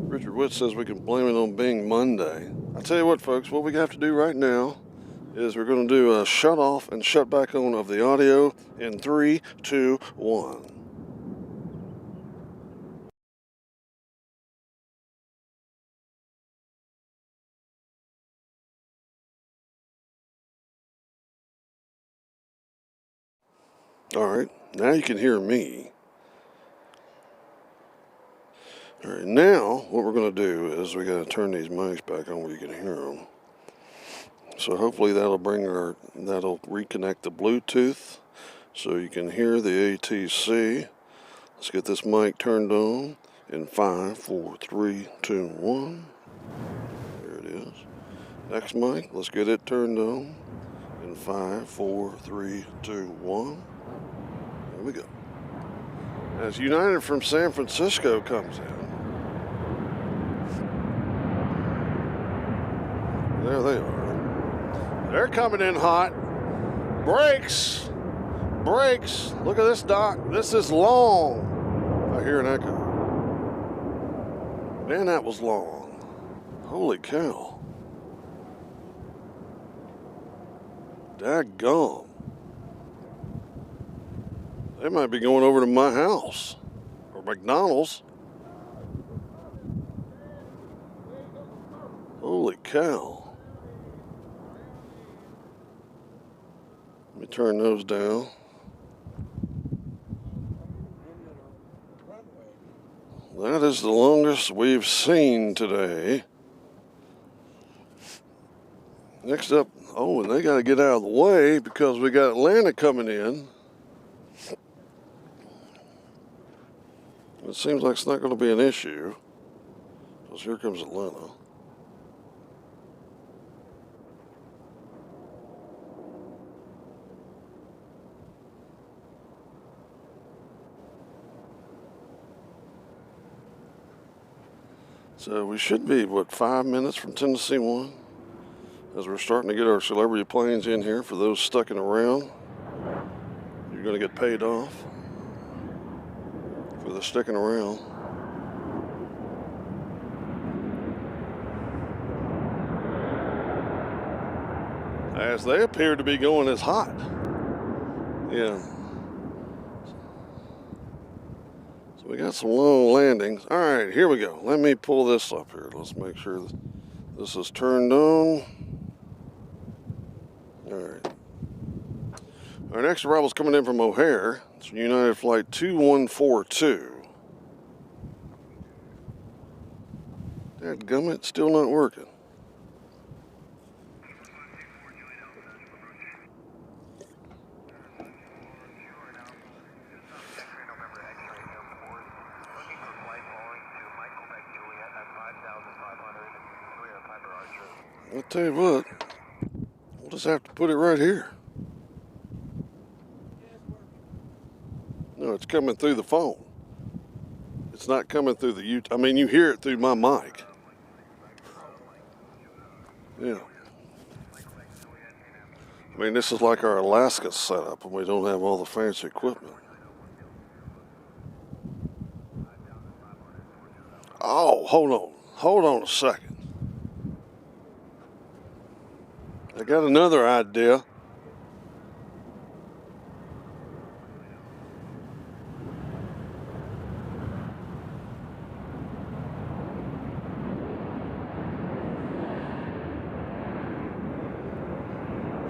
Richard Witt says we can blame it on being Monday. I tell you what, folks, what we have to do right now is we're going to do a shut off and shut back on of the audio in 3, 2, 1. All right, now you can hear me. All right, now what we're going to do is we got to turn these mics back on where you can hear them. So hopefully that'll reconnect the Bluetooth so you can hear the ATC. Let's get this mic turned on in 5, 4, 3, 2, 1. There it is. Next mic, let's get it turned on in 5, 4, 3, 2, 1. There we go. As United from San Francisco comes in. There they are. They're coming in hot. Brakes. Brakes. Look at this, Doc. This is long. I hear an echo. Man, that was long. Holy cow. Daggone. They might be going over to my house. Or McDonald's. Holy cow. Let me turn those down. That is the longest we've seen today. Next up, oh, and they got to get out of the way because we got Atlanta coming in. It seems like it's not going to be an issue because here comes Atlanta. So we should be, what, 5 minutes from Tennessee 1? As we're starting to get our celebrity planes in here. For those sticking around, you're going to get paid off for the sticking around. As they appear to be going as hot. Yeah. We got some long landings. All right, here we go. Let me pull this up here. Let's make sure this is turned on. All right. Our next arrival is coming in from O'Hare. It's United Flight 2142. Dadgummit, it's still not working. I'll tell you what, we'll just have to put it right here. No, it's coming through the phone. It's not coming through the YouTube. I mean, you hear it through my mic. Yeah. I mean, this is like our Alaska setup, and we don't have all the fancy equipment. Oh, hold on. Hold on a second. I got another idea.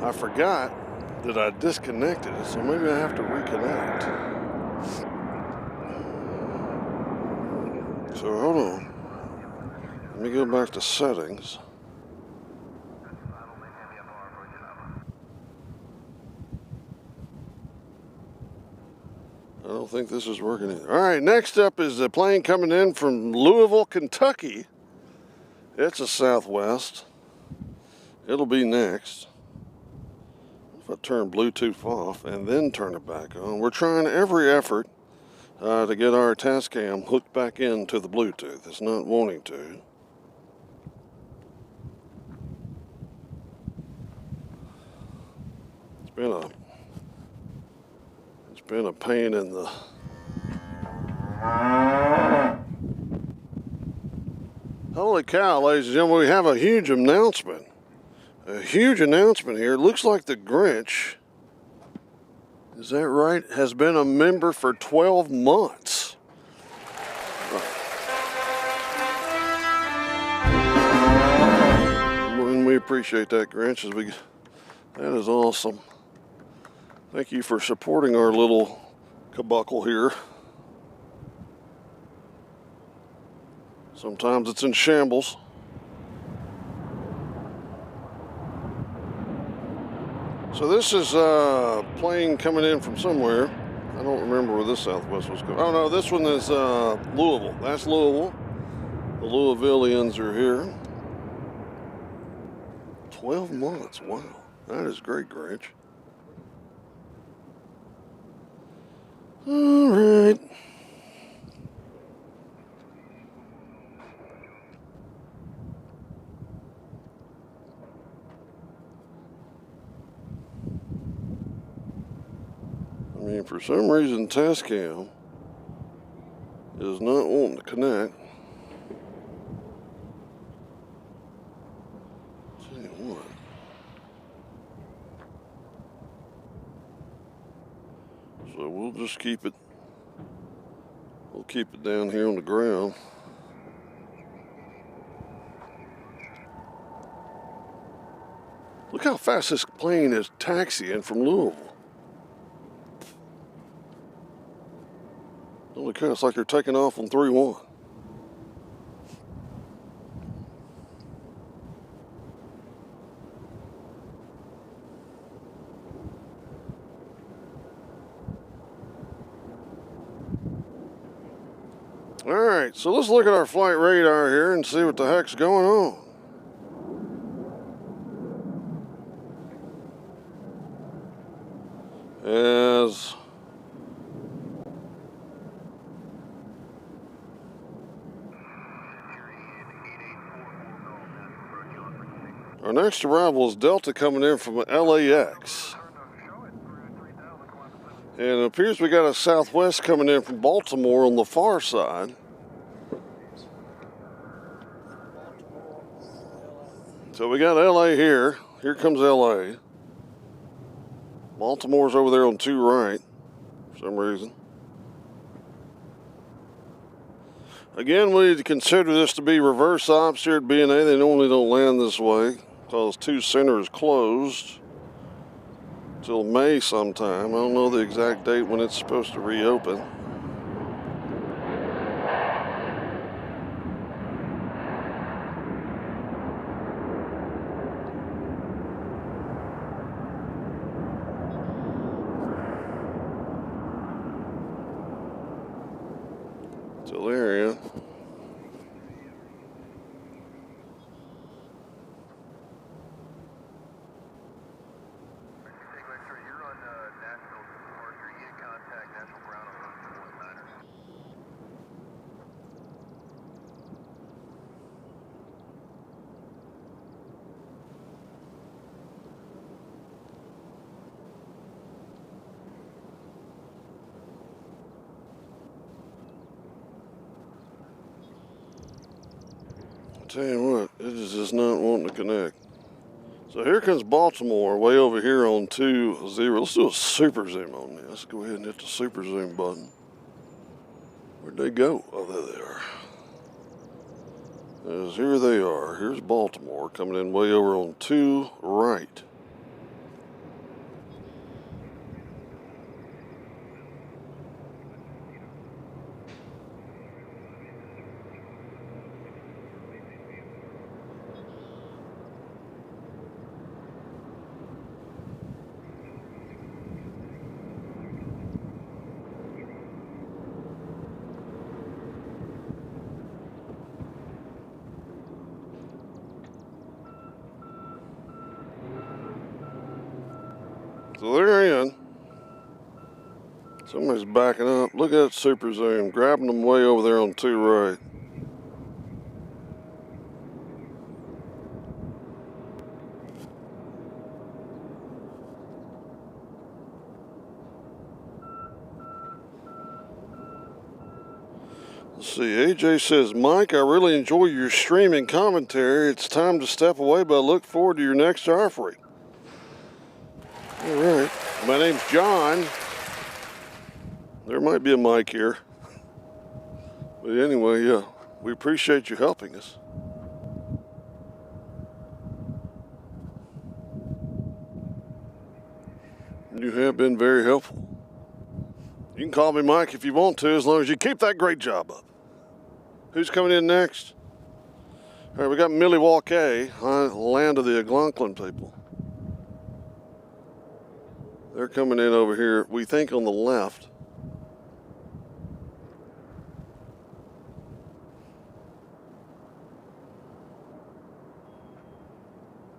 I forgot that I disconnected it, so maybe I have to reconnect. So hold on. Let me go back to settings. I don't think this is working either. All right, next up is a plane coming in from Louisville, Kentucky. It's a Southwest. It'll be next. If I turn Bluetooth off and then turn it back on. We're trying every effort to get our Tascam hooked back into the Bluetooth. It's not wanting to. It's been a pain in the... Holy cow, ladies and gentlemen, we have a huge announcement. A huge announcement here. It looks like the Grinch, is that right, has been a member for 12 months. And we appreciate that, Grinch. That is awesome. Thank you for supporting our little kabuckle here. Sometimes it's in shambles. So this is a plane coming in from somewhere. I don't remember where this Southwest was going. Oh no, this one is Louisville. That's Louisville. The Louisvillians are here. 12 months, wow. That is great, Grinch. All right. I mean, for some reason, Tascam is not wanting to connect. Tell you what. So we'll just keep it. We'll keep it down here on the ground. Look how fast this plane is taxiing from Louisville. Holy cow, it's like they're taking off on 3-1. All right, so let's look at our flight radar here and see what the heck's going on. As our next arrival is Delta coming in from LAX. And it appears we got a Southwest coming in from Baltimore on the far side. So we got LA here. Here comes LA. Baltimore's over there on 2 right for some reason. Again, we need to consider this to be reverse ops here at BNA. They normally don't land this way because 2 center is closed till May sometime. I don't know the exact date when it's supposed to reopen. Till there, yeah. You're on Nashville departure. You get contact Nashville Brown on 119er. Tell you what, it is just not wanting to connect. So here comes Baltimore way over here on 2-0. Let's do a super zoom on this. Let's go ahead and hit the super zoom button. Where'd they go? Oh, there they are. Here they are. Here's Baltimore coming in way over on 2 right. So they're in. Somebody's backing up. Look at that super zoom, grabbing them way over there on 2 right. Let's see, AJ says, Mike, I really enjoy your streaming commentary. It's time to step away, but I look forward to your next offering. All right. My name's John. There might be a mic here. But anyway, yeah, we appreciate you helping us. You have been very helpful. You can call me Mike if you want to, as long as you keep that great job up. Who's coming in next? All right, we got Milwaukee, land of the Algonquin people. They're coming in over here, we think on the left.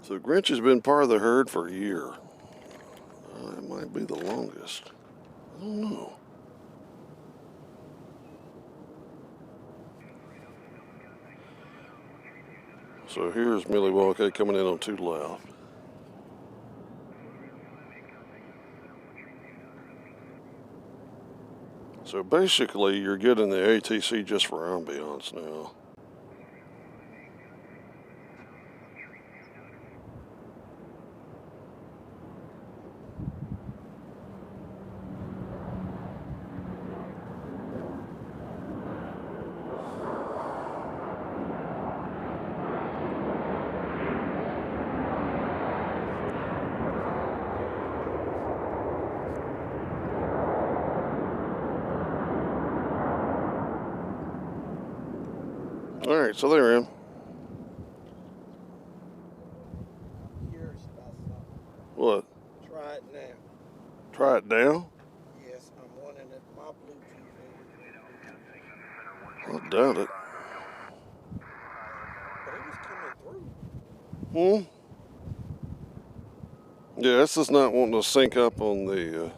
So Grinch has been part of the herd for a year. It might be the longest. I don't know. So here's Milwaukee coming in on 2 left. So basically, you're getting the ATC just for ambiance now. All right, so they're in. Curious about something. What? Try it now. Try it down? Yes, I'm wondering if my Bluetooth is. I doubt it. But it was coming through. Yeah, this is not wanting to sync up on the,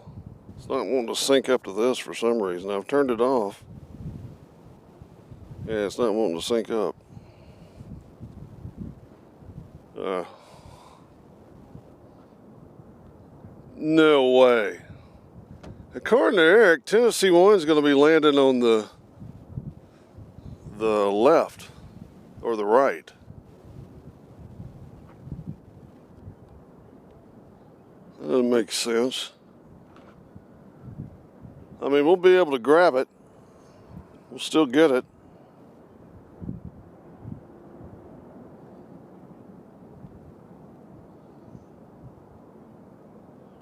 it's not wanting to sync up to this for some reason. I've turned it off. Yeah, it's not wanting to sync up. No way. According to Eric, Tennessee 1 is going to be landing on the left or the right. That doesn't make sense. I mean, we'll be able to grab it. We'll still get it.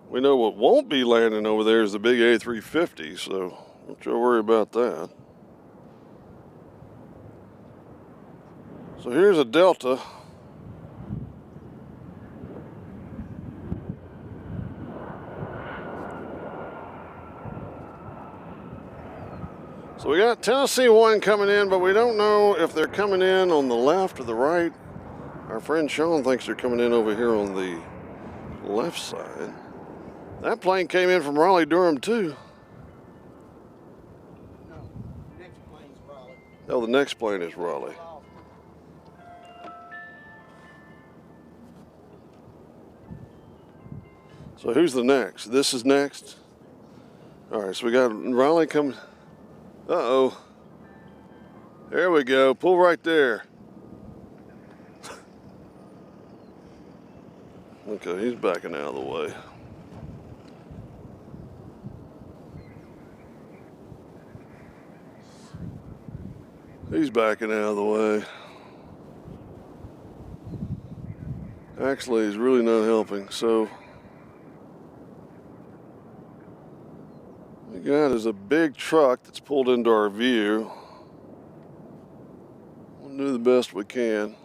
We know what won't be landing over there is the big A350, so don't you worry about that. So here's a Delta. So we got Tennessee 1 coming in, but we don't know if they're coming in on the left or the right. Our friend Sean thinks they're coming in over here on the left side. That plane came in from Raleigh-Durham too. No, next plane's Raleigh. Oh, the next plane is Raleigh. So who's the next? This is next? All right, so we got Raleigh coming. Uh-oh. There we go. Pull right there. Okay, he's backing out of the way. He's backing out of the way. Actually, he's really not helping, so we got is a big truck that's pulled into our view. We'll do the best we can.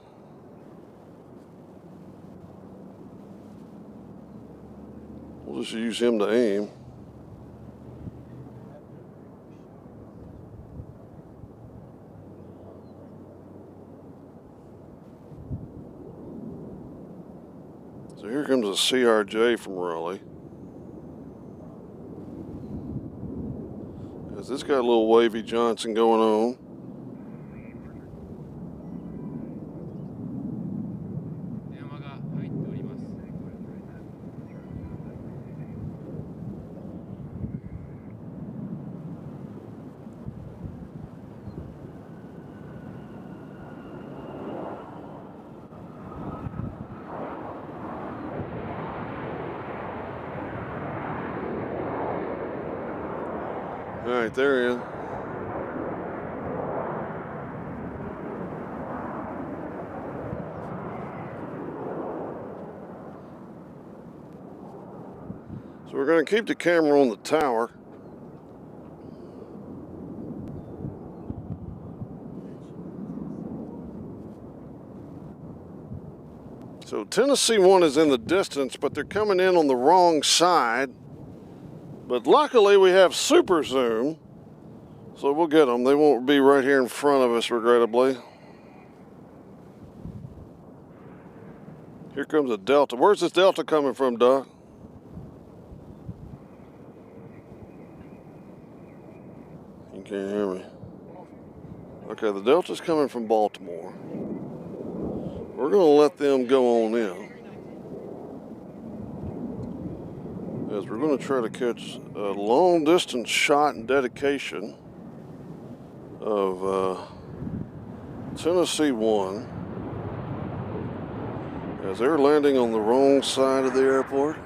We'll just use him to aim. So here comes a CRJ from Raleigh. Because it's got a little wavy Johnson going on. All right, they're in. So we're going to keep the camera on the tower. So Tennessee 1 is in the distance, but they're coming in on the wrong side. But luckily we have super zoom, so we'll get them. They won't be right here in front of us, regrettably. Here comes a Delta. Where's this Delta coming from, Doc? You can't hear me. Okay, the Delta's coming from Baltimore. We're going to let them go on in, as we're going to try to catch a long distance shot and dedication of Tennessee 1 as they're landing on the wrong side of the airport.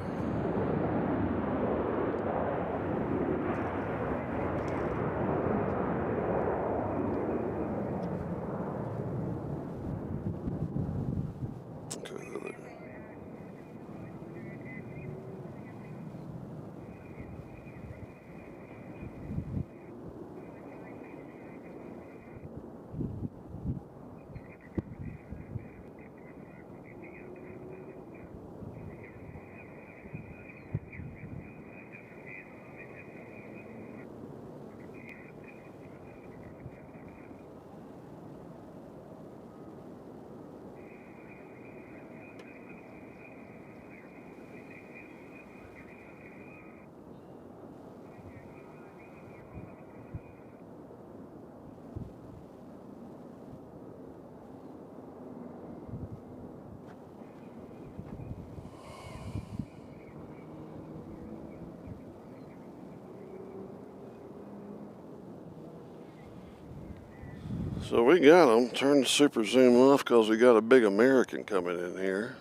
So we got them. Turn the super zoom off because we got a big American coming in here.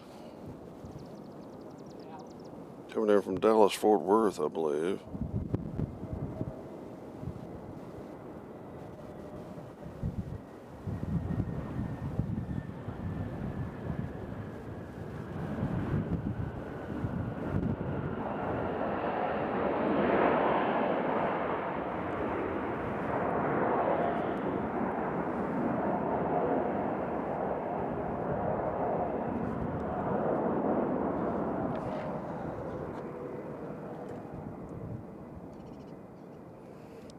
Coming in from Dallas, Fort Worth, I believe.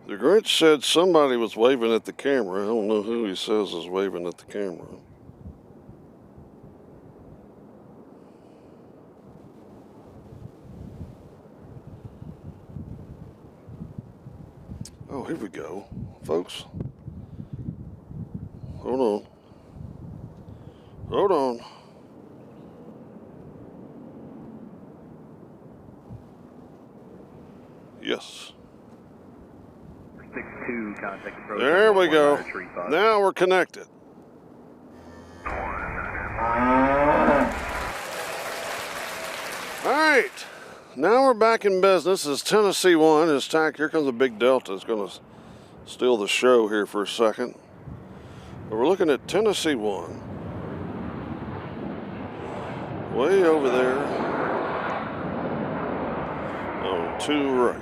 The Grinch said somebody was waving at the camera. I don't know who he says is waving at the camera. Oh, here we go, folks. Hold on. Hold on. Yes. There we go. Now we're connected. All right. Now we're back in business. As Tennessee 1 is tacked. Here comes a big Delta. It's going to steal the show here for a second. But we're looking at Tennessee 1. Way over there. On to right.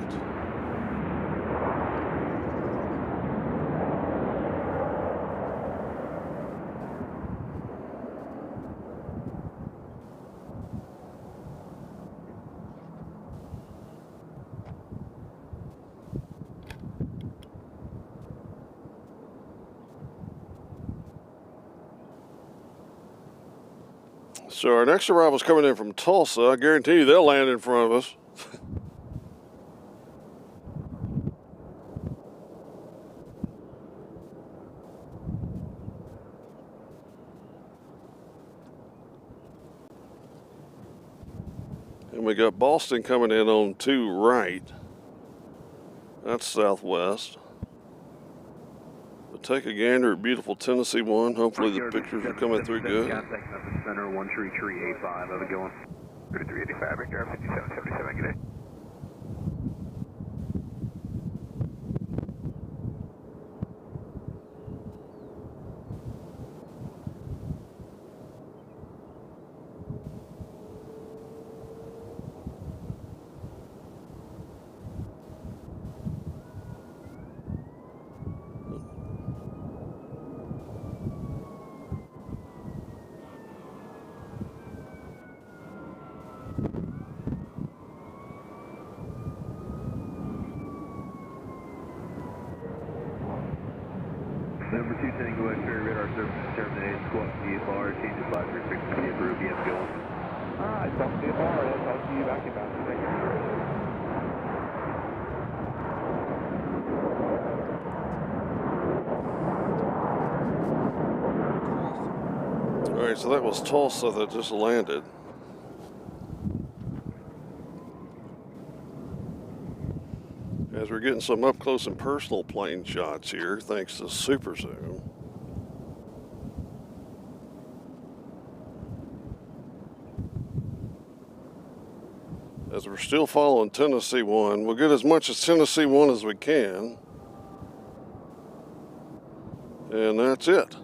So our next arrival is coming in from Tulsa. I guarantee you they'll land in front of us. we got Boston coming in on 2 right. That's southwest. But take a gander at beautiful Tennessee 1. Hopefully the pictures are coming through good. Contact message center 13385. How's it going? 3385, Victor, 5777, good day. Number 2 Tango X-ray radar service terminated. Squawk VFR, changes 536 via Peru, BM going. Alright, Squawk VFR, I'll see you back inbound. Thank you. All right, so that was Tulsa that just landed. As we're getting some up close and personal plane shots here, thanks to Super Zoom. As we're still following Tennessee 1, we'll get as much as Tennessee 1 as we can. And that's it.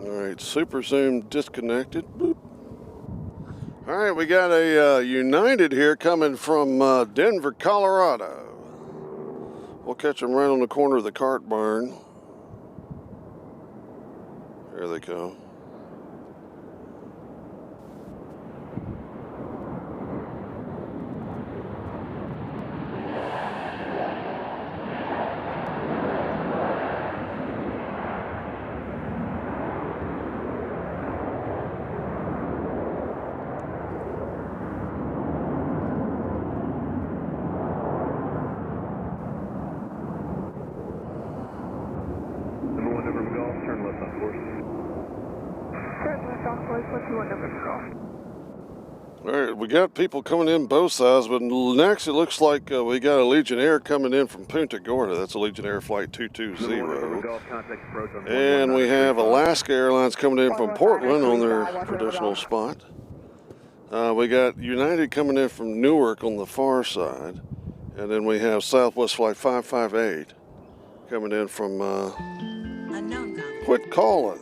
All right, Super Zoom disconnected. Boop. All right, we got a United here coming from Denver, Colorado. We'll catch them right on the corner of the cart barn. There they come. All right, we got people coming in both sides, but next it looks like we got a Legionnaire coming in from Punta Gorda. That's a Legionnaire flight 220. And we have Alaska Airlines coming in from Portland on their traditional spot. We got United coming in from Newark on the far side. And then we have Southwest Flight 558 coming in from Quit Calling.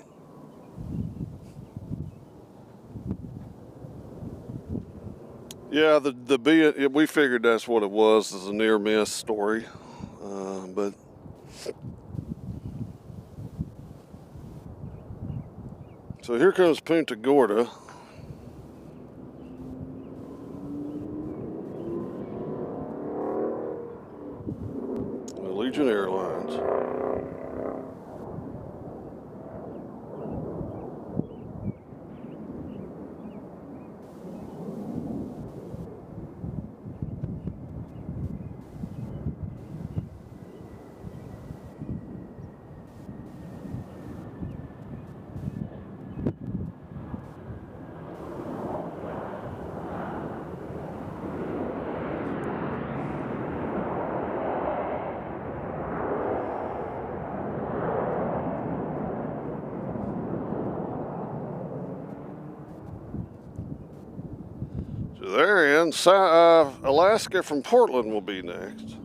Yeah, we figured that's what it was. It's a near miss story, but so here comes Punta Gorda. Legion Airlines. There in Alaska from Portland will be next.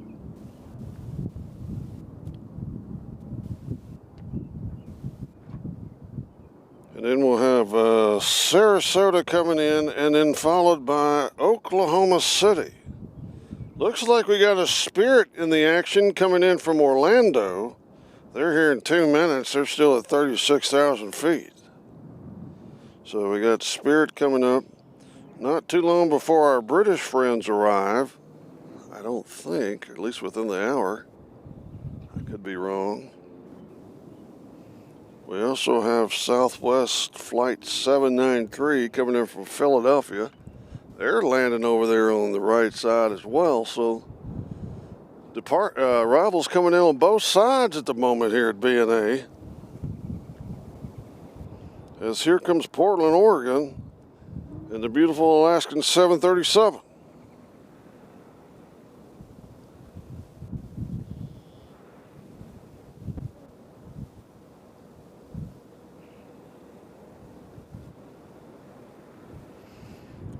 And then we'll have Sarasota coming in, and then followed by Oklahoma City. Looks like we got a Spirit in the action coming in from Orlando. They're here in 2 minutes. They're still at 36,000 feet. So we got Spirit coming up. Not too long before our British friends arrive. I don't think, at least within the hour. I could be wrong. We also have Southwest Flight 793 coming in from Philadelphia. They're landing over there on the right side as well. So arrivals coming in on both sides at the moment here at BNA. As here comes Portland, Oregon. in the beautiful Alaskan 737.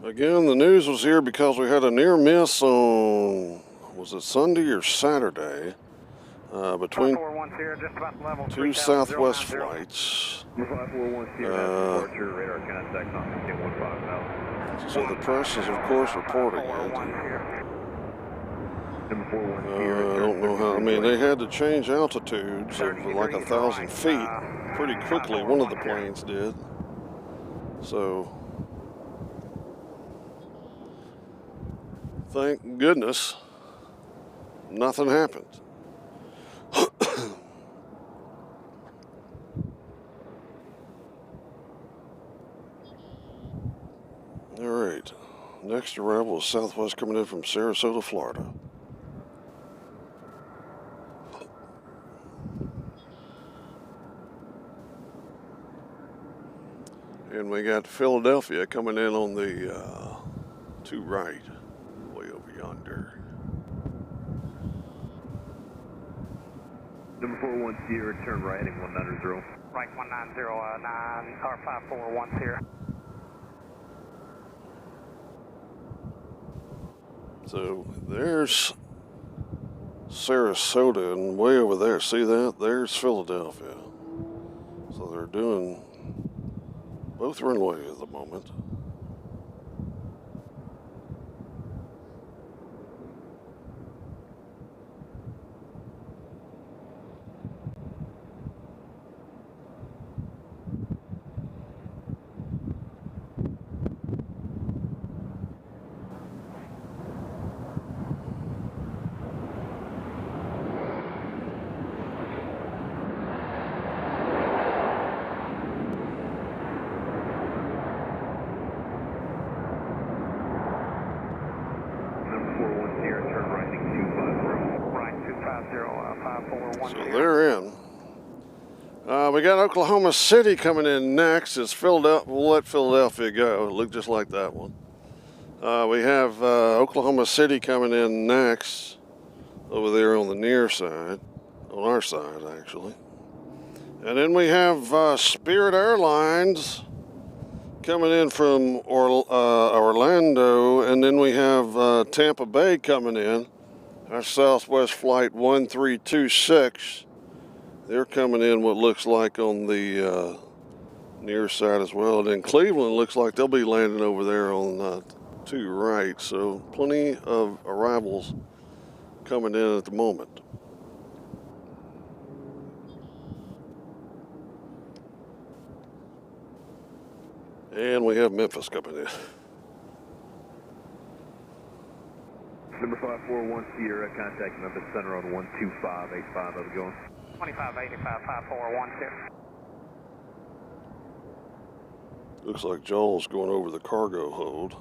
Again, the news was here because we had a near miss on, was it Sunday or Saturday, between 5410, just about level two Southwest flights. 5410, departure, radar contact on 15,000. So the press is, of course, reporting it. I don't know how, I mean, they had to change altitudes of like 1,000 feet pretty quickly, one of the planes did. So, thank goodness, nothing happened. All right, next arrival is Southwest coming in from Sarasota, Florida. And we got Philadelphia coming in on the to right, way over yonder. Number 410, return right heading 190. Right 1909, or 5410. So there's Sarasota, and way over there, see that? There's Philadelphia. So they're doing both runways at the moment. So they're in. We got Oklahoma City coming in next. It's Philadelphia. We'll let Philadelphia go. It looked just like that one. We have Oklahoma City coming in next, over there on the near side, on our side actually. And then we have Spirit Airlines coming in from Orlando, and then we have Tampa Bay coming in. Our Southwest Flight 1326. They're coming in what looks like on the near side as well. And then Cleveland looks like they'll be landing over there on to right. So plenty of arrivals coming in at the moment. And we have Memphis coming in. Number 541 Sierra, contact Memphis Center on 12585. How's it going? 2585 5412. Looks like Joel's going over the cargo hold.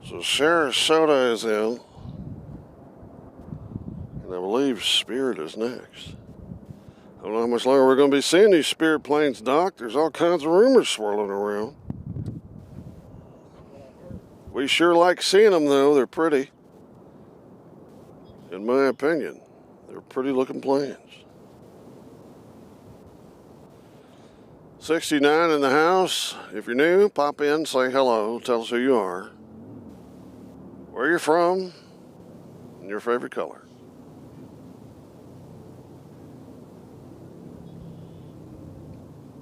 So Sarasota is in, and I believe Spirit is next. I don't know how much longer we're going to be seeing these Spirit planes dock. There's all kinds of rumors swirling around. We sure like seeing them, though. They're pretty. In my opinion, they're pretty looking planes. 69 in the house. If you're new, pop in, say hello, tell us who you are, where you're from, and your favorite color.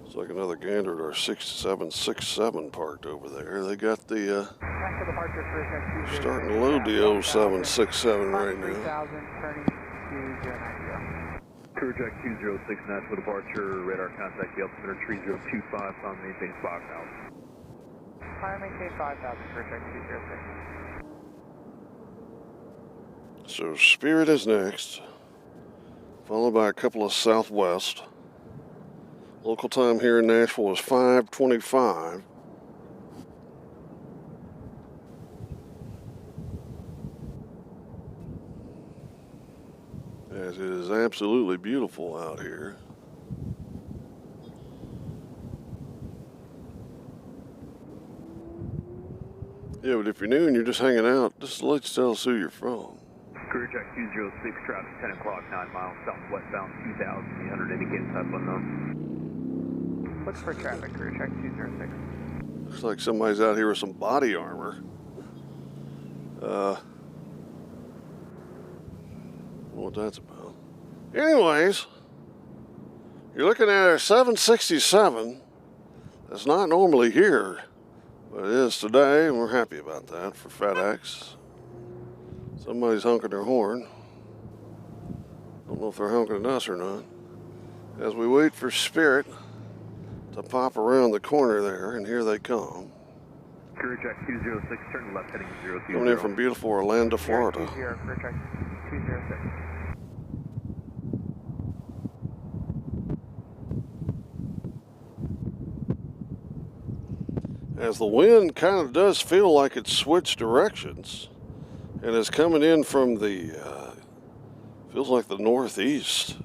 It's like another gander at our 6767 parked over there. They got the starting to load the 0767 right now. Jack 206 Nashville departure, radar contact the altimeter 3025, time maintain 5000. Time maintain 5000, Jack 206. So Spirit is next, followed by a couple of Southwest. Local time here in Nashville is 5:25. As it is absolutely beautiful out here. Yeah, but if you're new and you're just hanging out, just let's tell us who you're from. Career check 206, traffic 10 o'clock, 9 miles southwestbound 2,800, indicated type unknown. What's for traffic, career check 206? Looks like somebody's out here with some body armor. What that's about. Anyways, you're looking at a 767. That's not normally here, but it is today, and we're happy about that for FedEx. Somebody's honking their horn. Don't know if they're honking at us or not. As we wait for Spirit to pop around the corner there, and here they come. Career check 206, turn left heading 020. Coming in from beautiful Orlando, Florida. Career check 206. As the wind kind of does feel like it's switched directions and is coming in from the, feels like the northeast.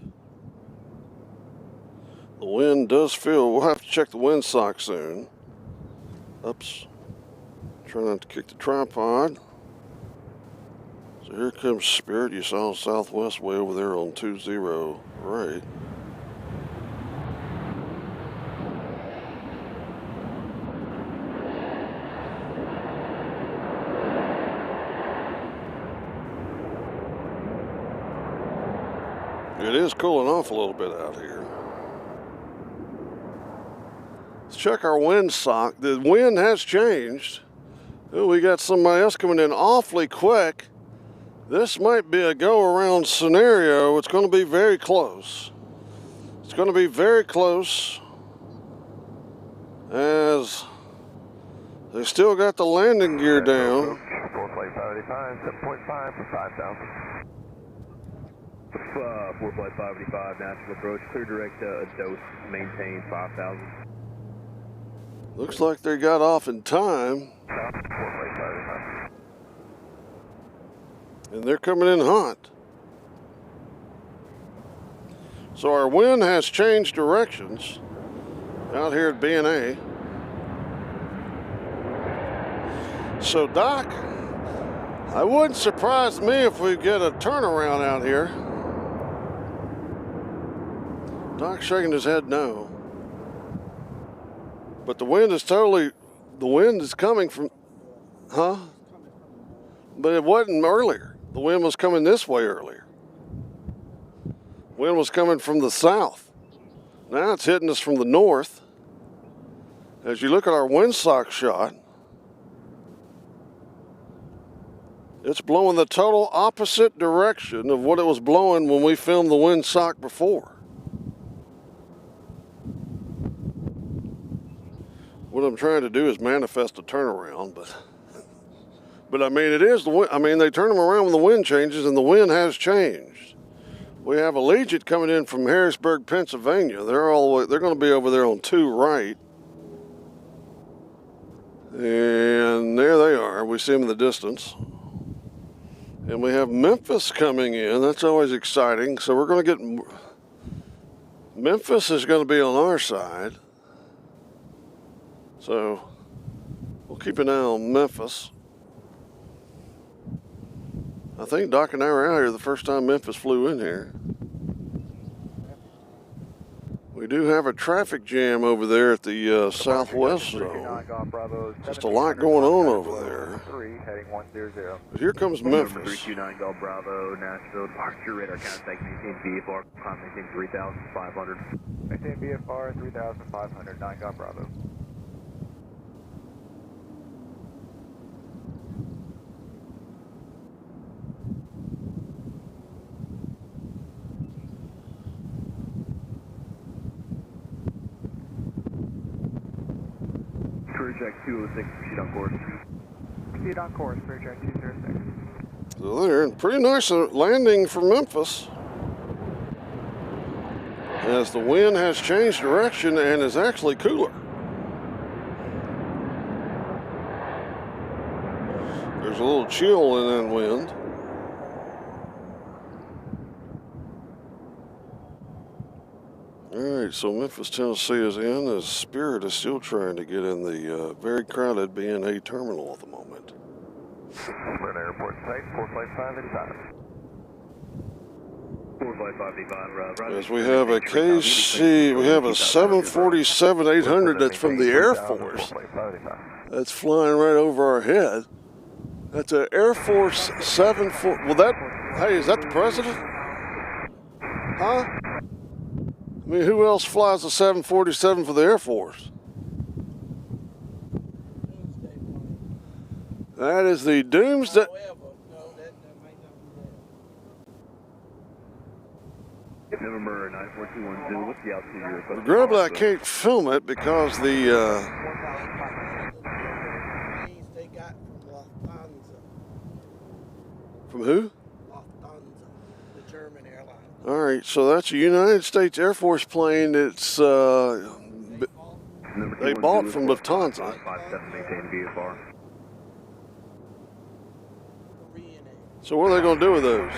The wind does feel, we'll have to check the windsock soon. Oops, try not to kick the tripod. So here comes Spirit. You saw Southwest way over there on 20 right. It is cooling off a little bit out here. Let's check our windsock. The wind has changed. Oh, we got somebody else coming in awfully quick. This might be a go-around scenario. It's going to be very close. It's going to be very close as they still got the landing gear down. 4 flight 585, 7.5 for 5,000. 4 flight 585, Nashville approach, clear direct dose, maintain 5,000. Looks like they got off in time. 4 flight 585. And they're coming in hot. So our wind has changed directions out here at BNA. So Doc, it wouldn't surprise me if we get a turnaround out here. Doc's shaking his head no. But the wind is coming from, huh? But it wasn't earlier. The wind was coming this way earlier. Wind was coming from the south. Now it's hitting us from the north. As you look at our windsock shot, it's blowing the total opposite direction of what it was blowing when we filmed the windsock before. What I'm trying to do is manifest a turnaround, but I mean, it is the wind. I mean, they turn them around when the wind changes, and the wind has changed. We have Allegiant coming in from Harrisburg, Pennsylvania. They're going to be over there on 2 right. And there they are. We see them in the distance. And we have Memphis coming in. That's always exciting. So we're going to get, Memphis is going to be on our side. So we'll keep an eye on Memphis. I think Doc and I were out here the first time Memphis flew in here. We do have a traffic jam over there at the southwest zone. Just a lot going on over there. But here comes Memphis. 329 Golf Bravo, Nashville, departure radar contact, maintain VFR, climb, maintain 3,500. Maintain VFR 3,500, 9 Golf Bravo. Career check 206, proceed on course. Proceed on course, career check 206. So there, pretty nice landing for Memphis. as the wind has changed direction and is actually cooler. There's a little chill in that wind. All right, so Memphis, Tennessee is in as Spirit is still trying to get in the very crowded BNA terminal at the moment. We're at airport site, 45585. 45585, As we have a KC, we have a 747-800 that's from the Air Force. That's flying right over our head. That's an Air Force 74. Well, hey, is that the president? Huh? I mean, who else flies a 747 for the Air Force? That is the Doomsday. November 94210, what's the altitude? Regrettably, I can't film it because the They got from Lufthansa. from who? Lufthansa, the German airline. All right, so that's a United States Air Force plane. It's they bought from Lufthansa. 57, maintain VFR. So what are they going to do with those?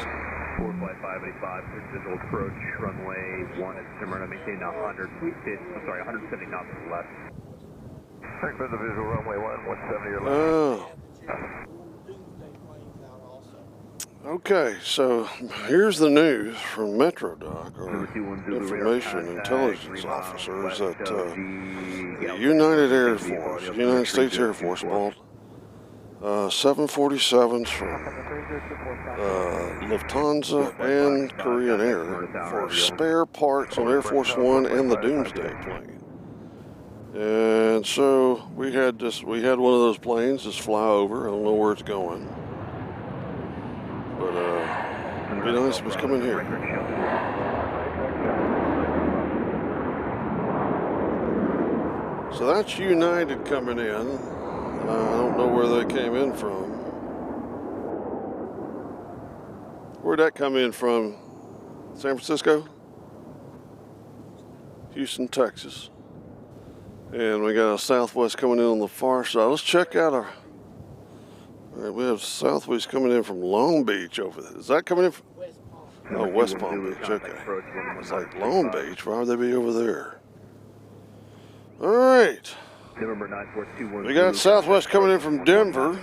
45585, visual approach, runway 1 at Smyrna, maintain 170 knots left. Check for the visual runway 1, 170 or left. Oh. Okay, so here's the news from MetroDoc, our information intelligence officers at the United Air Force, United States Air Force bought 747s from Lufthansa and Korean Air for spare parts on Air Force One and the Doomsday plane. And so we had one of those planes just fly over. I don't know where it's going, but it'd be nice if it was coming here. So that's United coming in. I don't know where they came in from. Where'd that come in from? San Francisco? Houston, Texas. And we got a Southwest coming in on the far side. Let's check out our... All right, we have Southwest coming in from Long Beach over there. Is that coming in from... Oh, West Palm Beach, okay. It's like Long Beach. Why would they be over there? All right. We got Southwest coming in from Denver.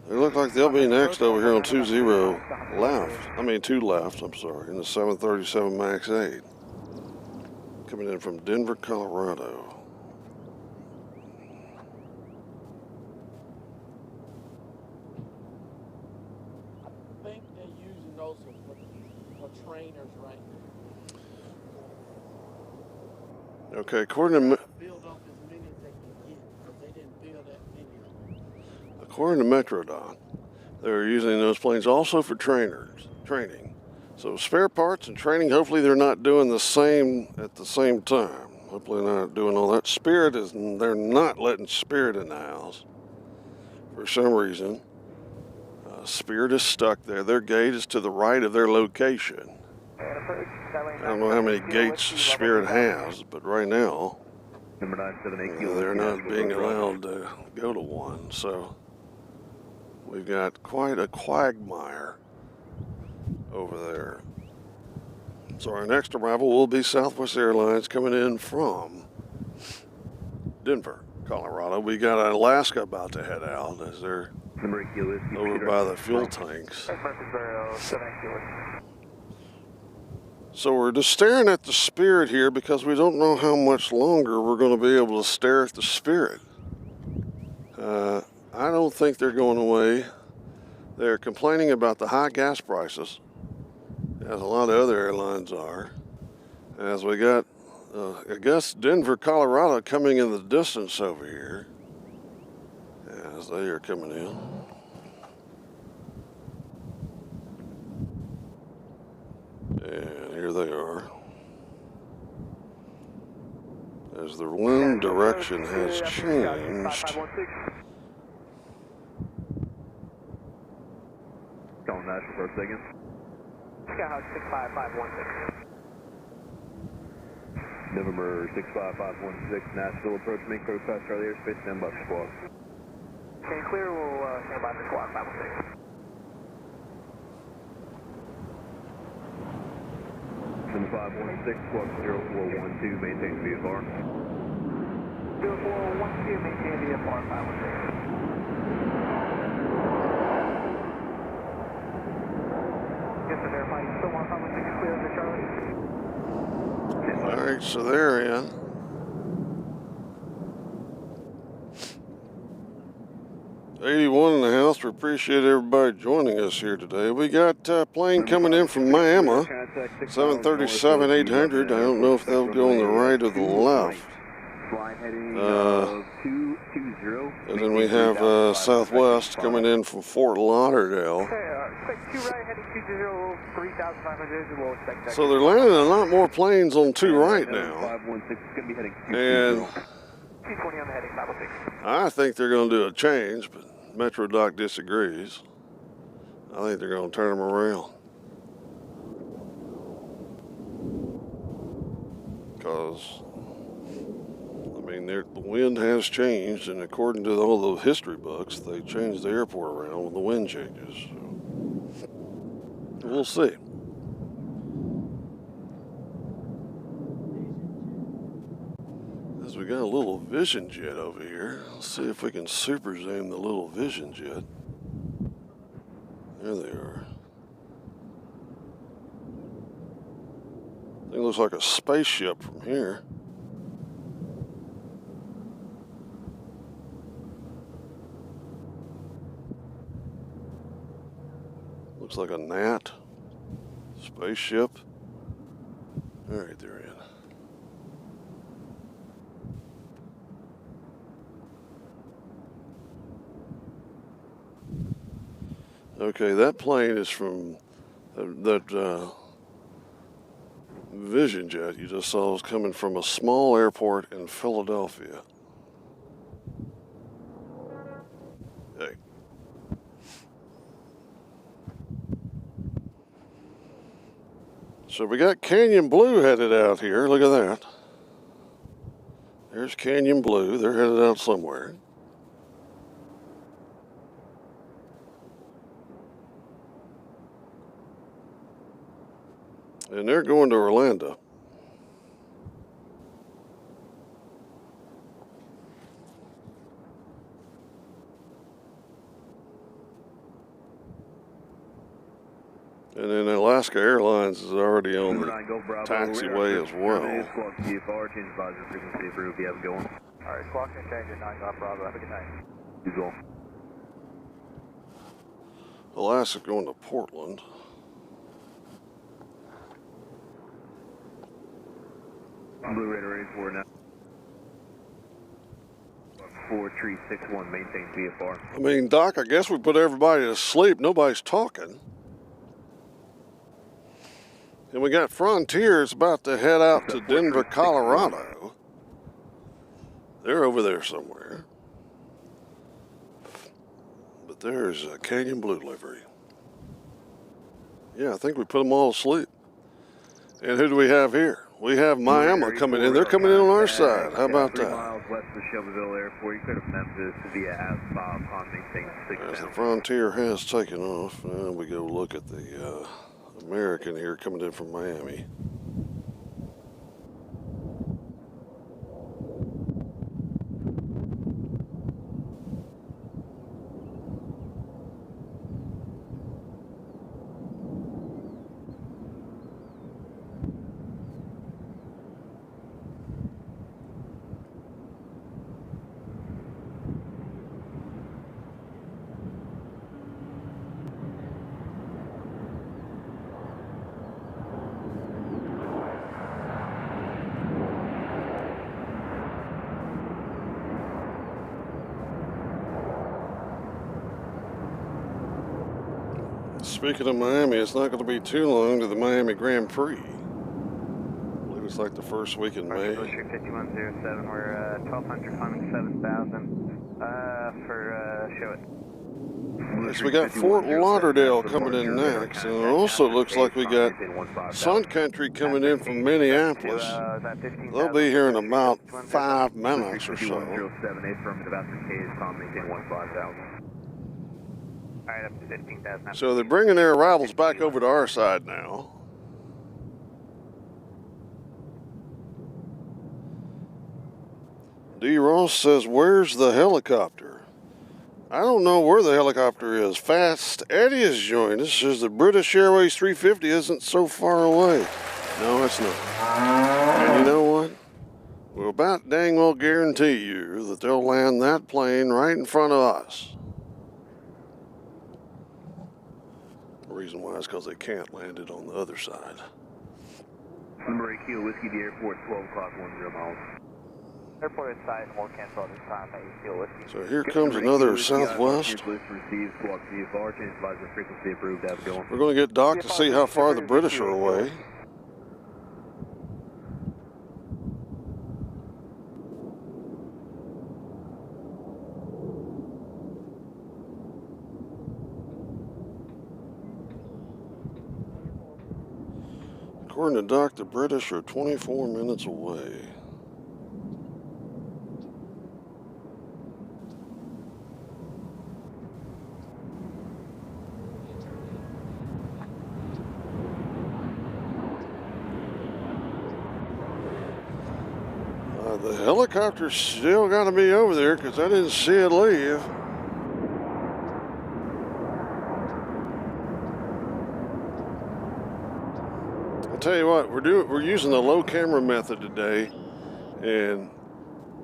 They look like they'll be next over here on 20 left. I mean 2 left, I'm sorry, in the 737 MAX 8. Coming in from Denver, Colorado. I think they're using those for trainers right now. Okay, according to MetroDoc, they're using those planes also for training. So spare parts and training, hopefully they're not doing the same at the same time. Hopefully they're not doing all that. They're not letting Spirit in the house for some reason. Spirit is stuck there. Their gate is to the right of their location. I don't know how many gates Spirit has, but right now they're not being allowed to go to one. So we've got quite a quagmire over there. So our next arrival will be Southwest Airlines coming in from Denver, Colorado. We got Alaska about to head out as they're over by the fuel tanks. So we're just staring at the Spirit here because we don't know how much longer we're going to be able to stare at the Spirit. I don't think they're going away. They're complaining about the high gas prices, as a lot of other airlines are. As we got, I guess, Denver, Colorado coming in the distance over here, as they are coming in. And here they are. As the wind direction has changed. Calling Nashville for a second. Skyhouse 65516. November 65516 Nashville approach main code class Charlie airspace, stand by for squawk. Okay, clear, we'll stand by for squawk 516. Number 516, squawk 0412, maintain VFR. 0412, maintain VFR 516. Yes, sir, verify. You still want 516 clear under Charlie? Alright, so they're in. '81 in the house. We appreciate everybody joining us here today. We got a plane coming in from Miami, 737-800. I don't know if they'll go on the right or the left. And then we have Southwest coming in from Fort Lauderdale. Expect 2 right, heading 220, 3,500, we'll expect that. So they're landing a lot more planes on 2 right now. 516 is going to be heading And 220 on the heading 516. I think they're going to do a change, but Metro Doc disagrees. I think they're going to turn them around. Because, I mean, the wind has changed, and according to all the history books, they changed the airport around when the wind changes. So we'll see. As we got a little Vision Jet over here. Let's see if we can super zoom the little Vision Jet. There they are. Thing looks like a spaceship from here. Looks like a gnat. Spaceship. Alright, they're in. Okay, that plane is from that Vision Jet you just saw was coming from a small airport in Philadelphia. Hey. So we got Canyon Blue headed out here. Look at that. There's Canyon Blue. They're headed out somewhere. And they're going to Orlando. And then Alaska Airlines is already on the taxiway as well. Alright, squawk and change at 9 Golf Bravo. Have a good night. You go. Alaska going to Portland. Blue Raider 84 now. 4361, maintain VFR. I mean, Doc, I guess we put everybody to sleep. Nobody's talking. And we got Frontiers about to head out to Denver, Colorado. They're over there somewhere. But there's a Canyon Blue livery. Yeah, I think we put them all to sleep. And who do we have here? We have Miami coming in. They're coming in on our side. How about that? 3 miles west of Shelbyville Airport. You could have Memphis via AS5 on maintain 6 As the down. Frontier has taken off, now we go look at the American here coming in from Miami. Speaking of Miami, it's not going to be too long to the Miami Grand Prix. I believe it's like the first week in May. 5107, we're 1200, climbing 7000 for show it. So we got Fort Lauderdale coming in next, and it also looks like we got Sun Country coming in from Minneapolis. They'll be here in about 5 minutes or so. So they're bringing their arrivals back over to our side now. D. Ross says, "Where's the helicopter?" I don't know where the helicopter is. Fast Eddie has joined us. Says the British Airways 350 isn't so far away. No, it's not. And you know what? We'll about dang well guarantee you that they'll land that plane right in front of us. The reason why is because they can't land it on the other side. Number 8 Kilo Whiskey to Airport, 12 o'clock, 10 miles. Airport inside, more cancel this time, 8 Kilo Whiskey. So here comes another Southwest. We're We're going to get docked to see how far the British are away. According to Doc, the British are 24 minutes away. The helicopter's still got to be over there because I didn't see it leave. I'll tell you what, we're using the low camera method today, and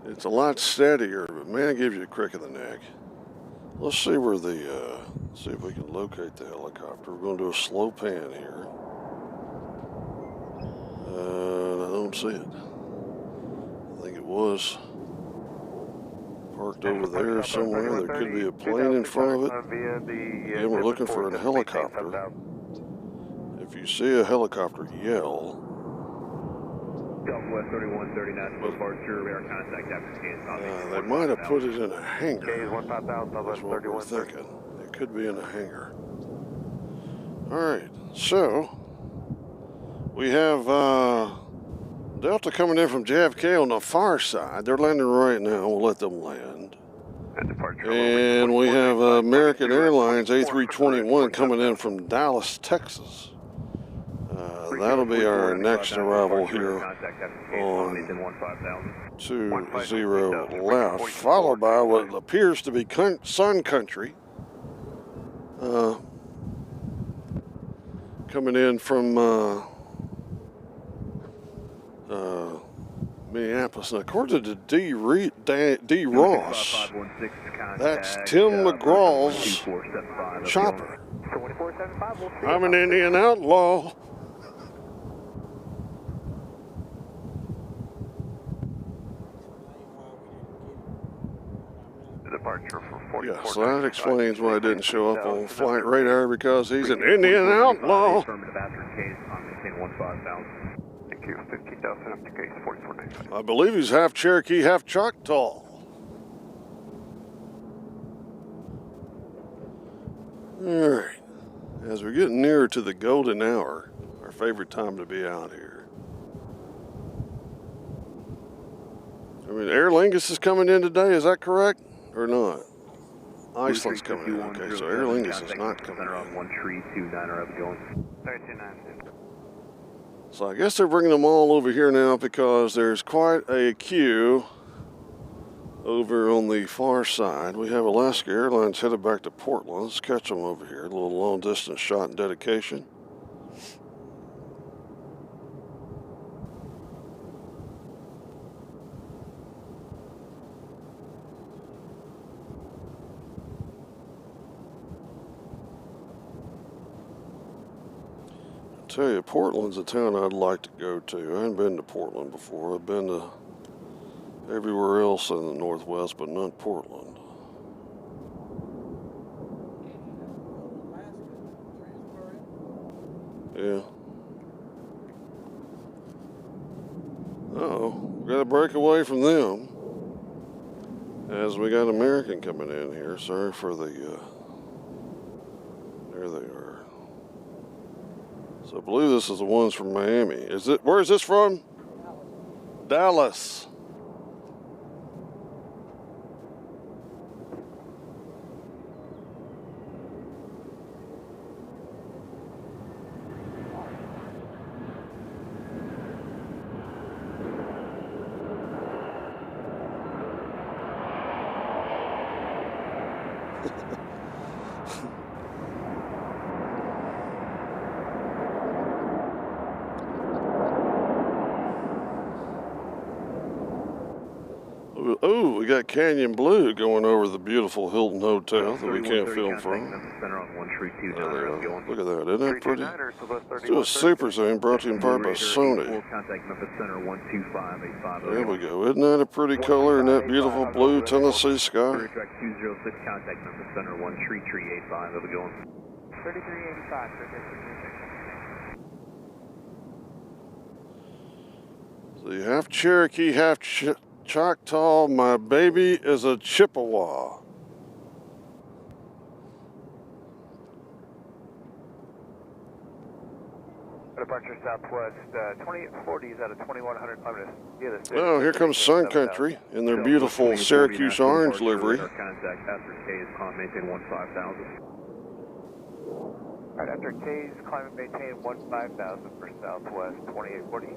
it's a lot steadier, but man, it gives you a crick in the neck. Let's see where see if we can locate the helicopter. We're going to do a slow pan here. I don't see it. I think it was parked over there somewhere. There could be a plane in front of it. And we're looking for a helicopter. If you see a helicopter, yell. Southwest 3139, departure, radar contact after scan. They might have put it in a hangar. That's what we're thinking. It could be in a hangar. All right, so we have Delta coming in from JFK on the far side. They're landing right now. We'll let them land. And we have American Airlines A321 coming in from Dallas, Texas. That'll be our next arrival here on 20 left, followed by what appears to be Sun Country coming in from Minneapolis. And according to D. Ross, that's Tim McGraw's chopper. I'm an Indian outlaw. Yeah, so that explains why I didn't show up on flight radar, because he's an Indian outlaw. I believe he's half Cherokee, half Choctaw. All right, as we're getting nearer to the golden hour, our favorite time to be out here. I mean, Aer Lingus is coming in today, is that correct? Or not? Iceland's coming in. Okay, so Aer Lingus is not coming in. So I guess they're bringing them all over here now because there's quite a queue over on the far side. We have Alaska Airlines headed back to Portland. Let's catch them over here. A little long distance shot and dedication. Tell you, Portland's a town I'd like to go to. I haven't been to Portland before. I've been to everywhere else in the Northwest, but not Portland. Yeah. Uh-oh, we got to break away from them as we got American coming in here. Sorry for the There they are. So I believe this is the ones from Miami. Is it? Where is this from? Dallas. Oh, we got Canyon Blue going over the beautiful Hilton Hotel that we can't film from. Look at that, isn't that pretty? Let's do a super zoom brought to you in part by Sony. There we go. Isn't that a pretty color in that beautiful blue Tennessee sky? 3385. The half Cherokee, half Choctaw, my baby is a Chippewa. Departure Southwest 2840 is out of 2100. Oh, here comes Sun Country in their beautiful Syracuse orange livery. Contact after K is climb maintain 15,000. Alright, after K's climb and maintain 15,000 for Southwest 2840.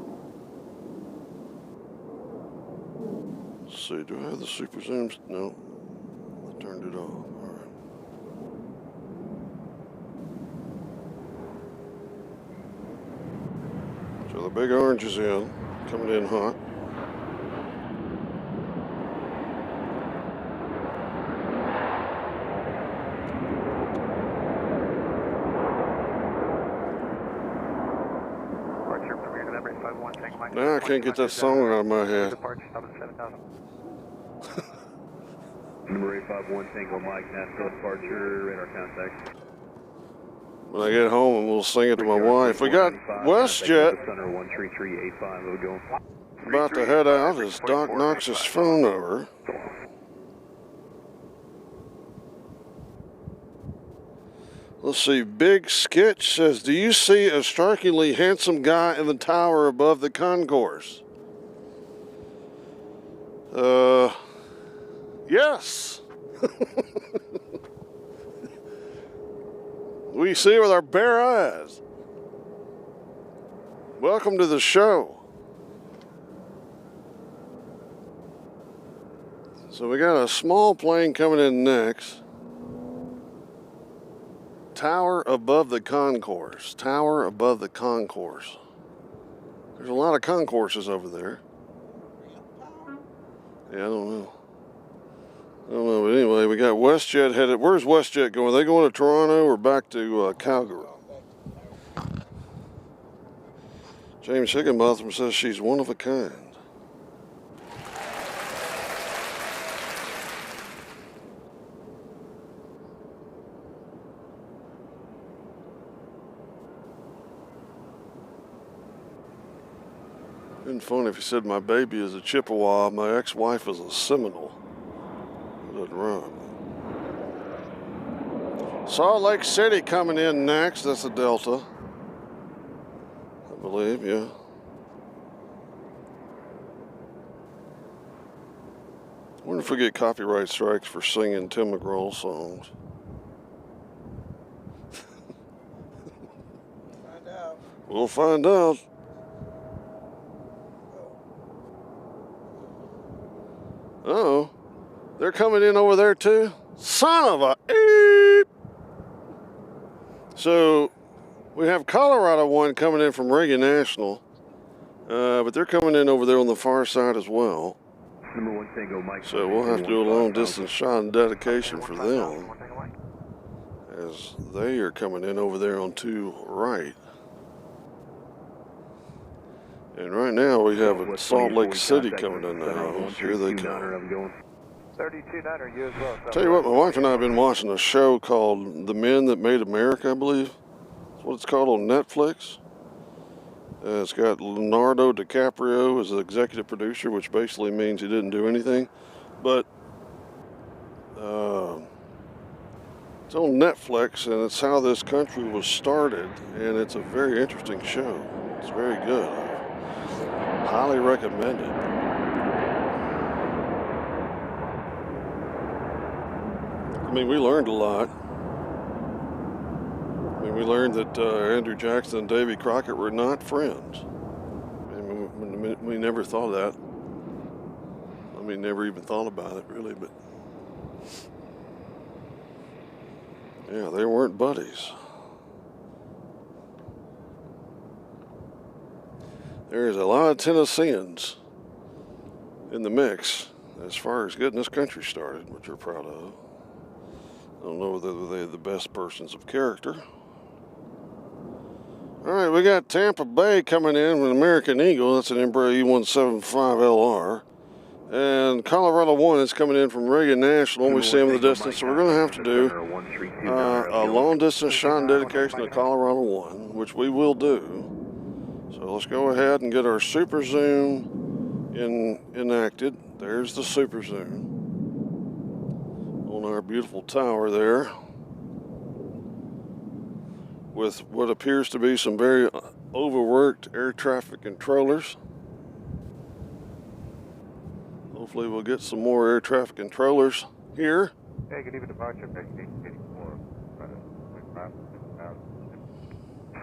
Let's see, do I have the super zooms? No, I turned it off. All right. So the big orange is in, coming in hot. Now I can't get that song out of my head. Number 851 Tango Mike, Nashville departure, radar contact. When I get home, and we'll sing it to my wife. We got WestJet about to head out as Doc knocks his phone over. Let's see, Big Sketch says, do you see a strikingly handsome guy in the tower above the concourse? Yes. We see with our bare eyes. Welcome to the show. So we got a small plane coming in next. Tower above the concourse. Tower above the concourse. There's a lot of concourses over there. Yeah, I don't know. But anyway, we got WestJet headed. Where's WestJet going? Are they going to Toronto or back to Calgary? James Higginbotham says she's one of a kind. It'd been fun if you said my baby is a Chippewa, my ex-wife is a Seminole. That doesn't rhyme. Salt Lake City coming in next. That's a Delta, I believe, yeah. I wonder if we get copyright strikes for singing Tim McGraw songs. Find out. We'll find out. Uh-oh. They're coming in over there too? Son of a eep! So, we have Colorado one coming in from Reagan National. But they're coming in over there on the far side as well. Number 1 Tango Mike. So we'll have to do a long distance shot and dedication for them, as they are coming in over there on 2 right. And right now we have a Salt Lake City coming in the house. Here they come. 32-9er, you as well. Tell you what, my wife and I have been watching a show called The Men That Made America, I believe. That's what it's called on Netflix. It's got Leonardo DiCaprio as the executive producer, which basically means he didn't do anything. But it's It's on Netflix, and it's how this country was started, and it's a very interesting show. It's very good. I highly recommend it. I mean, we learned a lot. I mean, we learned that Andrew Jackson and Davy Crockett were not friends. I mean, we never thought of that. I mean, never even thought about it, really, but yeah, they weren't buddies. There's a lot of Tennesseans in the mix as far as getting this country started, which we're proud of. I don't know whether they're the best persons of character. All right, we got Tampa Bay coming in with American Eagle. That's an Embraer E175LR. And Colorado 1 is coming in from Reagan National. We see them in the distance, so we're going to have to do a long-distance shot and dedication to Colorado 1, which we will do. So let's go ahead and get our super zoom enacted. There's the super zoom on our beautiful tower there, with what appears to be some very overworked air traffic controllers. Hopefully we'll get some more air traffic controllers here. Hey, good evening, departure, American 1884.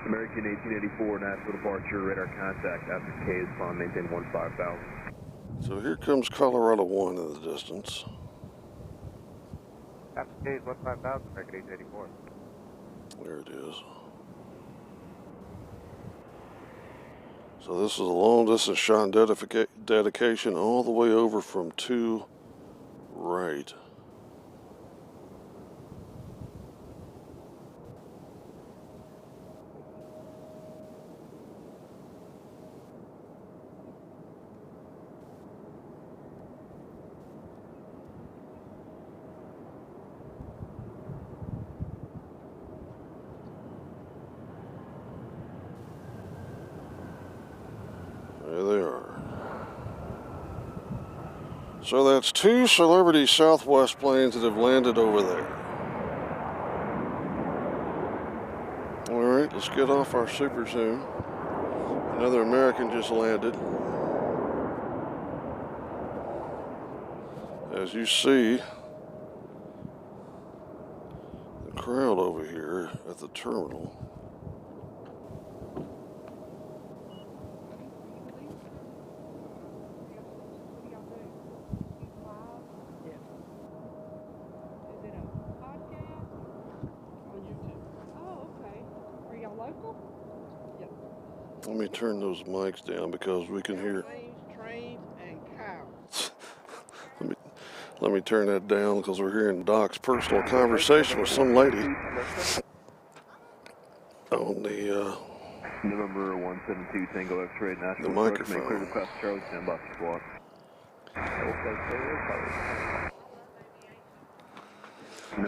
American 1884, Nashville departure, radar contact after K is fine, maintain 15,000. So here comes Colorado 1 in the distance. After K is 15,000, American 1884. There it is. So this is a long distance shot and dedication all the way over from 2 right. There they are. So that's 2 Celebrity Southwest planes that have landed over there. All right, let's get off our super zoom. Another American just landed. As you see, the crowd over here at the terminal. Let me turn those mics down because we can hear. Trains, and cows. Let me turn that down because we're hearing Doc's personal conversation with some lady on the November 172 Tango X-ray, Nashville. the microphone. Clear to Crest Charlie, stand by for squawk.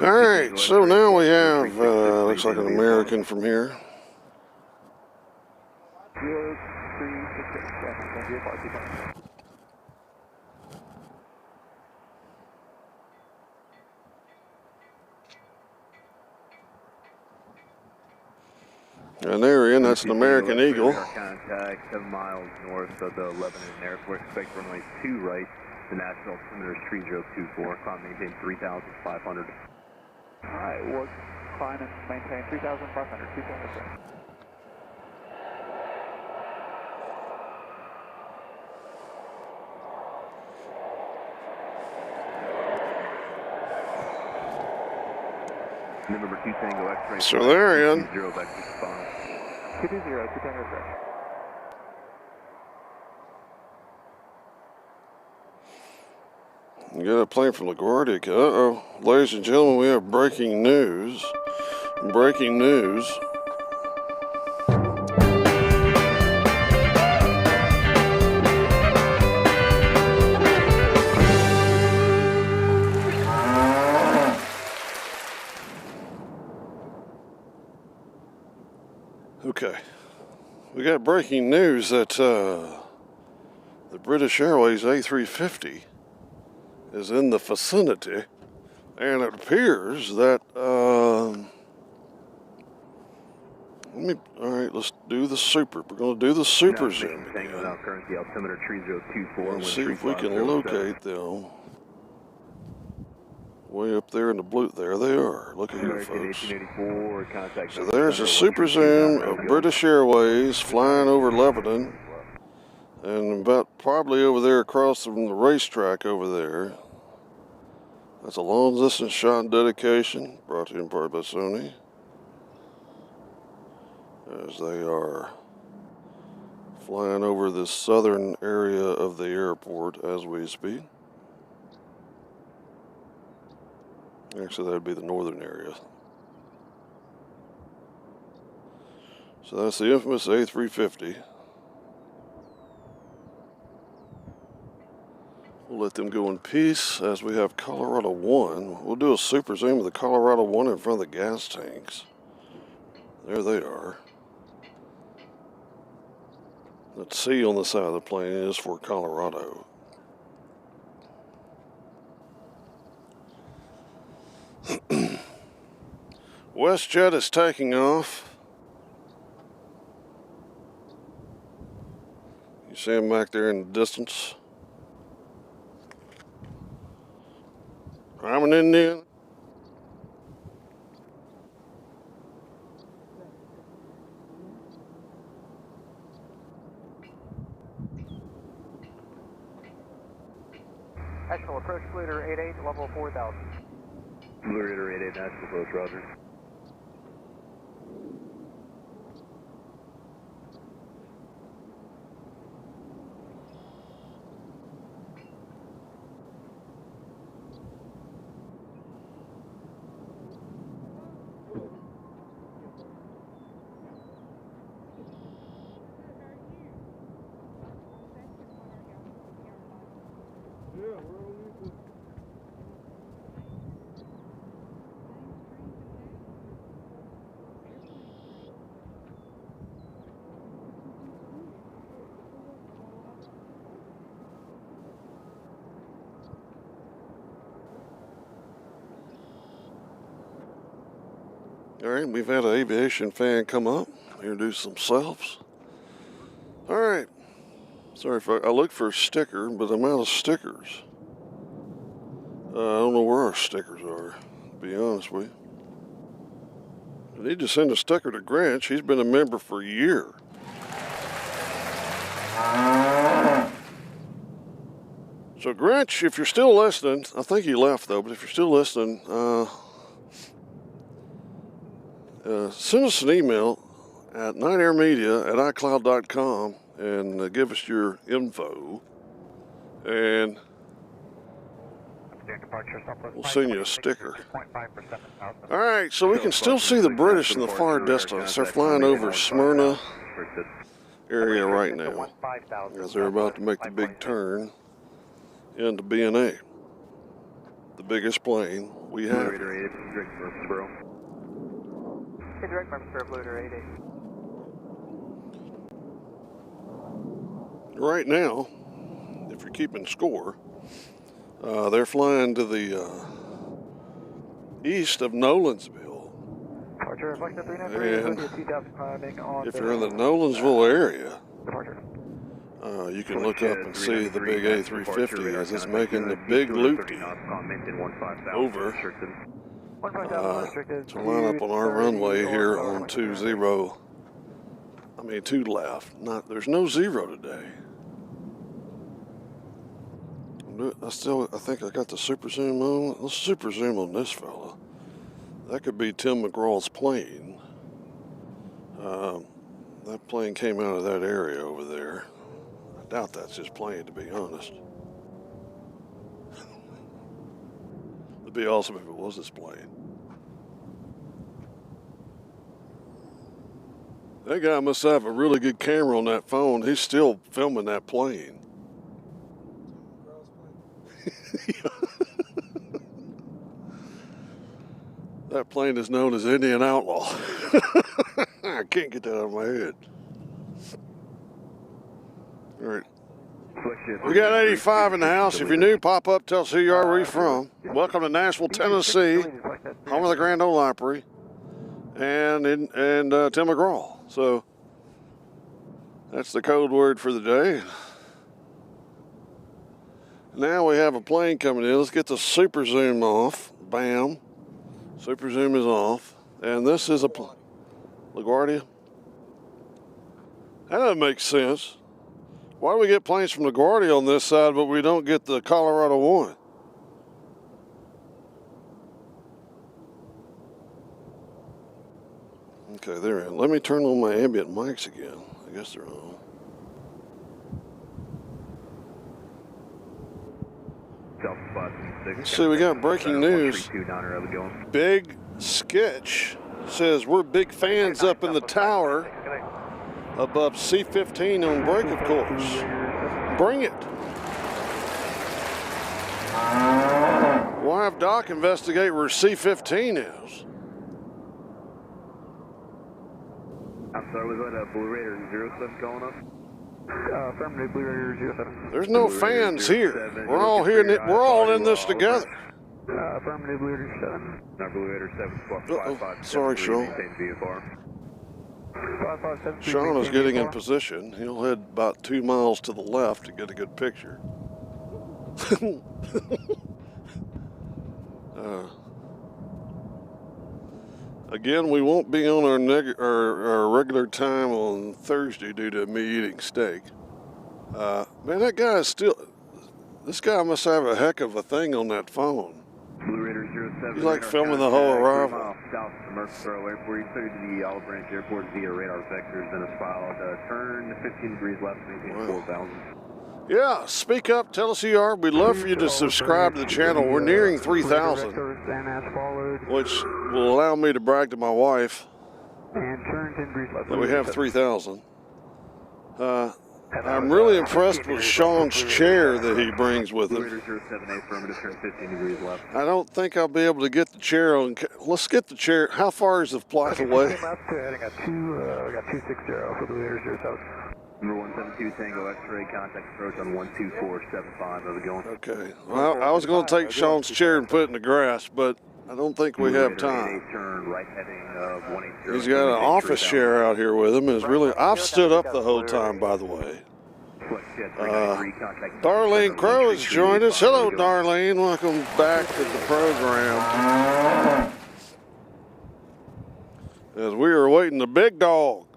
All right, so now we have looks like an American from here. And there in, that's an American Eagle. Contact 7 miles north of the Lebanon Airport. Expect runway 2 right. The National Altimeter is 3024. Climb maintain 3,500. Alright, we'll climb and maintain 3,500. Keep on this way. Number 2 Tango X-ray. So they're in. 0 back to spawn. 220, 2 Tango X-ray. We got a plane from LaGuardia. Uh-oh. Ladies and gentlemen, we have breaking news. Breaking news. Okay. We got breaking news that the British Airways A350 is in the vicinity, and it appears that All right, let's do the super. We're going to do the super zoom Tango again. now, currency altimeter 3024. And see if we can locate them. Way up there in the blue. There they are. Look at here, folks. So there's a super zoom of British Airways flying over Lebanon. And about probably over there across from the racetrack over there. That's a long distance shot and dedication, brought to you in part by Sony. As they are flying over this southern area of the airport as we speak. Actually, that would be the northern area. So that's the infamous A350. We'll let them go in peace as we have Colorado 1. We'll do a super zoom of the Colorado 1 in front of the gas tanks. There they are. That C on the side of the plane is for Colorado. WestJet is taking off. You see him back there in the distance? I'm an Indian. Actual approach Fluter 88, level 4000. Fluter 88, national approach, roger. All right, we've had an aviation fan come up, introduce themselves. All right, sorry if I looked for a sticker, but I'm out of stickers. I don't know where our stickers are, to be honest with you. I need to send a sticker to Grant. She's been a member for a year. So Grant, if you're still listening, I think he left though, but if you're still listening, send us an email at nightairmedia@icloud.com and give us your info, and we'll send you a sticker. All right, so we can still see the British in the far distance. They're flying over Smyrna area right now as they're about to make the big turn into BNA, the biggest plane we have. Direct member Fluter 88. Right now, if you're keeping score, they're flying to the east of Nolensville. And if you're in the Nolensville area, you can look up and see the big A350 as it's making the big loopy over to line up on our runway here on 2 left. There's no 0 today. I think I got the super zoom on. Let's super zoom on this fella. That could be Tim McGraw's plane. That plane came out of that area over there. I doubt that's his plane, to be honest. It'd be awesome if it was his plane. That guy must have a really good camera on that phone. He's still filming that plane. That plane is known as Indian Outlaw. I can't get that out of my head. All right. We got 85 in the house. If you're new, pop up, tell us who you are, where you're from. Welcome to Nashville, Tennessee, home of the Grand Ole Opry, and Tim McGraw. So that's the code word for the day. Now we have a plane coming in. Let's get the super zoom off. Bam. Super zoom is off. And this is a LaGuardia. That doesn't make sense. Why do we get planes from LaGuardia on this side, but we don't get the Colorado one? Okay, they're in. Let me turn on my ambient mics again. I guess they're on. Let's see, we got breaking news. Big Sketch says we're big fans up in the tower above C-15 on break, of course. Bring it. We'll have Doc investigate where C-15 is. I'm sorry, was that a Blue Raider 07 calling us? Affirmative, Blue Raider 07. There's no fans here. We're all here. We're all in this together. Affirmative, Blue Raider 7. No, Blue Raider 7 squawk 557. Sorry, Sean. Sean is getting in position. He'll head about 2 miles to the left to get a good picture. Again, we won't be on our regular time on Thursday due to me eating steak. Man, that guy is still... This guy must have a heck of a thing on that phone. Blue Raider 07. He's like filming the whole arrival. South of Murfreesboro Airport. He's cleared to the Olive Branch Airport via radar vectors and is followed. Turn 15 degrees left, maintain 4,000. Yeah, speak up, tell us who you are. We'd love for you to subscribe to the channel. We're nearing 3,000, which will allow me to brag to my wife that we have 3,000. I'm really impressed with Sean's chair that he brings with him. I don't think I'll be able to get the chair on. Let's get the chair. How far is the flight away? We got 260 for the Blue 07. Number 172 Tango X-ray, contact approach on 12475. How's it going? Okay. Well, I was going to take Sean's chair and put it in the grass, but I don't think we have time. He's got an office chair out here with him. And it's really, I've stood up the whole time, by the way. Darlene Crow has joined us. Hello, Darlene. Welcome back to the program. As we are awaiting the big dog.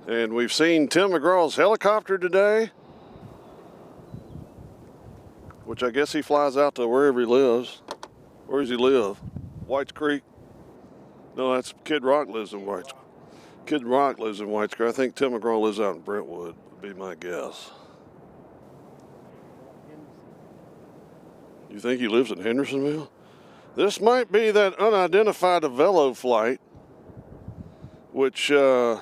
And we've seen Tim McGraw's helicopter today, which I guess he flies out to wherever he lives. Where does he live? Whites Creek? No, that's Kid Rock lives in Whites. Kid Rock lives in Whites Creek. I think Tim McGraw lives out in Brentwood, would be my guess. You think he lives in Hendersonville? This might be that unidentified Avelo flight, which, if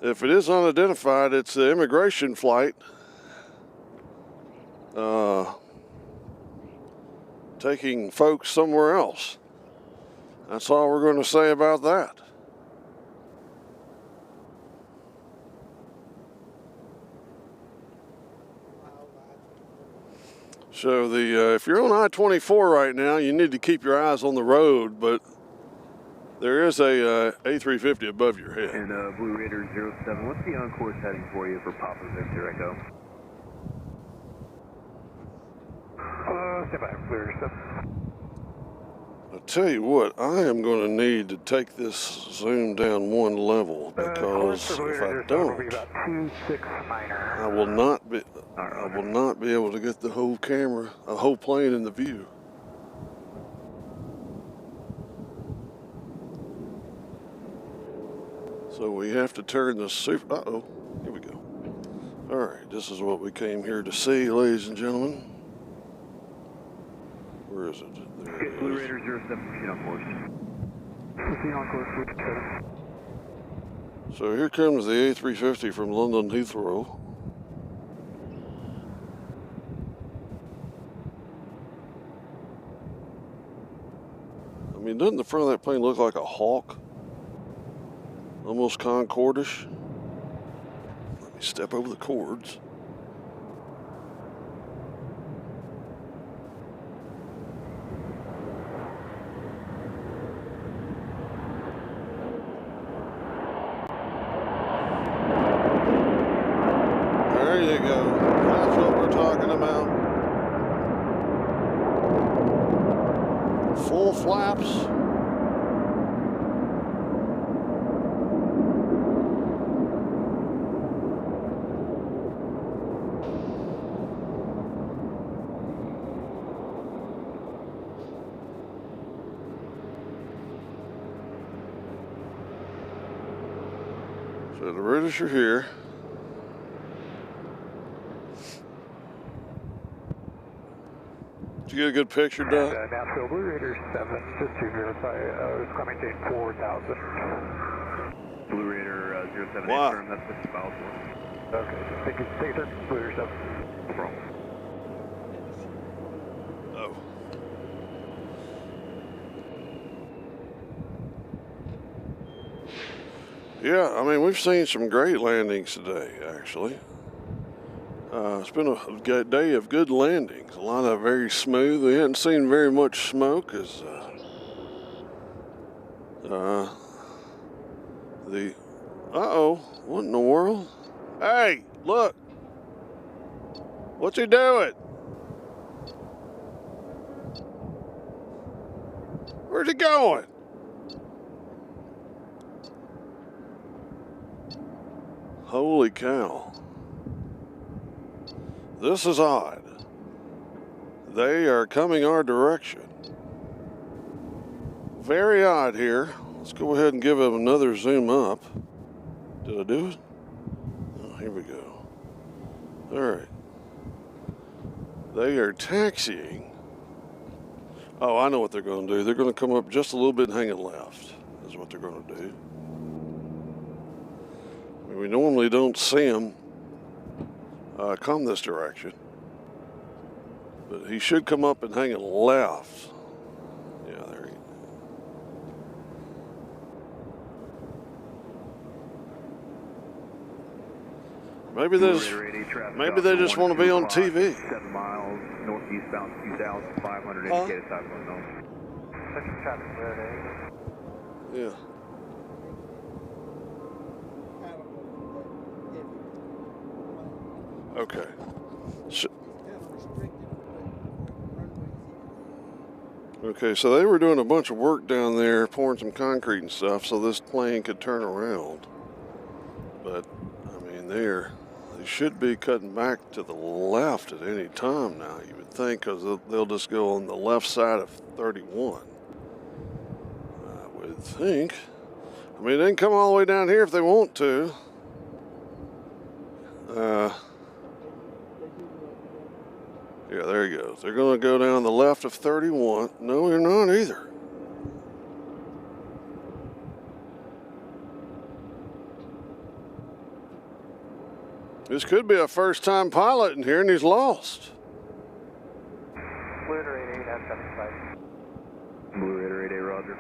it is unidentified, it's the immigration flight. Taking folks somewhere else. That's all we're going to say about that. So if you're on I-24 right now, you need to keep your eyes on the road, but there is a A350 above your head. And Blue Raider 07, what's the on-course heading for you for Papa Victor Echo? Stand by, Blue Raider 7. I'll tell you what, I am going to need to take this zoom down one level, because if I don't, I will not be able to get the whole camera, a whole plane in the view. So we have to turn the super, uh-oh, here we go. All right, this is what we came here to see, ladies and gentlemen. Where is it? There it is. Blue Raider 07, proceed on course. Proceed on course, 7. So here comes the A350 from London Heathrow. I mean, doesn't the front of that plane look like a hawk? Almost Concorde-ish. Let me step over the cords. There you go. That's what we're talking about. Full flaps. So the British are here. Did you get a good picture, Doug? Nashville Blue Raider 7, just to verify, it's coming to 4,000. Blue Raider 078, Wow. firm, that's 50 miles north. Okay, take a turn, Blue Raider 7. From. Oh. Yeah, I mean, we've seen some great landings today, actually. It's been a day of good landings. A lot of very smooth. We hadn't seen very much smoke as what in the world? Hey, look. What's he doing? Where's he going? Holy cow. This is odd. They are coming our direction. Very odd here. Let's go ahead and give them another zoom up. Did I do it? Oh, here we go. All right. They are taxiing. Oh, I know what they're going to do. They're going to come up just a little bit and hang it left. Is what they're going to do. I mean, we normally don't see them come this direction, but he should come up and hang it left. Yeah, there he is. Maybe they just want to be on TV. 7 miles northeastbound 2,500 indicated time unknown. Second traffic clear. Yeah. Okay. Okay, so they were doing a bunch of work down there, pouring some concrete and stuff, so this plane could turn around. But I mean, they should be cutting back to the left at any time now. You would think, because they'll just go on the left side of 31. I would think. I mean, they can come all the way down here if they want to. Yeah, there he goes. They're going to go down the left of 31. No, you're not either. This could be a first-time pilot in here, and he's lost. Blue Raider 88 at 75. Blue Raider 88, roger.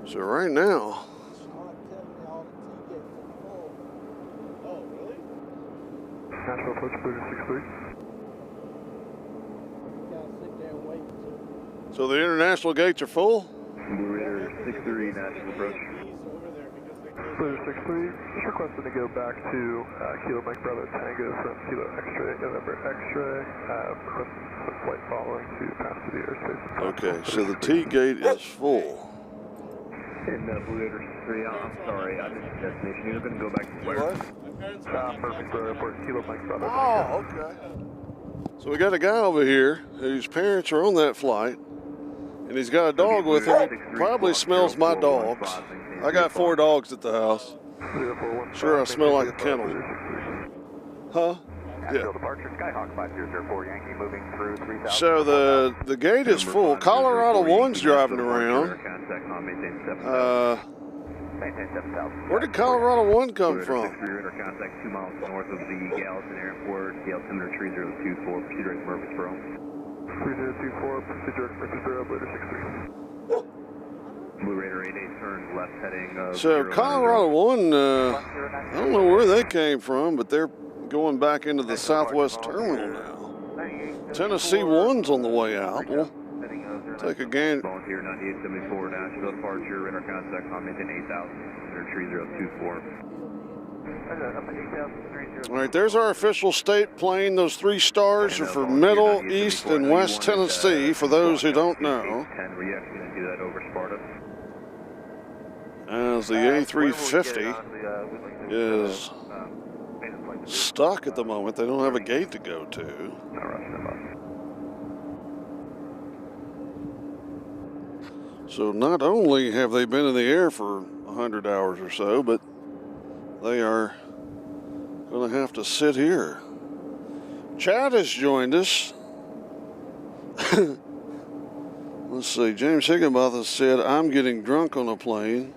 So right now, Nashville approach Blue Raider 63. so the international gates are full? Blue Raider 63, Nashville approach. Blue Raider 63, just requesting to go back to Kilo Mike Brother Tango from Kilo X-ray, November X-ray, requesting some flight following to pass through the airspace. Okay, so the T gate is full. And Blue Raider 63, I'm sorry, I missed the destination. You're going to go back to where? Murfreesboro Airport, Kilo Mike Brother. Oh, okay. So we got a guy over here whose parents are on that flight, and he's got a dog with him. He probably smells my dogs. I got 4 dogs at the house. Sure, I smell like a kennel. Huh? Yeah. Departure, Skyhawk 5004, Yankee moving through 3,000. So the gate is full. Colorado 1's driving around. Where did Colorado 1 come from? Contact 2 miles north of the Gallatin Airport, the altimeter 3024, proceed direct to Murfreesboro. 3024, proceed direct to Murfreesboro, Blue Raider 63. Blue Raider 88 turns left heading. So Colorado 1, I don't know where they came from, but they're going back into the Southwest Terminal now. Tennessee 1's on the way out. Well, Take a gander. Volunteer 9874 Nashville departure, radar contact on maintain 8000, center 3024. All right, there's our official state plane. Those 3 stars are for Middle, East, and West Tennessee, for those who don't know. 10 reaction and do that over Sparta. As the A350 is stuck at the moment. They don't have a gate to go to. Not rushing them up. So not only have they been in the air for 100 hours or so, but they are going to have to sit here. Chad has joined us. Let's see, James Higginbotham said, I'm getting drunk on a plane.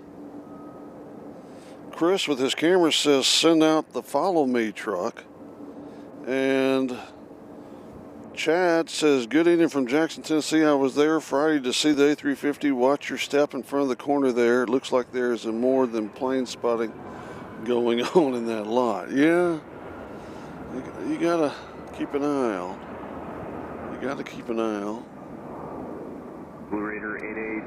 Chris with his camera says, send out the follow me truck. And Chad says, good evening from Jackson, Tennessee. I was there Friday to see the A350. Watch your step in front of the corner there. It looks like there's more than plane spotting going on in that lot. Yeah, you gotta keep an eye out. You gotta keep an eye out. Blue Raider 88,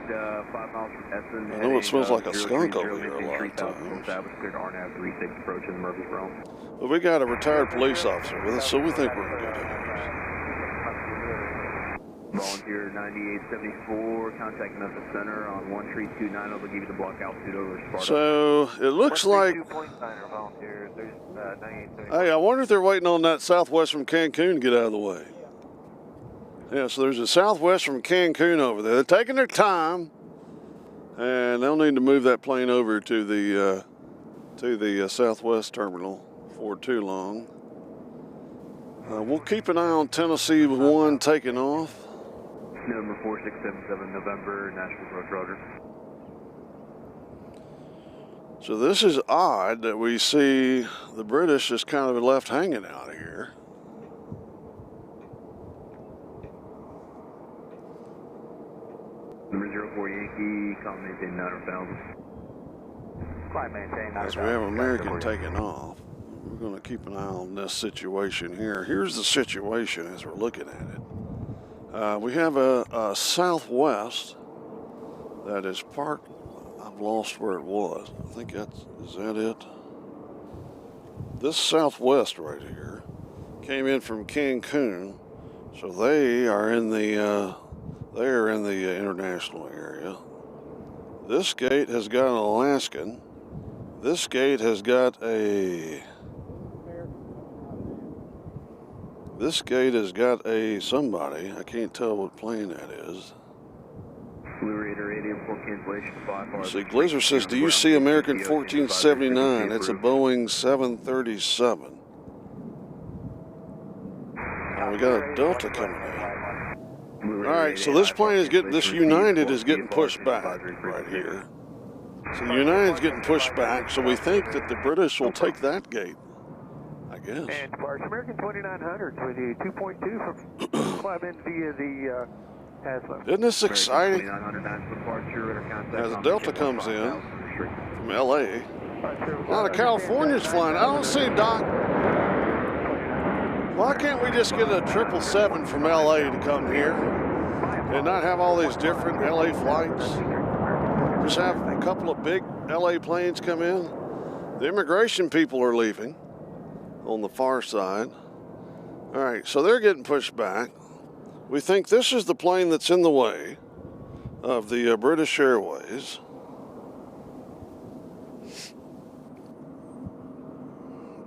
5 miles from Essen. I know it smells like a skunk over here a lot of times. Cleared RNAV 36 approaching Murfreesboro. But we got a retired police officer with us, so we think we're in good hands. Volunteer 9874, contacting Memphis Center on 1329. I'll give you the block altitude over Sparta. So it looks like. Hey, I wonder if they're waiting on that Southwest from Cancun to get out of the way. Yeah, so there's a Southwest from Cancun over there. They're taking their time, and they'll need to move that plane over to the Southwest terminal before too long. We'll keep an eye on Tennessee 1 taking off. Number 4677 November, Nashville North Roger. So this is odd that we see the British just kind of left hanging out here. Number 04 Yankee, calm maintain 9,000. Climb maintain 9,000. As we have American taking off, we're going to keep an eye on this situation here. Here's the situation as we're looking at it. We have a Southwest that is parked. I've lost where it was. I think is that it? This Southwest right here came in from Cancun, so they are in the international area. This gate has got an Alaskan. This gate has got a. This gate has got a somebody. I can't tell what plane that is. Blue Raider 84 cancellation 5. See, Glizzard says, do you see American 1479? It's a Boeing 737. Now we got a Delta coming in. All right, so this plane is getting, this United is getting pushed back right here. So United's getting pushed back, so we think that the British will take that gate, I guess. And departs American 2900 with you 2.2 from climb in via the Haslam. Isn't this exciting? As the Delta comes in from LA, a lot of Californians flying. I don't see Doc. Why can't we just get a 777 from LA to come here and not have all these different LA flights? Just have a couple of big LA planes come in. The immigration people are leaving on the far side. All right, so they're getting pushed back. We think this is the plane that's in the way of the British Airways.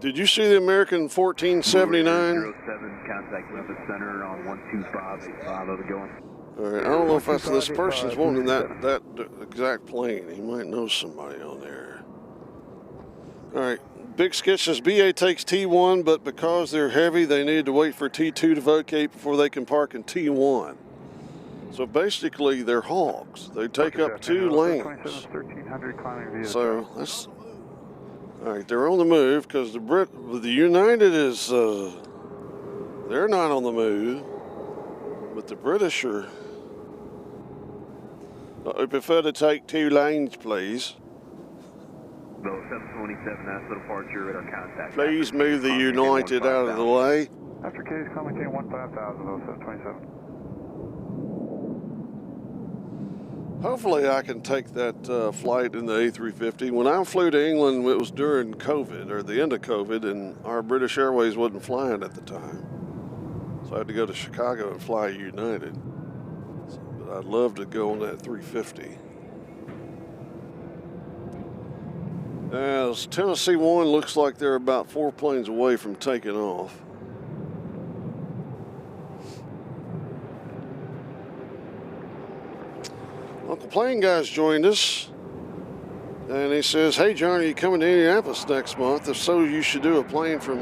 Did you see the American 1479? 07, contact Memphis Center on 12585 over going. All right, I don't know if that's this person's wanting that exact plane. He might know somebody on there. All right, Big Sketch says BA takes T1, but because they're heavy, they need to wait for T2 to vacate before they can park in T1. So basically, they're hogs. They take up 2 lanes. So that's all right. They're on the move because the United is they're not on the move, but the British are. I prefer to take 2 lanes, please. 727, that's the departure at our contact. Please move the United out of the way. After case, climb maintain 15,000, 0727. Hopefully I can take that flight in the A350. When I flew to England, it was during COVID, or the end of COVID, and our British Airways wasn't flying at the time. So I had to go to Chicago and fly United. But I'd love to go on that 350. As Tennessee 1 looks like they're about 4 planes away from taking off. Uncle Plane Guy's joined us, and he says, "Hey John, are you coming to Indianapolis next month? If so, you should do a plane from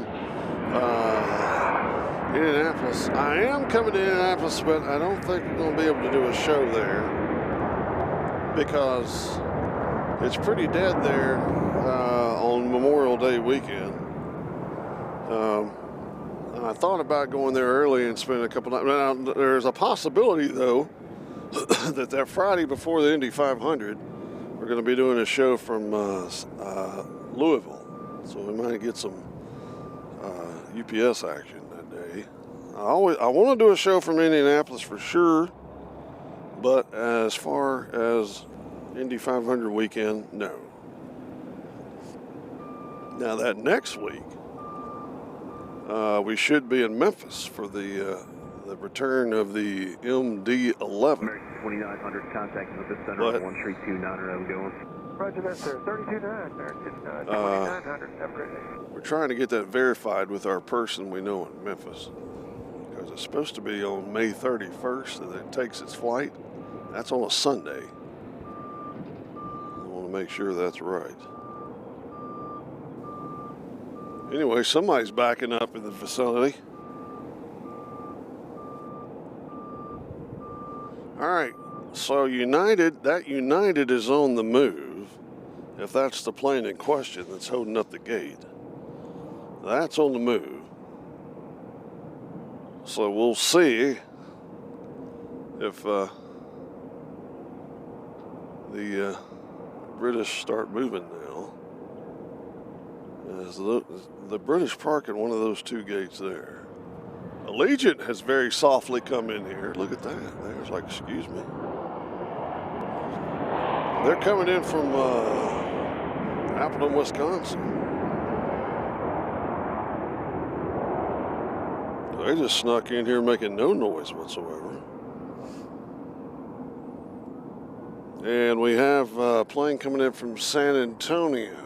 Indianapolis." I am coming to Indianapolis, but I don't think we're going to be able to do a show there because it's pretty dead there on Memorial Day weekend. I thought about going there early and spending a couple nights. Now, there's a possibility, though, that Friday before the Indy 500, we're going to be doing a show from Louisville. So we might get some UPS action that day. I want to do a show from Indianapolis for sure, but as far as Indy 500 weekend, no. Now that next week, we should be in Memphis for the return of the MD-11. American 2900 contacting with this center on 132.9 going. Roger that, sir. 32.9, American 2900. Have a great day. We're trying to get that verified with our person we know in Memphis, because it's supposed to be on May 31st that it takes its flight. That's on a Sunday. I want to make sure that's right. Anyway, somebody's backing up in the facility. All right, so United is on the move, if that's the plane in question that's holding up the gate. That's on the move. So we'll see if the British start moving now. As the British park at one of those two gates there. Allegiant has very softly come in here. Look at that. There's like, excuse me. They're coming in from Appleton, Wisconsin. They just snuck in here making no noise whatsoever. And we have a plane coming in from San Antonio.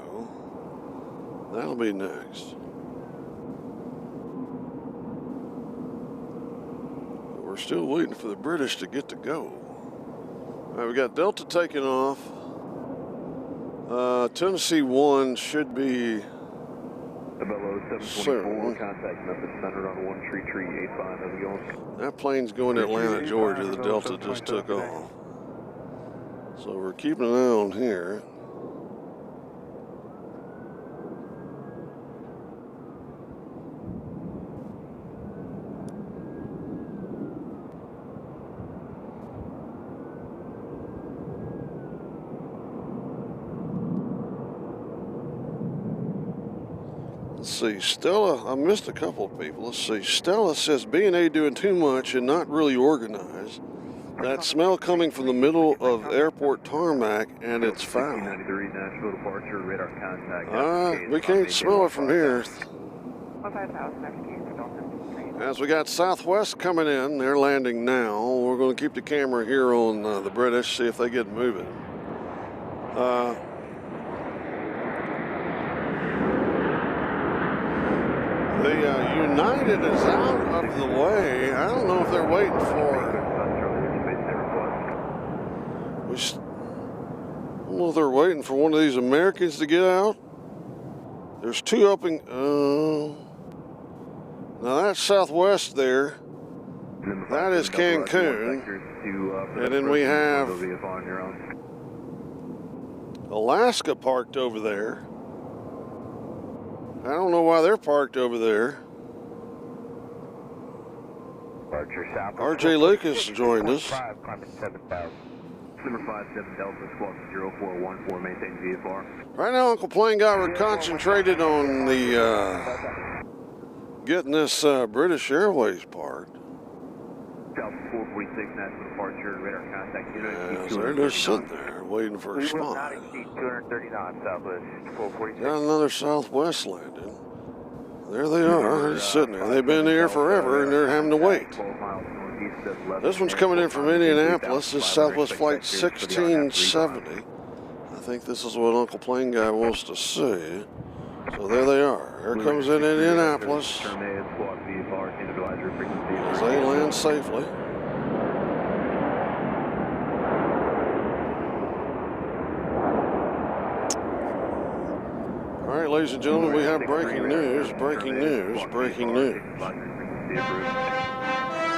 That'll be next. We're still waiting for the British to get to go. All right, we got Delta taking off. Tennessee 1 should be soon. Contacting up the center on 13385. How's it going? That plane's going to Atlanta, Georgia. The Delta just took off. So we're keeping an eye on here. Let's see, Stella, I missed a couple of people. Let's see, Stella says BNA doing too much and not really organized. That smell coming from the middle of airport tarmac, and it's foul. Nashville departure, radar contact. We can't smell it from here. As we got Southwest coming in, they're landing now. We're going to keep the camera here on the British, see if they get moving. The United is out of the way. I don't know if they're waiting for. I don't know if they're waiting for one of these Americans to get out. There's two up in. Now that's Southwest there. That is Cancun. And then we have Alaska parked over there. I don't know why they're parked over there. RJ Lucas joined us. Number 57 Delta Squawk 0414, maintain VFR. Right now, Uncle Plane Guy, we're concentrated on the getting this British Airways parked. Delta 443 446, Nashville departure, radar contact. Yeah, so they're just sitting there waiting for a We will not spot. exceed 230 knots, Southwest 446. Got another Southwest landing. There they are. They're just sitting there. They've been here forever and they're having to wait. 12 miles northeast of 11. This one's coming in from Indianapolis. This is Southwest Flight 1670. I think this is what Uncle Plane Guy wants to see. So there they are. Here comes in Indianapolis as they land safely. All right, ladies and gentlemen, we have breaking news, breaking news, breaking news.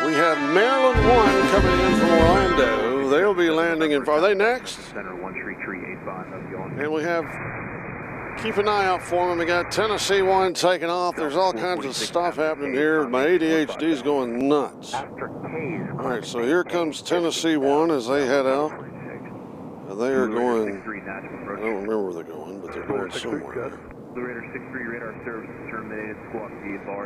We have Maryland 1 coming in from Orlando. They'll be landing in, are they next? And we have, keep an eye out for them. We got Tennessee 1 taking off. There's all kinds of stuff happening here. My ADHD's going nuts. All right, so here comes Tennessee 1 as they head out. And they are going, I don't remember where they're going, but they're going somewhere.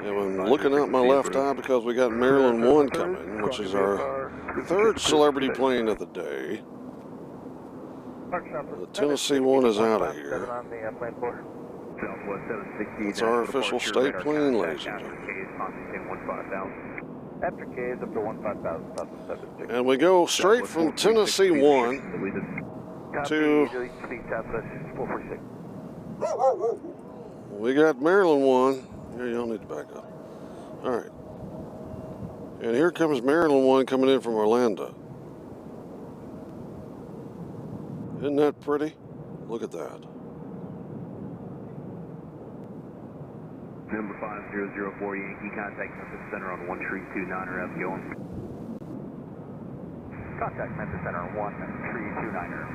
And I'm looking out my left eye because we got Maryland 1 coming, which is our third celebrity plane of the day. The Tennessee 1 is out of here. It's our official state plane, ladies and gentlemen. After K is up to 15,000. And we go straight from Tennessee 1 to, we got Maryland 1. Here, y'all need to back up. All right. And here comes Maryland 1 coming in from Orlando. Isn't that pretty? Look at that. Number 5004 Yankee, contact Memphis Center on 1329er, how's it going? Contact Memphis Center on 1329er.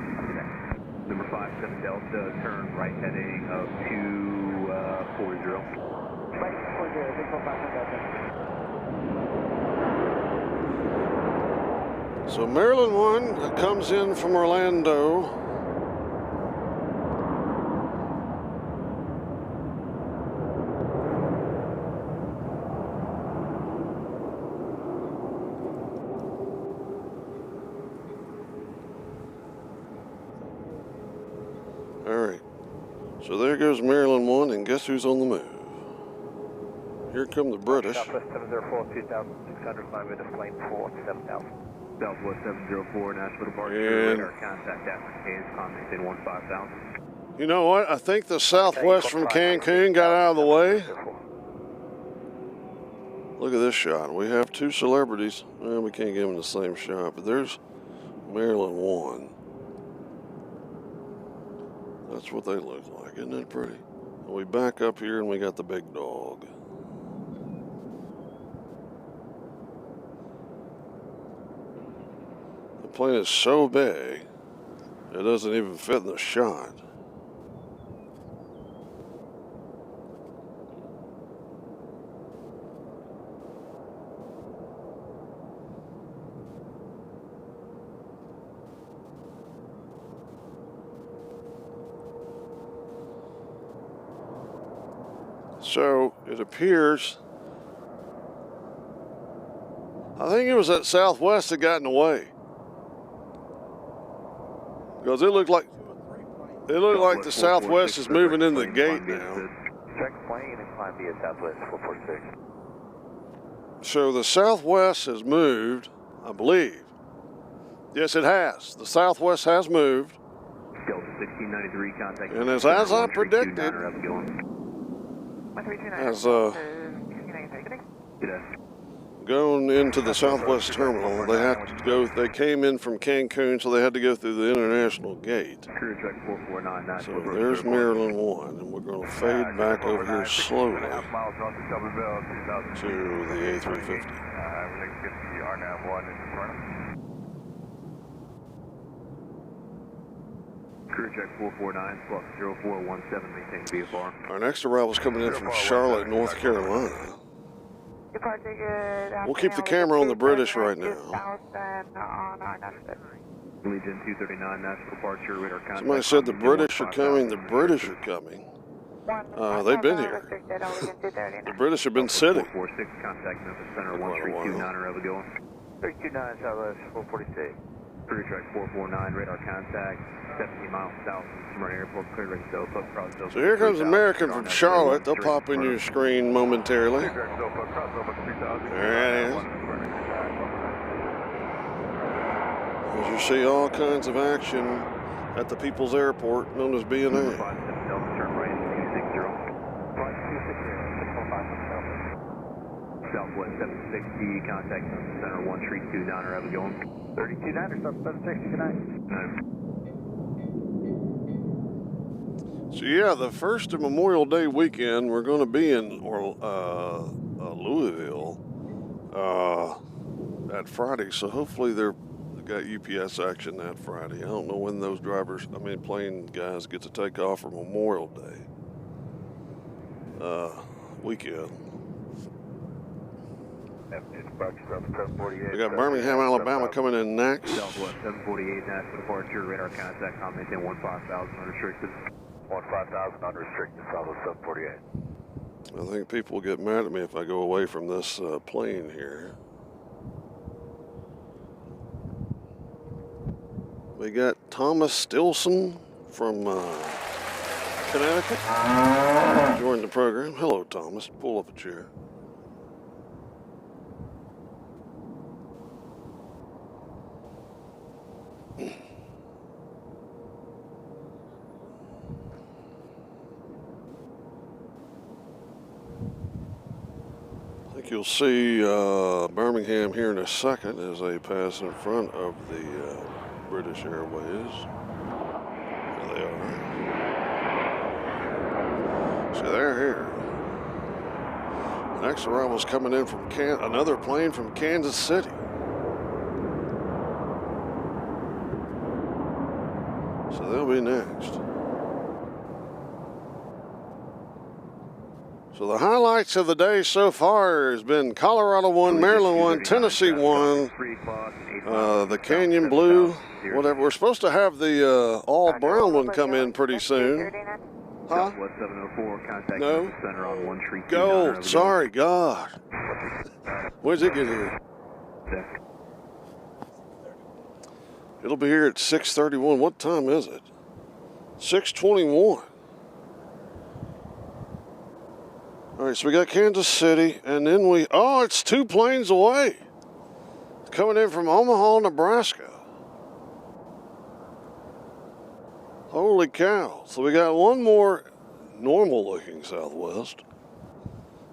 Number 57 Delta, turn right heading of 240. Right, 40, big 5 Delta. So Maryland 1 comes in from Orlando. All right, so there goes Maryland 1, and guess who's on the move? Here come the British. Southwest 704, 2,600, 5 minutes, plane 4, 7,000. Southwest 704, Nashville departure, And radar contact after K's, contact 15,000. you know what? I think the Southwest from Cancun got out of the way. Look at this shot. We have two celebrities. Well, we can't give them the same shot, but there's Maryland 1. That's what they look like. Isn't that pretty? And we back up here and we got the big dog. The plane is so big, it doesn't even fit in the shot. So it appears, I think it was that Southwest that got in the way. Because it looked like the Southwest is moving in the gate now. Check plane and climb via Southwest 446. So the Southwest has moved, I believe. Yes, it has. The Southwest has moved. Delta 1693, contact. And as I predicted, as going into the Southwest terminal, they had to go. They came in from Cancun, so they had to go through the international gate. So there's Maryland 1, and we're going to fade back over here slowly to the A350. Crew check 449, squawk 0417, maintain VFR. Our next arrival is coming in from Charlotte, North Carolina. We'll keep the camera on the British right now. Legion 239, Nashville departure, radar contact. Somebody said the British are coming. The British are coming. They've been here. The British have been sitting. 446, contact Memphis Center 1329er, how's it going? 329 Southwest 446. Cruise track 449, radar contact, 17 miles south from Smyrna Airport, cleared ready to go, cross over. So here comes American from Charlotte. They'll pop in your screen momentarily. Clear track Silva, cross over 3000. There it is. As you see all kinds of action at the People's Airport, known as BNA. Turn right at 260. Southwest 760, contact center 132 Niner, have it going. 32 Niner, stop 760, good night. So yeah, the first of Memorial Day weekend, we're going to be in Louisville that Friday. So hopefully they got UPS action that Friday. I don't know when those plane guys get to take off for Memorial Day weekend. We got Birmingham, Alabama coming in next. Southwest 748, Nashville departure, radar contact, comment in 15,000 unrestricted. 15,000 unrestricted, Southwest 748. I think people will get mad at me if I go away from this plane here. We got Thomas Stilson from Connecticut. Joined the program. Hello, Thomas. Pull up a chair. I think you'll see Birmingham here in a second as they pass in front of the British Airways. There they are. So they're here. Next arrival's coming in from another plane from Kansas City. So they'll be next. So the highlights of the day so far has been Colorado 1, Maryland 1, Tennessee 1, the Canyon Blue, whatever. We're supposed to have the all brown one come in pretty soon. Huh? Southwest 704, contact No. center on 132 Gold, sorry, God. When's it get here? It'll be here at 6:31. What time is it? 6:21. All right, so we got Kansas City, and then it's 2 planes away. It's coming in from Omaha, Nebraska. Holy cow. So we got one more normal-looking Southwest,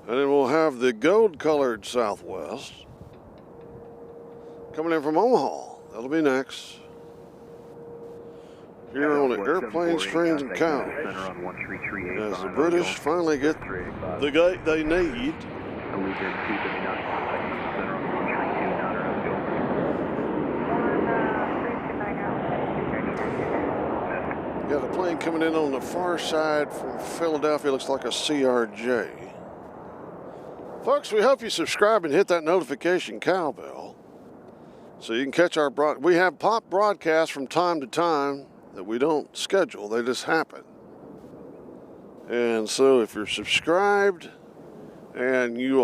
and then we'll have the gold-colored Southwest coming in from Omaha. That'll be next. Here on the airplanes, trains, and cows. As the British finally get the gate they need. Got a plane coming in on the far side from Philadelphia. Looks like a CRJ. Folks, we hope you subscribe and hit that notification cowbell so you can catch our we have pop broadcasts from time to time that we don't schedule, they just happen. And so if you're subscribed and you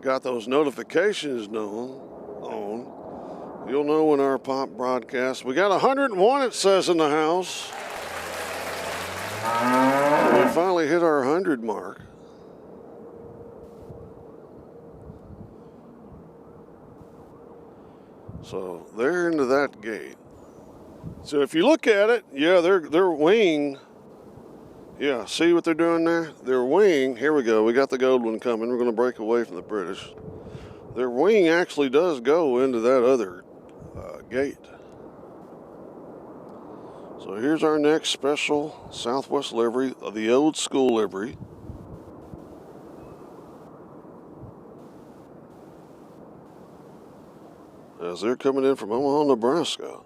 got those notifications on, you'll know when our pop broadcast. We got 101, it says in the house. We finally hit our 100 mark. So they're into that gate. So if you look at it, yeah, their wing, yeah, see what they're doing there? Their wing, here we go, we got the gold one coming. We're going to break away from the British. Their wing actually does go into that other gate. So here's our next special Southwest livery, the old school livery. As they're coming in from Omaha, Nebraska.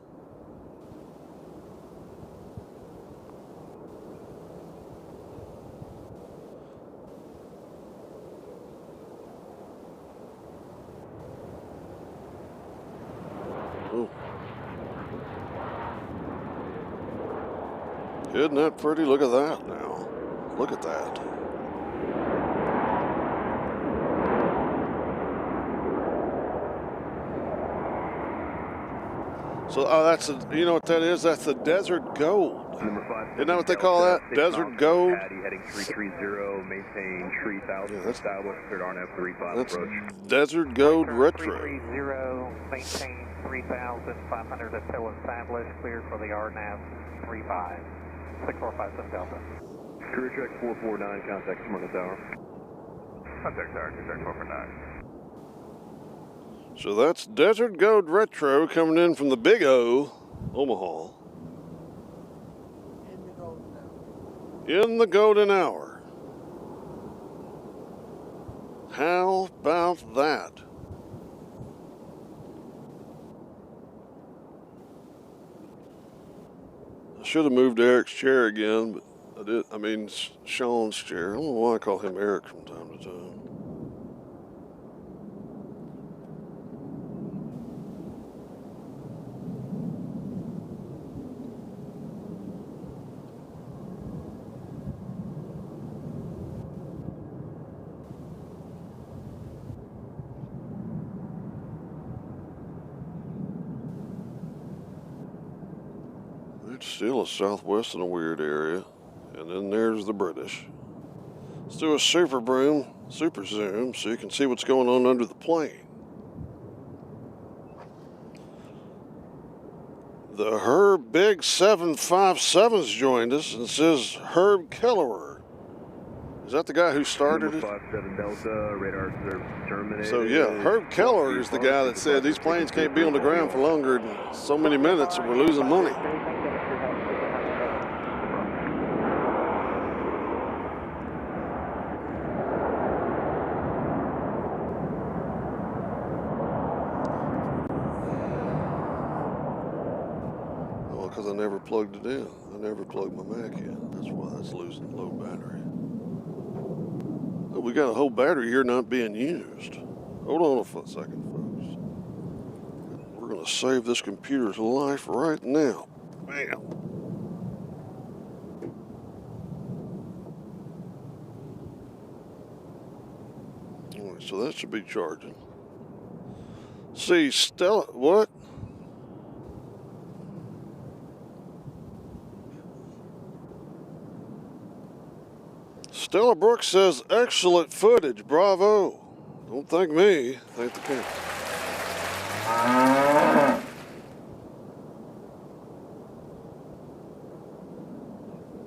Ooh. Isn't that pretty? Look at that now. Look at that. So, oh, that's a, you know what that is? That's the Desert Gold. Number 5. Isn't that what they call that? Desert Gold? Patty heading 330, maintain 3000, Yeah, established, cleared RNF 35 That's approach. Desert Gold Retro. 330, maintain 3,500 until established, cleared for the RNAV 35. 6457 Delta. Career check 449, contact Smyrna Tower. Contact Tower, contact 449. So that's Desert Gold Retro coming in from the Big O, Omaha, In the golden hour. in the golden hour. How about that? I should have moved Eric's chair again, but I did. I mean, Sean's chair. I don't know why I call him Eric from time to time. It's still a Southwest in a weird area. And then there's the British. Let's do a super zoom, so you can see what's going on under the plane. The Herb Big 757's joined us and says Herb Kellerer. Is that the guy who started it? 57 Delta, radar terminated. So yeah, Herb Kellerer is the guy that said these planes can't be on the ground for longer than so many minutes or we're losing money. Well, because I never plugged it in. I never plugged my Mac in. That's why that's losing low battery. Oh, we got a whole battery here not being used. Hold on a second, folks. We're going to save this computer's life right now. Bam. All right, so that should be charging. See, Stella, what? Stella Brooks says, excellent footage, bravo. Don't thank me, thank the camera.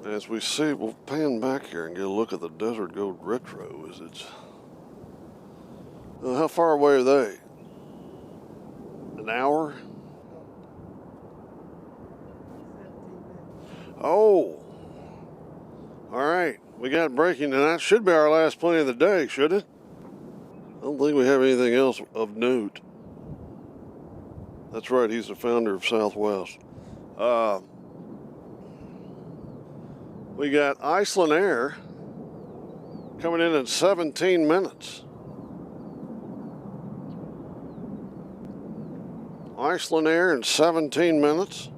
As we see, we'll pan back here and get a look at the Desert Gold Retro. How far away are they? An hour? Oh. All right. We got breaking, and that should be our last plane of the day, should it? I don't think we have anything else of note. That's right, he's the founder of Southwest. We got Iceland Air coming in 17 minutes. Iceland Air in 17 minutes.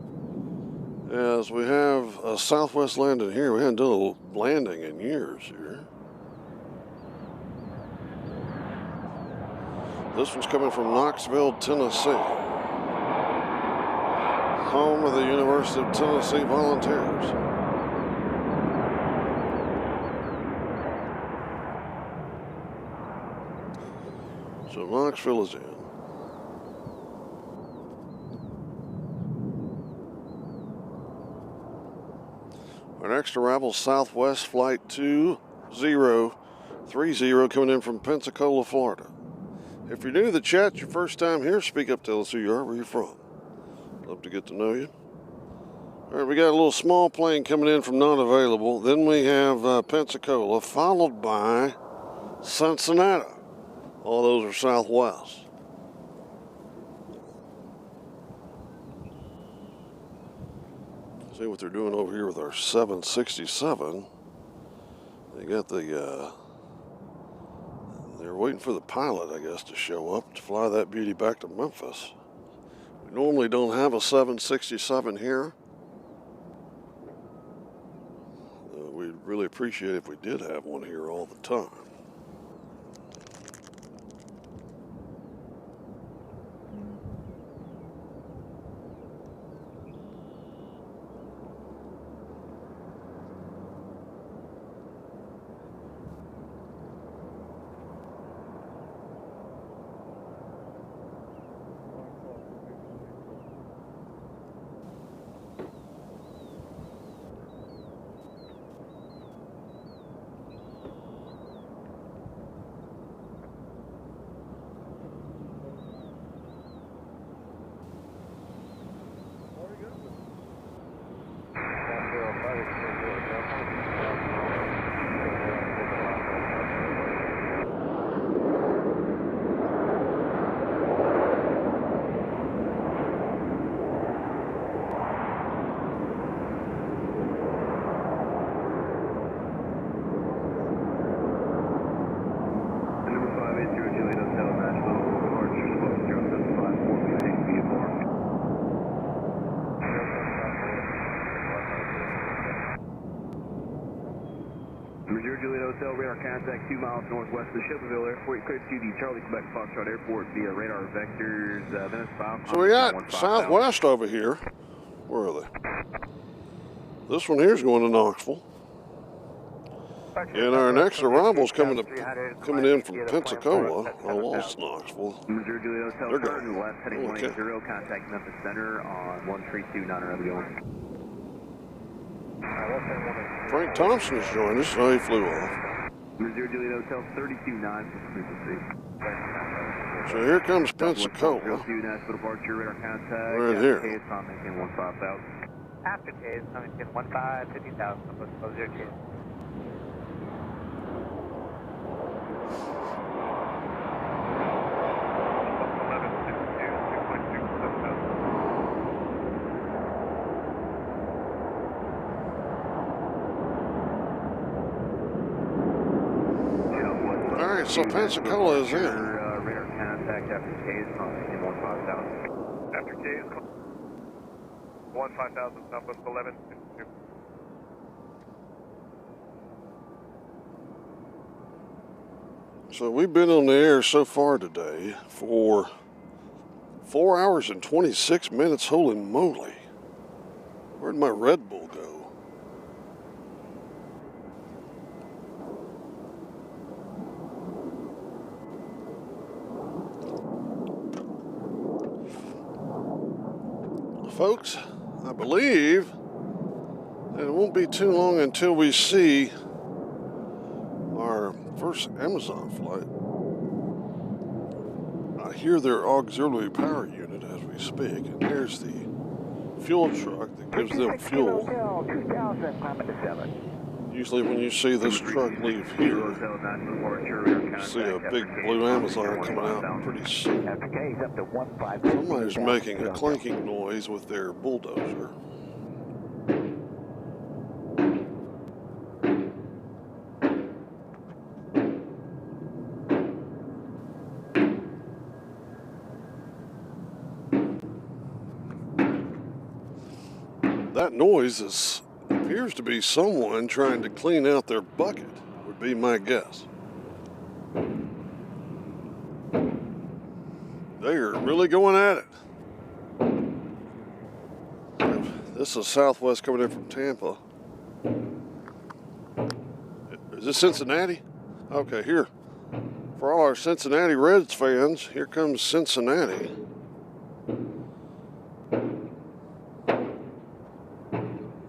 As we have a Southwest landing here. We haven't done a landing in years here. This one's coming from Knoxville, Tennessee. Home of the University of Tennessee Volunteers. So Knoxville is in. Our next arrival, Southwest Flight 2030 coming in from Pensacola, Florida. If you're new to the chat, your first time here, speak up, tell us who you are, where you're from. Love to get to know you. All right, we got a little small plane coming in from not available. Then we have Pensacola, followed by Cincinnati. All those are Southwest. See what they're doing over here with our 767. They got they're waiting for the pilot, I guess, to show up to fly that beauty back to Memphis. We normally don't have a 767 here. We'd really appreciate it if we did have one here all the time. Missouri Juliet Hotel, radar contact 2 miles northwest of Shippeville Airport. Clear to the Charlie Quebec Foxtrot Airport via radar vectors. Venice 5. So we got Southwest over here. Where are they? This one here is going to Knoxville. And our next arrival is coming in from Pensacola. I lost Knoxville. Missouri Juliet Hotel, They're turn going. left heading Okay. 10, contact Memphis Center on 132.9 going. Frank Thompson has joined us. Oh, he flew off. Missouri Juliet Hotel 32.9 for frequency. So here comes Southwest Pensacola. 02, Nashville departure, radar contact. Right here. Case on maintain 15,000. After Chase, coming in 1550,000, Southwest 0 Chase. All right, so Pensacola is in. Radar contact after Case on maintain 15,000. After Case, 15,000, Southwest 1152. So we've been on the air so far today for 4 hours and 26 minutes. Holy moly. Where'd my Red Bull go? Folks, I believe that it won't be too long until we see our first Amazon flight. I hear their auxiliary power unit as we speak, and here's the fuel truck that gives them fuel. Usually when you see this truck leave here, you see a big blue Amazon coming out pretty soon. Somebody's making a clanking noise with their bulldozer. That noise appears to be someone trying to clean out their bucket, would be my guess. They are really going at it. This is Southwest coming in from Tampa. Is this Cincinnati? Okay, here. For all our Cincinnati Reds fans, here comes Cincinnati.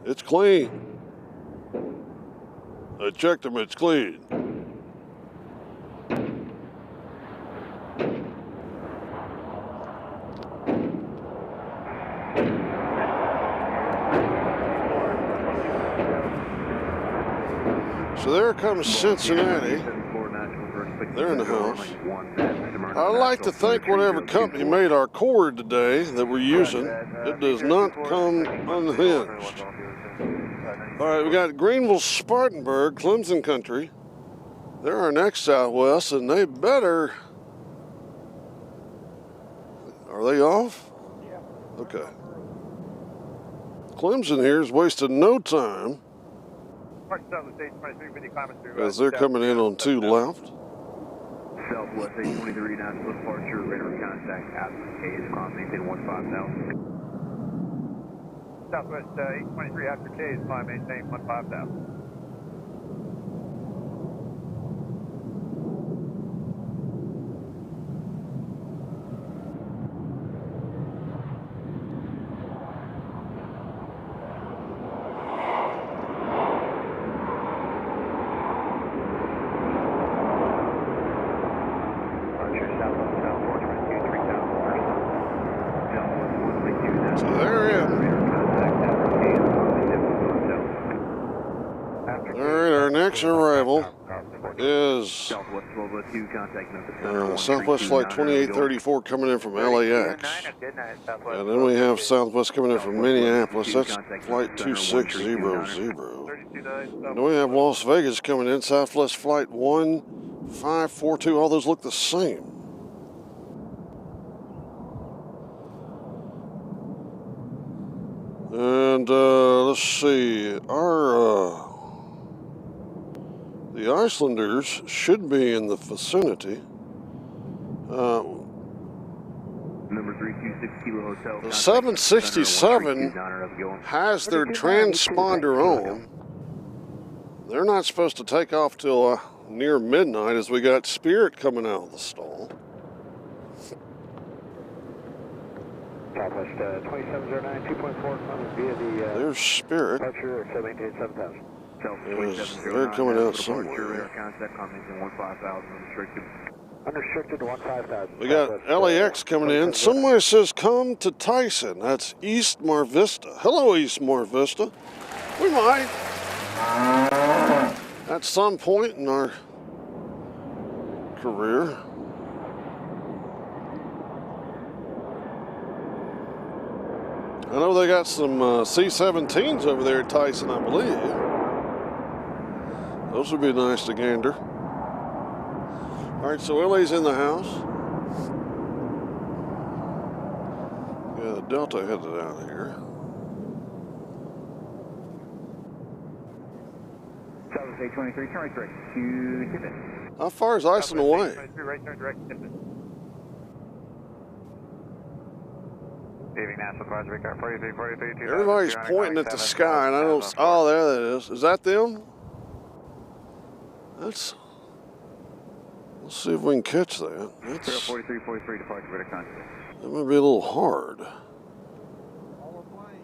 It's clean. I checked them, it's clean. So there comes Cincinnati. They're in the house. I'd like to thank whatever company made our cord today that we're using. It does not come unhinged. All right, we got Greenville, Spartanburg, Clemson Country. They're our next Southwest, and they better... Are they off? Yeah. Okay. Clemson here is wasting no time as they're coming in on 2 left. Southwest 823, Nashville departure, radar contact after Case, climb maintain 15,000. Southwest 823 after Case, climb maintain 15,000. So they're in. All right, our next arrival is Southwest Flight 2834 coming in from LAX. And then we have Southwest coming in from Minneapolis. That's Flight 2600. And then we have Las Vegas coming in, Southwest Flight 1542. All those look the same. And let's see, our The Icelanders should be in the vicinity. Number 326 Kilo Hotel. The 767 has their transponder on. They're not supposed to take off till near midnight as we got Spirit coming out of the stall. Southwest 2709, 2.4 via the There's Spirit. departure 787,000. They're coming out somewhere. Contact combination 15,000 restricted. Unrestricted 15,000. We got LAX coming in. Somewhere says come to Tyson. That's East Mar Vista. Hello, East Mar Vista. We might, at some point in our career. I know they got some C-17s over there at Tyson, I believe. Those would be nice to gander. All right, so Willie's in the house. Yeah, the Delta headed out here. Southwest 823, turn right direct to Tippett. How far is Iceland away? Right turn direct to Tippett. Leaving Nashville, Quadric, 43, 43, Everybody's pointing at the sky, and I don't. Oh, there that is. Is that them? That's. Let's see if we can catch that. That's, 43, 43, departure, better contact. that might be a little hard. All are playing.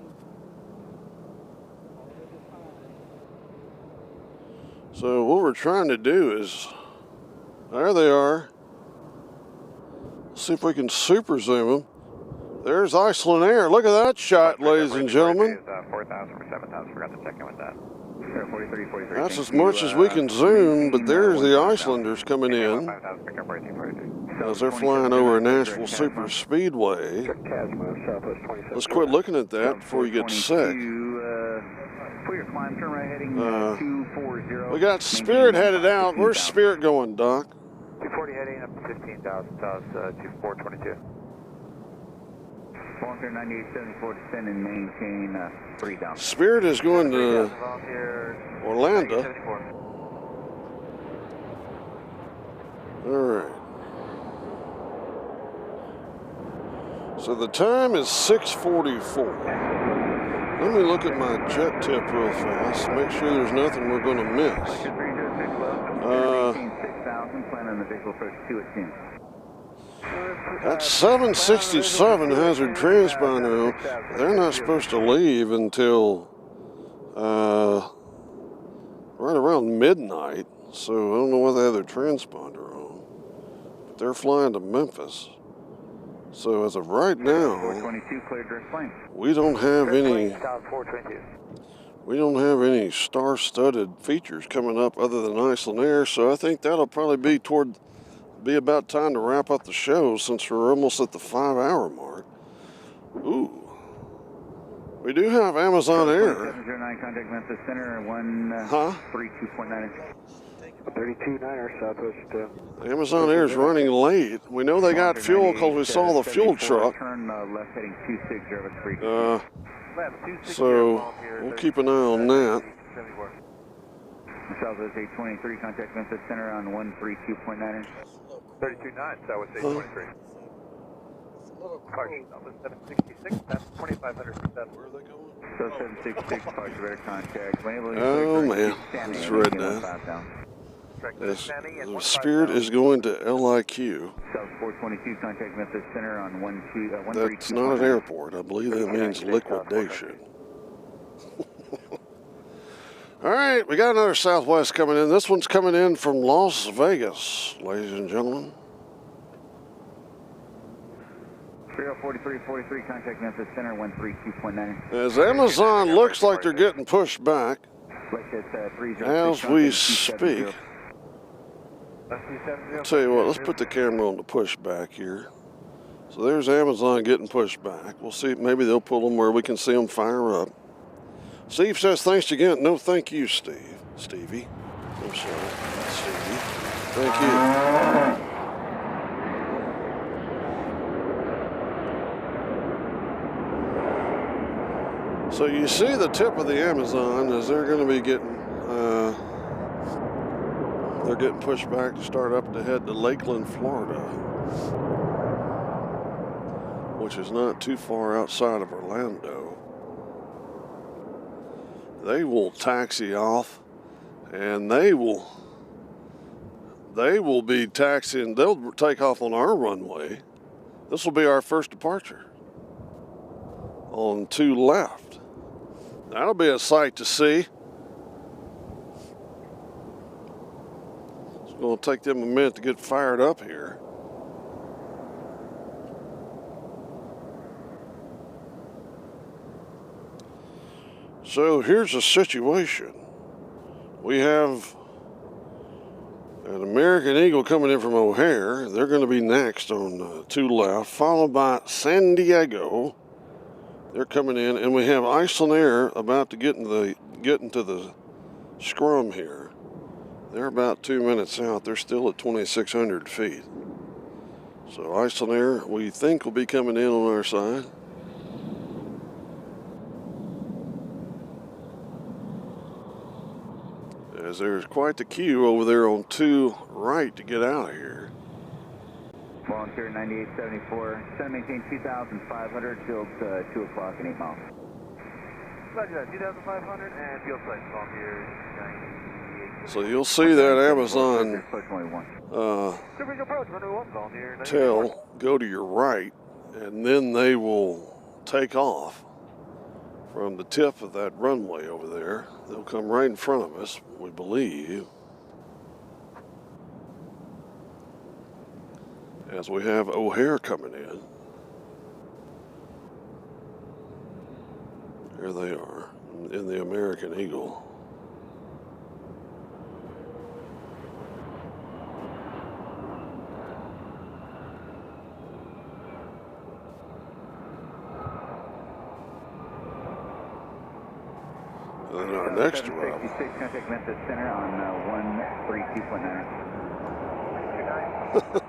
So what we're trying to do is, there they are. Let's see if we can super zoom them. There's Iceland Air. Look at that shot, ladies and gentlemen. 4,000 for 7,000. Forgot to check in with that. 43, 43. That's as much as we can zoom, but there's the Islanders coming in as they're flying over Nashville Super Speedway. Let's quit looking at that before you get sick. For your climb, turn right heading 240. We got Spirit headed out. Where's Spirit going, Doc? 240 heading up to 15,000, south 2422. 9874 descend and maintain 3,000. Spirit is going to Orlando. All right. So the time is 6:44. Let me look at my jet tip real fast. Make sure there's nothing we're going to miss. 6,000. Plan on the visual approach 2 at 10. That 767 has their transponder on. They're not supposed to leave until right around midnight. So I don't know whether they have their transponder on. But they're flying to Memphis. So as of right now, 422 cleared direct plane. we don't have any star-studded features coming up other than Iceland Air. So I think that'll probably be about time to wrap up the show since we're almost at the 5-hour mark. Ooh. We do have Amazon Air. 709 contact Memphis Center 132.9. 32.9er Southwest. Amazon Air is running late. We know they got fuel because we saw the fuel truck. Turn left heading 2603. So we'll keep an eye on that. Southwest 823 contact Memphis Center on 132.9. 32.9, Southwest 823. Departure Southwest 766, that's 2,500 for 7. Where are they going? So 766, departure better contact. Oh man, it's red now. The Spirit is going to LIQ. South 422 contact Memphis Center on 132. That's not an airport. I believe that means liquidation. All right, we got another Southwest coming in. This one's coming in from Las Vegas, ladies and gentlemen. 4343 contact Memphis Center 132.9. As Amazon looks like they're getting pushed back as we speak. I'll tell you what, let's put the camera on the pushback here. So there's Amazon getting pushed back. We'll see, maybe they'll pull them where we can see them fire up. Steve says, thanks again. No, thank you, Steve. Stevie. I'm sorry, Stevie. Thank you. So you see the tip of the Amazon as they're going to be getting They're getting pushed back to start up to head to Lakeland, Florida, which is not too far outside of Orlando. They will taxi off, and they will be taxiing. They'll take off on our runway. This will be our first departure on 2 left. That'll be a sight to see. It's going to take them a minute to get fired up here. So here's the situation. We have an American Eagle coming in from O'Hare. They're going to be next on 2 left, followed by San Diego. They're coming in, and we have Iceland Air about to get into the scrum here. They're about 2 minutes out. They're still at 2,600 feet. So Iceland Air, we think, will be coming in on our side. As there's quite the queue over there on 2 right to get out of here. Volunteer 9874, send maintain 2,500, field 2 o'clock and 8 miles. Roger that, 2,500 and field sight, volunteer 98. So you'll see that Amazon approach, runway 1, volunteer 98. tail go to your right, and then they will take off from the tip of that runway over there. They'll come right in front of us, we believe, as we have O'Hare coming in. Here they are in the American Eagle. And then our next arrival. 66, contact Memphis Center on 132.9.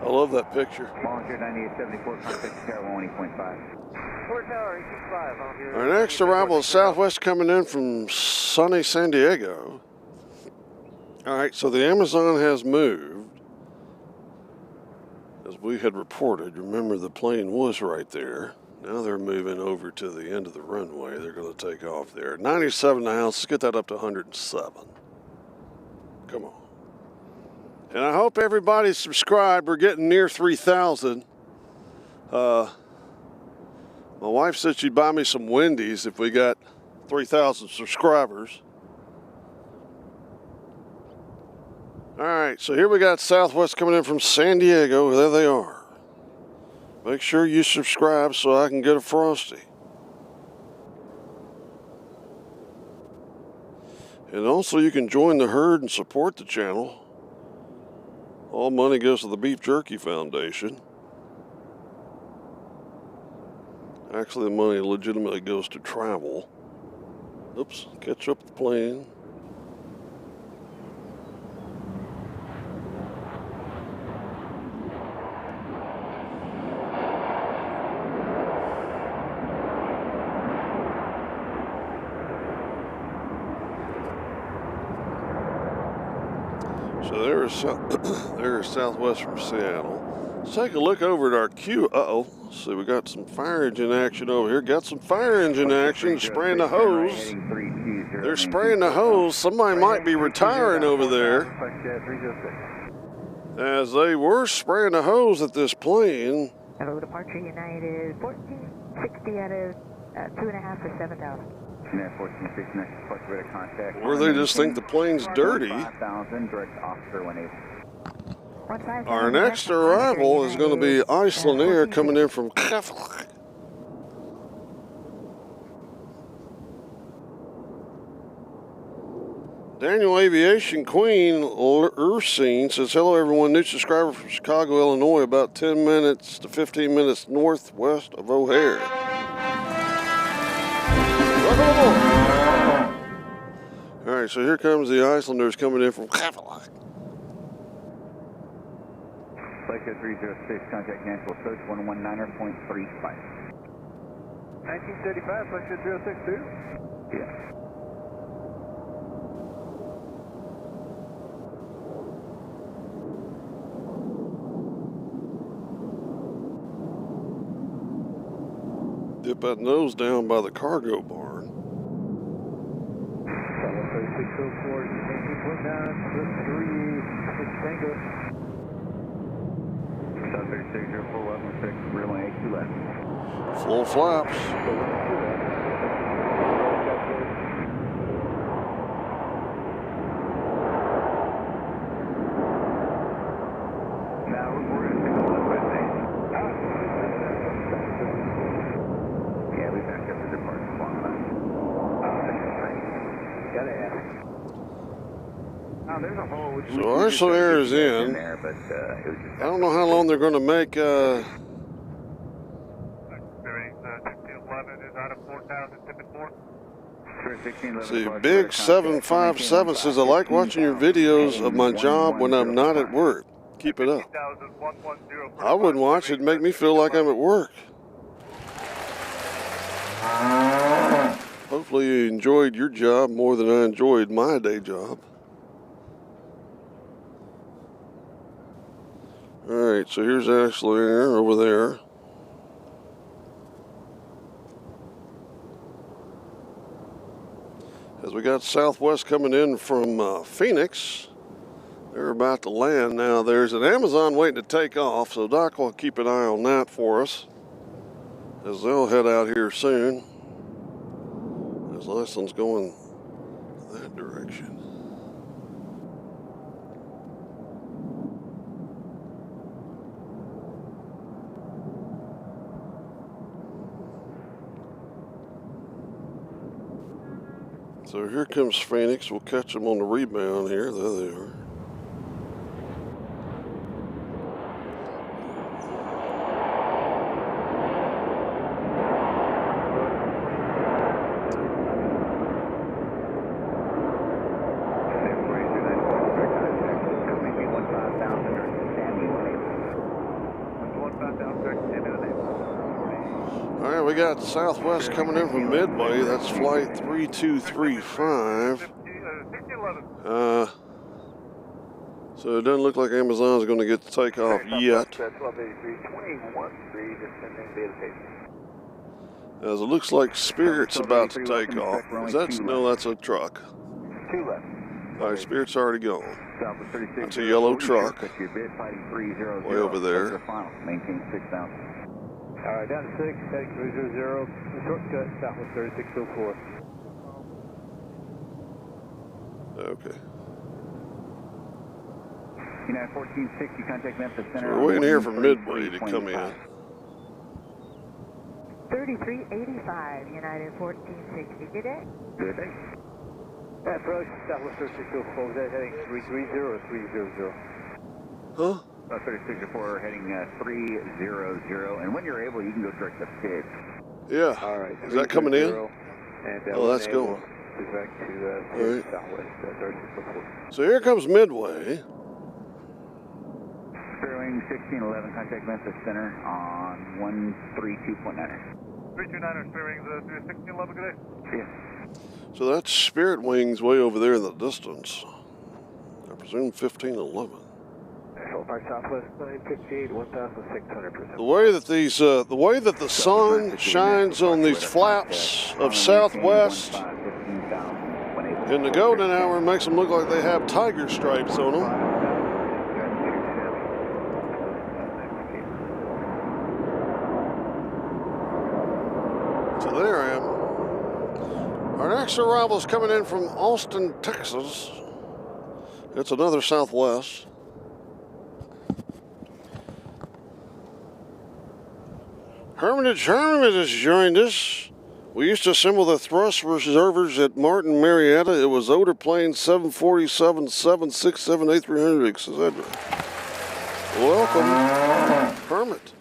I love that picture. Volunteer 9874, contact Tower 180.5. Port Tower 865, volunteer. Our next arrival is Southwest coming in from sunny San Diego. All right, so the Amazon has moved, as we had reported. Remember, the plane was right there. Now they're moving over to the end of the runway. They're going to take off there. 97 now. Let's get that up to 107. Come on. And I hope everybody's subscribed. We're getting near 3,000. My wife said she'd buy me some Wendy's if we got 3,000 subscribers. All right, so here we got Southwest coming in from San Diego. There they are. Make sure you subscribe so I can get a Frosty. And also you can join the herd and support the channel. All money goes to the Beef Jerky Foundation. Actually, the money legitimately goes to travel. Oops, catch up the plane. So there's Southwest from Seattle. Let's take a look over at our queue. Uh-oh. See, we got some fire engine action over here. Got some fire engine action, spraying the hose. They're spraying the hose. Somebody might be retiring over there, as they were spraying the hose at this plane. Hello, departure United 1460 out of 2.5 for 7,000. United 1460, next departure rate of contact. Or they just think the plane's dirty. 5,000, direct officer 180. Our next arrival is going to be Iceland Air coming in from Keflavik. Daniel Aviation Queen Ursine says, hello everyone, new subscriber from Chicago, Illinois, about 10 minutes to 15 minutes northwest of O'Hare. All right, so here comes the Icelanders coming in from Keflavik. Flight code 306, contact Nashville, approach 119.35. 1935, flight code 062. Yeah. got that nose down by the cargo barn. Southwest 3604, maintain 49, 3, Tango. South 3604, level 6, runway A2 left. Full flaps. Now we're going to go left by station. Yeah, we backed up the departure long enough. Gotta ask. Now there's a hole. So our Solaire is in. There, but, it was just I don't know how long they're going to make. Bearing 1611 is out of 4,000, tipping 4. See, Big 757 says, I like watching your videos of my job when I'm not at work. Keep it up. I wouldn't watch it. It'd make me feel like I'm at work. Hopefully you enjoyed your job more than I enjoyed my day job. Alright, so here's Ashley over there. As we got Southwest coming in from Phoenix. They're about to land now. There's an Amazon waiting to take off, so Doc will keep an eye on that for us as they'll head out here soon. This last one's going that direction. So here comes Phoenix. We'll catch them on the rebound here. There they are. All right, we got Southwest coming in from Midway. That's flight 3235. So it doesn't look like Amazon's going to get to take off yet. As it looks like Spirit's about to take off. No, that's a truck. All right, Spirit's already gone. That's a yellow truck. Way over there. Maintain 6,000. All right, down to 6, heading 300, shortcut, Southwest 3604. Okay. United 1460, contact Memphis Center. So we're waiting here for Midway to come in. 3385, United 1460. Good day. Good day. Approach, Southwest 3604, heading 330 or 300? Huh? 3604 heading 300, and when you're able, you can go direct to pitch. Yeah. All right. Is that coming in? And, Oh, that's going. Back to All right. Southwest 3604. So here comes Midway. Sterling 1611, contact Memphis Center on 132.9. 329er, Spearwings 1611, good day. Yeah. So that's Spirit Wings way over there in the distance. I presume 1511. Park Southwest 958, 1,600%. The way that these, the way that the sun shines on these flaps of Southwest in the golden hour makes them look like they have tiger stripes on them. So there I am. Our next arrival is coming in from Austin, Texas. It's another Southwest. Hermitage has joined us. We used to assemble the thrust reservers at Martin Marietta. It was older planes 747, 767, A300, etc. Welcome, Hermit.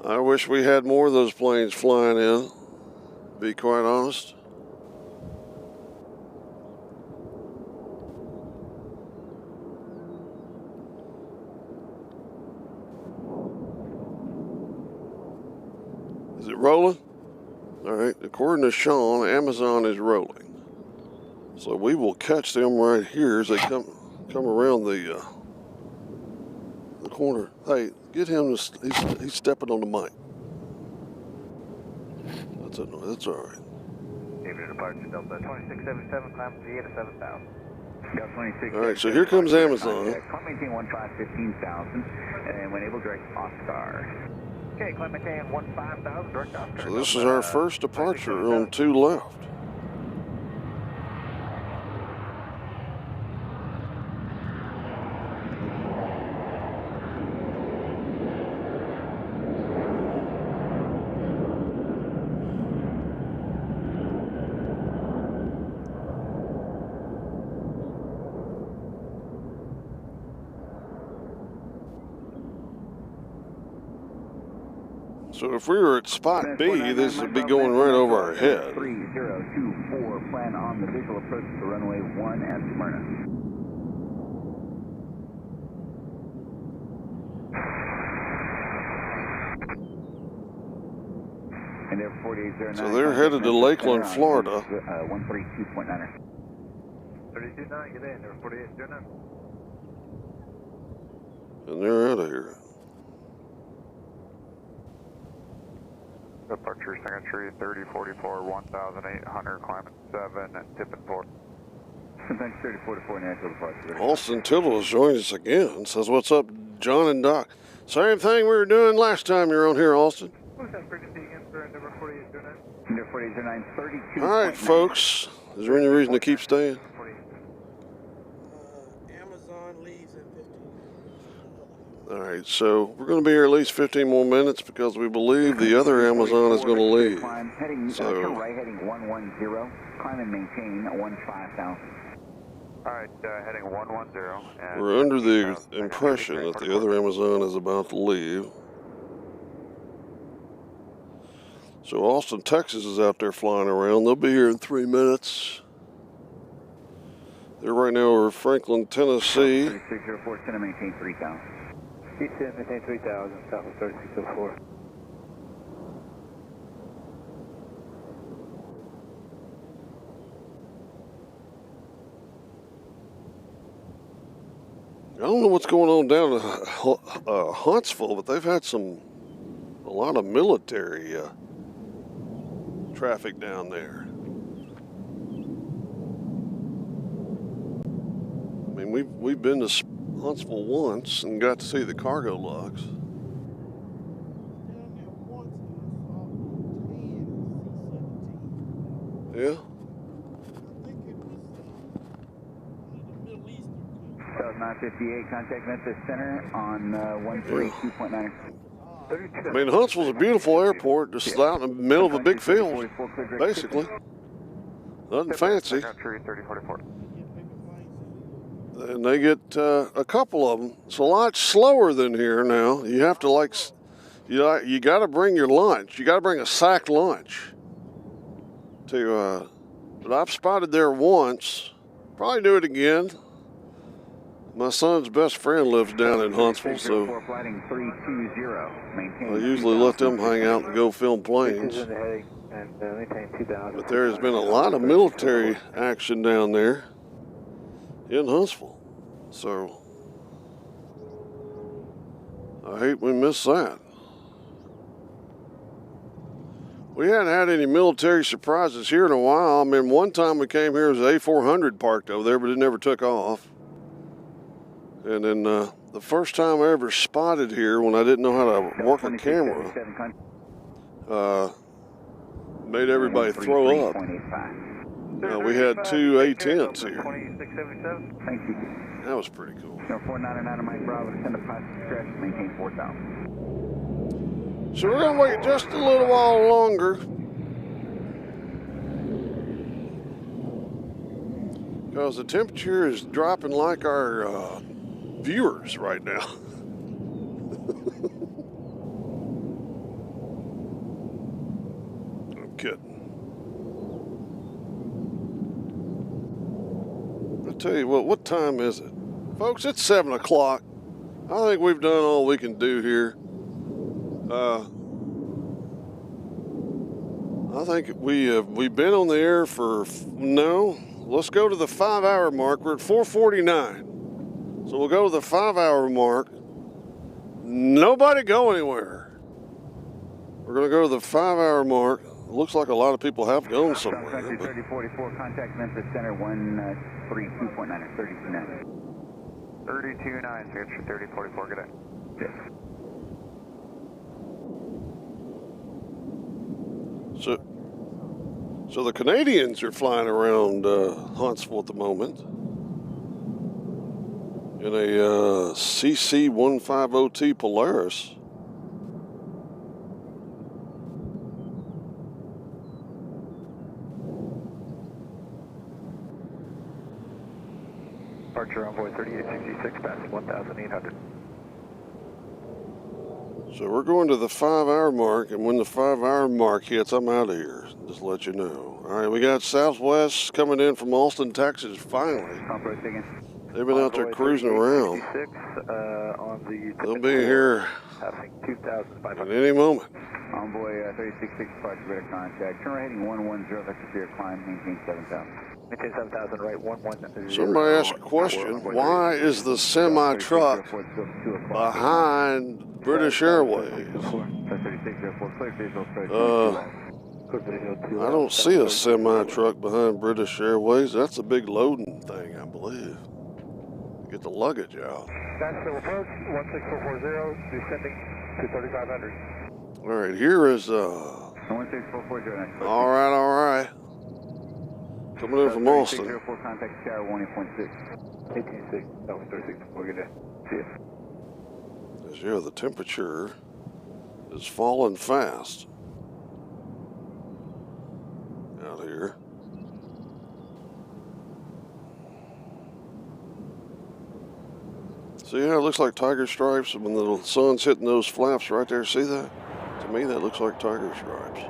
I wish we had more of those planes flying in, to be quite honest. Is it rolling? All right, according to Sean, Amazon is rolling. So we will catch them right here as they come around the corner. Hey, get him to, he's stepping on the mic. That's all right. David departure Delta 2677, climb Via to 7000. Delta 26. All right, so here comes Amazon. Climb maintain 15,000, and when able, direct Oscar. Okay, climb maintain 15,000, direct Oscar. So this is our first departure on 2 left. So if we were at spot B, this would be going right over our head. 3024, plan on the visual approach to runway 1 at Smyrna. And they're 4809. So they're headed to Lakeland, Florida. 132.9. 32.9, get in, they're 4809. And they're out of here. Departure second tree 3044, 1,800, climbing 7 and tipping 4. Sometimes 34-4 natural departure. Austin Tittle has joined us again. Says, what's up, John and Doc? Same thing we were doing last time you were on here, Austin. What was that frequency again for number 4809? Number 4809, 32. All right, folks. Is there any reason to keep staying? Amazon leaves at 15. All right, so we're going to be here at least 15 more minutes because we believe the other Amazon is going to leave. Heading, So, turn right, heading 110. Climb and maintain 15,000. Alright, heading 110. And we're under the impression that the other Amazon is about to leave. So Austin, Texas is out there flying around. They'll be here in 3 minutes. They're right now over Franklin, Tennessee. 3604, center maintain 3,000. Descend, maintain 3,000, Southwest 3604. I don't know what's going on down in Huntsville, but they've had a lot of military traffic down there. I mean, we've been to Huntsville once and got to see the cargo locks. Yeah. 958, contact Memphis Center on 132.9. I mean, Huntsville's a beautiful airport, just out in the middle of a big field, basically. Nothing fancy. And they get a couple of them. It's a lot slower than here now. You have to you got to bring your lunch. You got to bring a sack lunch. But I've spotted there once. Probably do it again. My son's best friend lives down in Huntsville, so I usually let them hang out and go film planes. But there has been a lot of military action down there in Huntsville, so I hate we miss that. We hadn't had any military surprises here in a while. I mean, one time we came here, there was an A400 parked over there, but it never took off. And then the first time I ever spotted here, when I didn't know how to work a camera, made everybody throw up. We had 2 A10s here. That was pretty cool. 499 Mike Bravo, send a positive stretch, maintain 4,000. So we're going to wait just a little while longer, because the temperature is dropping like our viewers right now. I'm kidding. I'll tell you what time is it? Folks, it's 7 o'clock. I think we've done all we can do here. I think we've been on the air for, let's go to the 5-hour mark. We're at 4:49. So we'll go to the 5-hour mark. Nobody go anywhere. We're going to go to the 5-hour mark. looks like a lot of people have gone somewhere. Country But 3044, contact Memphis Center 132.9 or 32.9. 32.9, Country 3044, good day. Yes. So the Canadians are flying around Huntsville at the moment in a CC-150T Polaris. Departure Envoy 3866, past 1,800. So we're going to the 5-hour mark, and when the 5-hour mark hits, I'm out of here. Just to let you know. All right, we got Southwest coming in from Austin, Texas, finally. They've been out there cruising around. They'll be here at any moment. Envoy 366, departure radar contact. Turn right heading 110, vector clear, climb, maintain 7,000. Maintain 7,000, right, 110. Somebody asked a question, why is the semi-truck behind British Airways? I don't see a semi-truck behind British Airways. That's a big loading thing, I believe. Get the luggage out. Nashville approach, 16440, descending to 3,500. All right, here is, 16440. all right. Coming in from Austin. 04, contact Sky 1.6. 18.6, that was 36, good day. See you. As you know, the temperature is falling fast out here. See how it looks like tiger stripes when the sun's hitting those flaps right there? See that? To me, that looks like tiger stripes.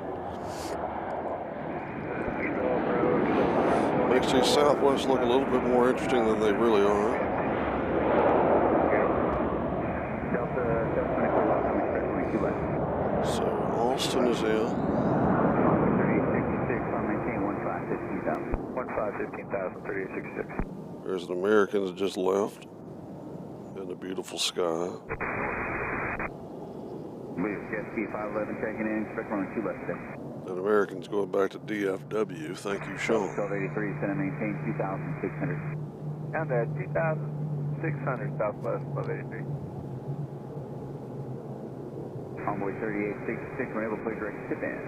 Makes these Southwest look a little bit more interesting than they really are. So Austin is in. 15,000, 3866. There's an American that just left in the beautiful sky. Jet ski 511 checking in, expect runway 2 left today. That American's going back to DFW. Thank you, Sean. 1283, center maintain 2,600. Down there, 2,600 Southwest, 1283. Envoy 3866, we're able to play direct tip in.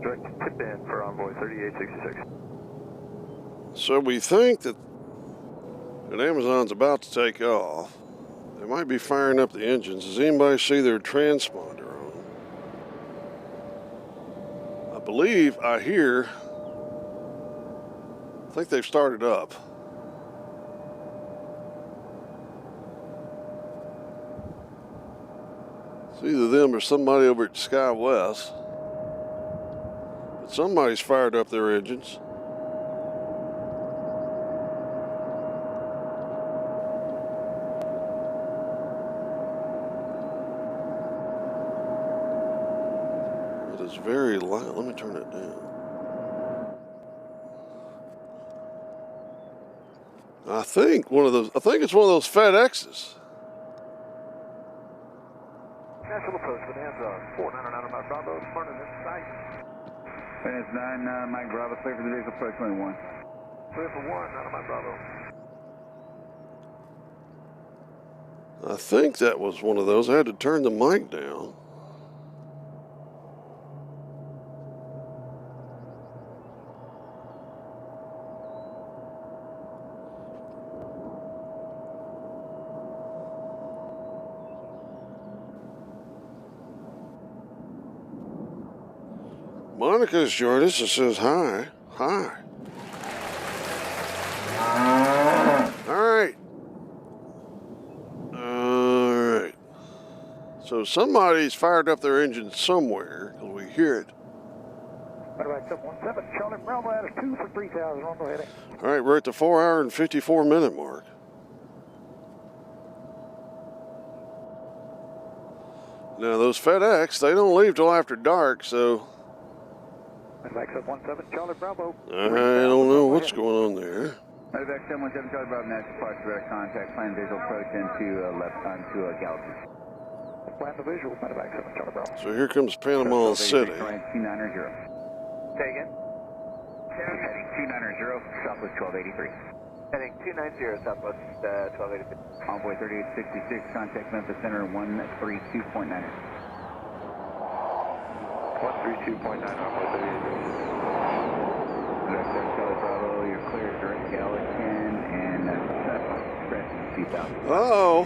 Direct tip in for Envoy 3866. So we think that Amazon's about to take off. They might be firing up the engines. Does anybody see their transponder on? I believe I think they've started up. It's either them or somebody over at SkyWest. But somebody's fired up their engines. It's very loud. Let me turn it down. I think it's one of those FedExes. Nashville approach with hands on. 499 Mike Bravo, front of this site. Finish 9, Mike Bravo, clear for the vehicle approach 21. Clear for 1, 9 Mike Bravo. I think that was one of those. I had to turn the mic down. Monica's joined us and says hi. Hi. All right. So somebody's fired up their engine somewhere, because we hear it. Medevac 717, Charlie Bravo at 2 for 3,000, Runway heading. All right, we're at the 4-hour and 54-minute mark. Now, those FedEx, they don't leave till after dark, so Medevac 717, Charlie Bravo. I don't know what's going on there. Medevac 717, Charlie Bravo, next departure direct contact, plan visual approach into left onto Galaxy. Plan the visual, Medevac 7 Charlie Bravo. So here comes Panama City. 290. Say again? Heading 290, Southwest 1283. Heading 290, Southwest 1283. Envoy 3866, contact Memphis Center 132.9. 132.9, Envoy 38. Direct Charlie Bravo, you're clear, direct Gallatin, and discretion 2000. Uh-oh.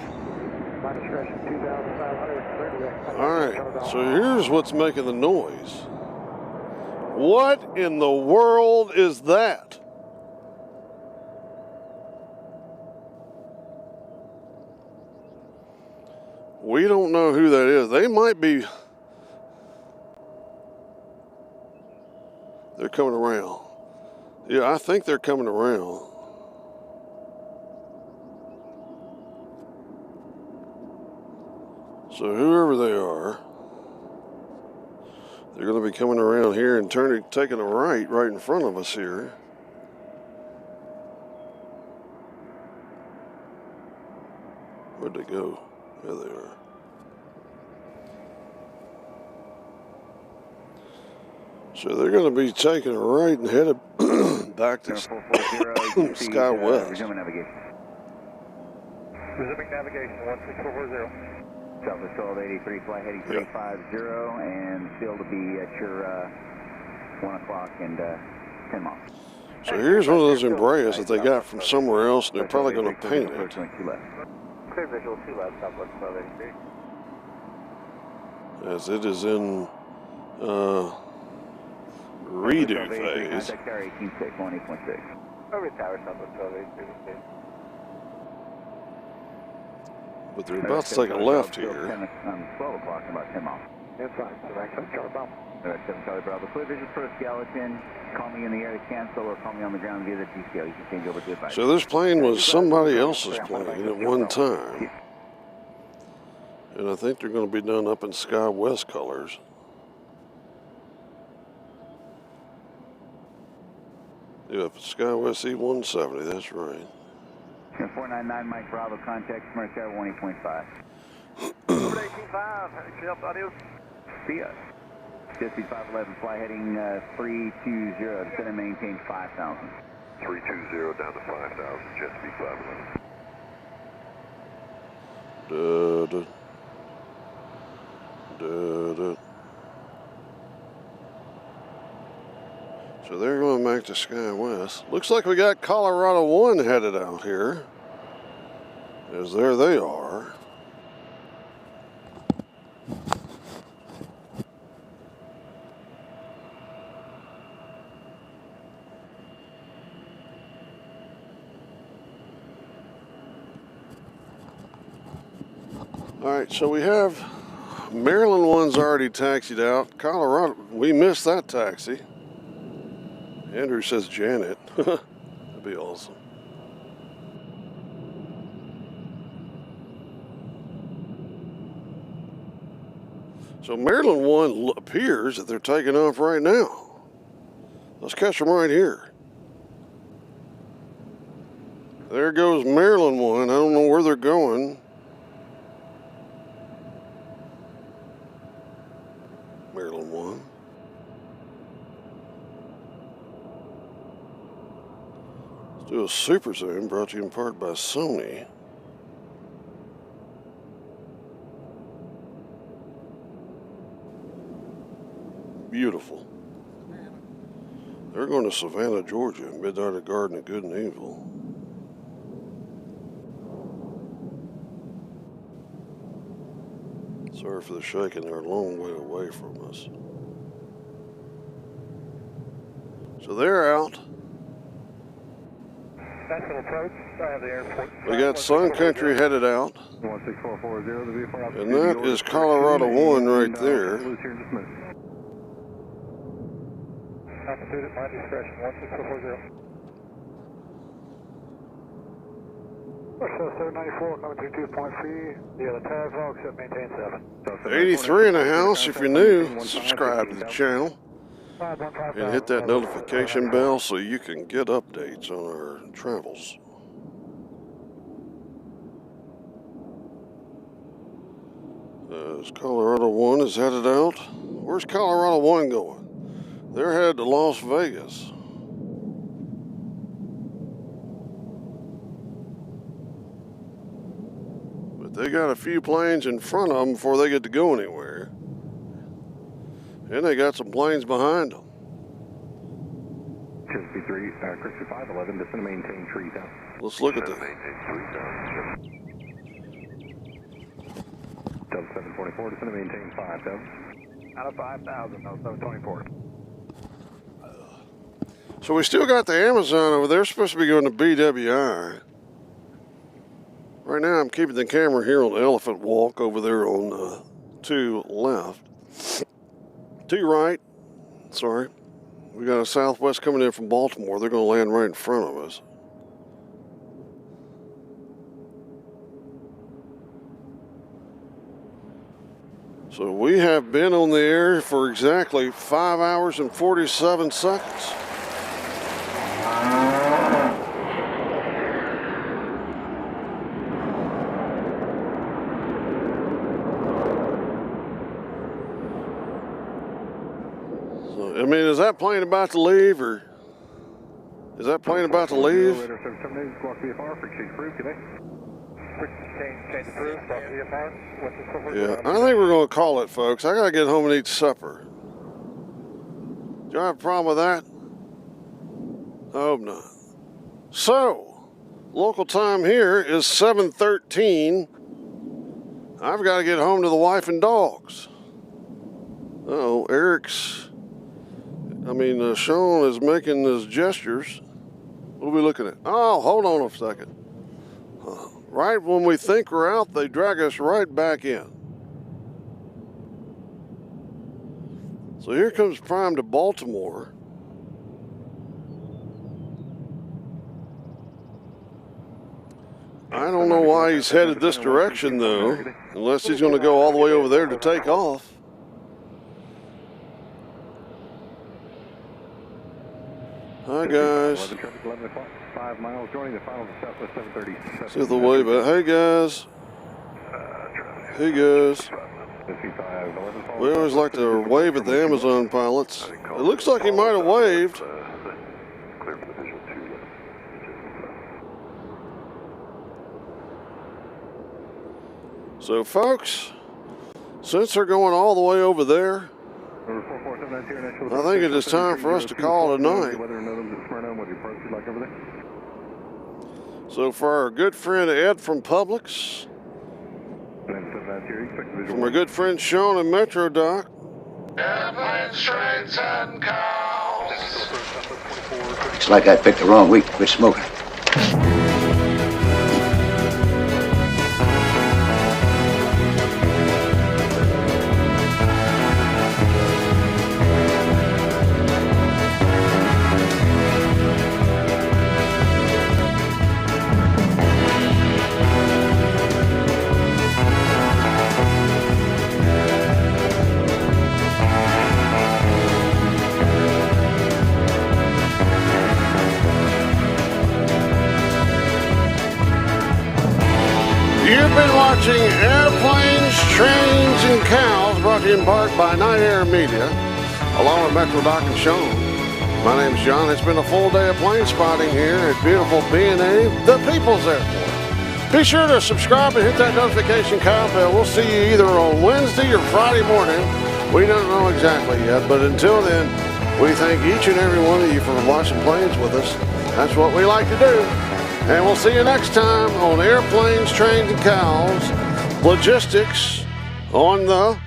My discretion 2,500. All right, so here's what's making the noise. What in the world is that? We don't know who that is. They might be. They're coming around. Yeah, I think they're coming around. So whoever they are, they're going to be coming around here and taking a right in front of us here. Where'd they go? There they are. So they're going to be taking a right and headed back to Sky West. Resuming navigation. Resuming navigation 16440. Southwest 1283, flight heading 350, and still to be at your 1 o'clock and 10 miles. So here's one of those Embraers that they got from somewhere else, and they're probably going to paint it. Clear visual 2 left, Southwest 1283. As it is in redo phase. Contact tower 18.6, 18.6. Over tower, Southwest 1283. But they're about to take a left here. 12 o'clock, about 10 miles. That's fine. Direct Charlie Bravo. Direct 7 Charlie Bravo. Clear visual first, Gallatin. Call me in the air to cancel or call me on the ground via the GCL. You can change over to advice. So this plane was somebody else's plane at one time. And I think they're going to be done up in Sky West colors. Yeah, Sky West E170, that's right. 499 Mike Bravo, contact Commerce Tower 18.5. Over 185, help audio. See ya. Jet speed 511, fly heading 320, descend and maintain 5,000. 320 down to 5,000, jet speed 511. So they're going back to Sky West. Looks like we got Colorado 1 headed out here. As there they are. All right, so we have Maryland 1's already taxied out. Colorado, we missed that taxi. Andrew says Janet. That'd be awesome. So Maryland 1 appears that they're taking off right now. Let's catch them right here. There goes Maryland 1. I don't know where they're going. Maryland 1. Let's do a super zoom brought to you in part by Sony. Beautiful. They're going to Savannah, Georgia, Midnight Garden of Good and Evil. Sorry for the shaking, they're a long way away from us. So they're out. That's an approach. I have the airport. We got Sun Country headed out. 16440, And that is Colorado 1 right there. Altitude at my discretion, 16440. Show 794 coming through 2.3. Yeah, the tire fog should maintain 7. 83 in the house. If you're new, subscribe to the channel and hit that notification bell so you can get updates on our travels. Colorado 1 is headed out. Where's Colorado 1 going? They're headed to Las Vegas. But they got a few planes in front of them before they get to go anywhere. And they got some planes behind them. Chelsea 3, Christian 511, descend to maintain 3000. Let's look at that. Delta 724, descend to maintain 5000. Out of 5,000, no, 724. So we still got the Amazon over there. Supposed to be going to BWI. Right now I'm keeping the camera here on Elephant Walk over there on 2 left. 2 right. Sorry. We got a Southwest coming in from Baltimore. They're going to land right in front of us. So we have been on the air for exactly 5 hours and 47 seconds. So, I mean, is that plane about to leave, or is that plane about to leave? Yeah, I think we're going to call it, folks. I got to get home and eat supper. Do you have a problem with that? I hope not. So, local time here is 7:13. I've got to get home to the wife and dogs. Uh-oh, Sean is making his gestures. What are we looking at? Oh, hold on a second. Right when we think we're out, they drag us right back in. So here comes Prime to Baltimore. I don't know why he's headed this direction, though, unless he's going to go all the way over there to take off. Hi, guys. 5 miles, joining the final of Southwest 737. See the way back. Hey, guys. Hey, guys. We always like to wave at the Amazon pilots. It looks like he might have waved. So, folks, since they're going all the way over there, I think it is time for us to call it a night. So for our good friend Ed from Publix, from our good friend Sean in Metro Dock, airplanes, trains, and cows. It's like I picked the wrong week to quit smoking. You've been watching Airplanes, Trains, and Cows, brought to you in part by Night Air Media, along with Metro Doc and Sean. My name's John. It's been a full day of plane spotting here at beautiful BNA, the People's Airport. Be sure to subscribe and hit that notification bell. We'll see you either on Wednesday or Friday morning. We don't know exactly yet, but until then, we thank each and every one of you for watching planes with us. That's what we like to do. And we'll see you next time on Airplanes, Trains, and Cows, Logistics on the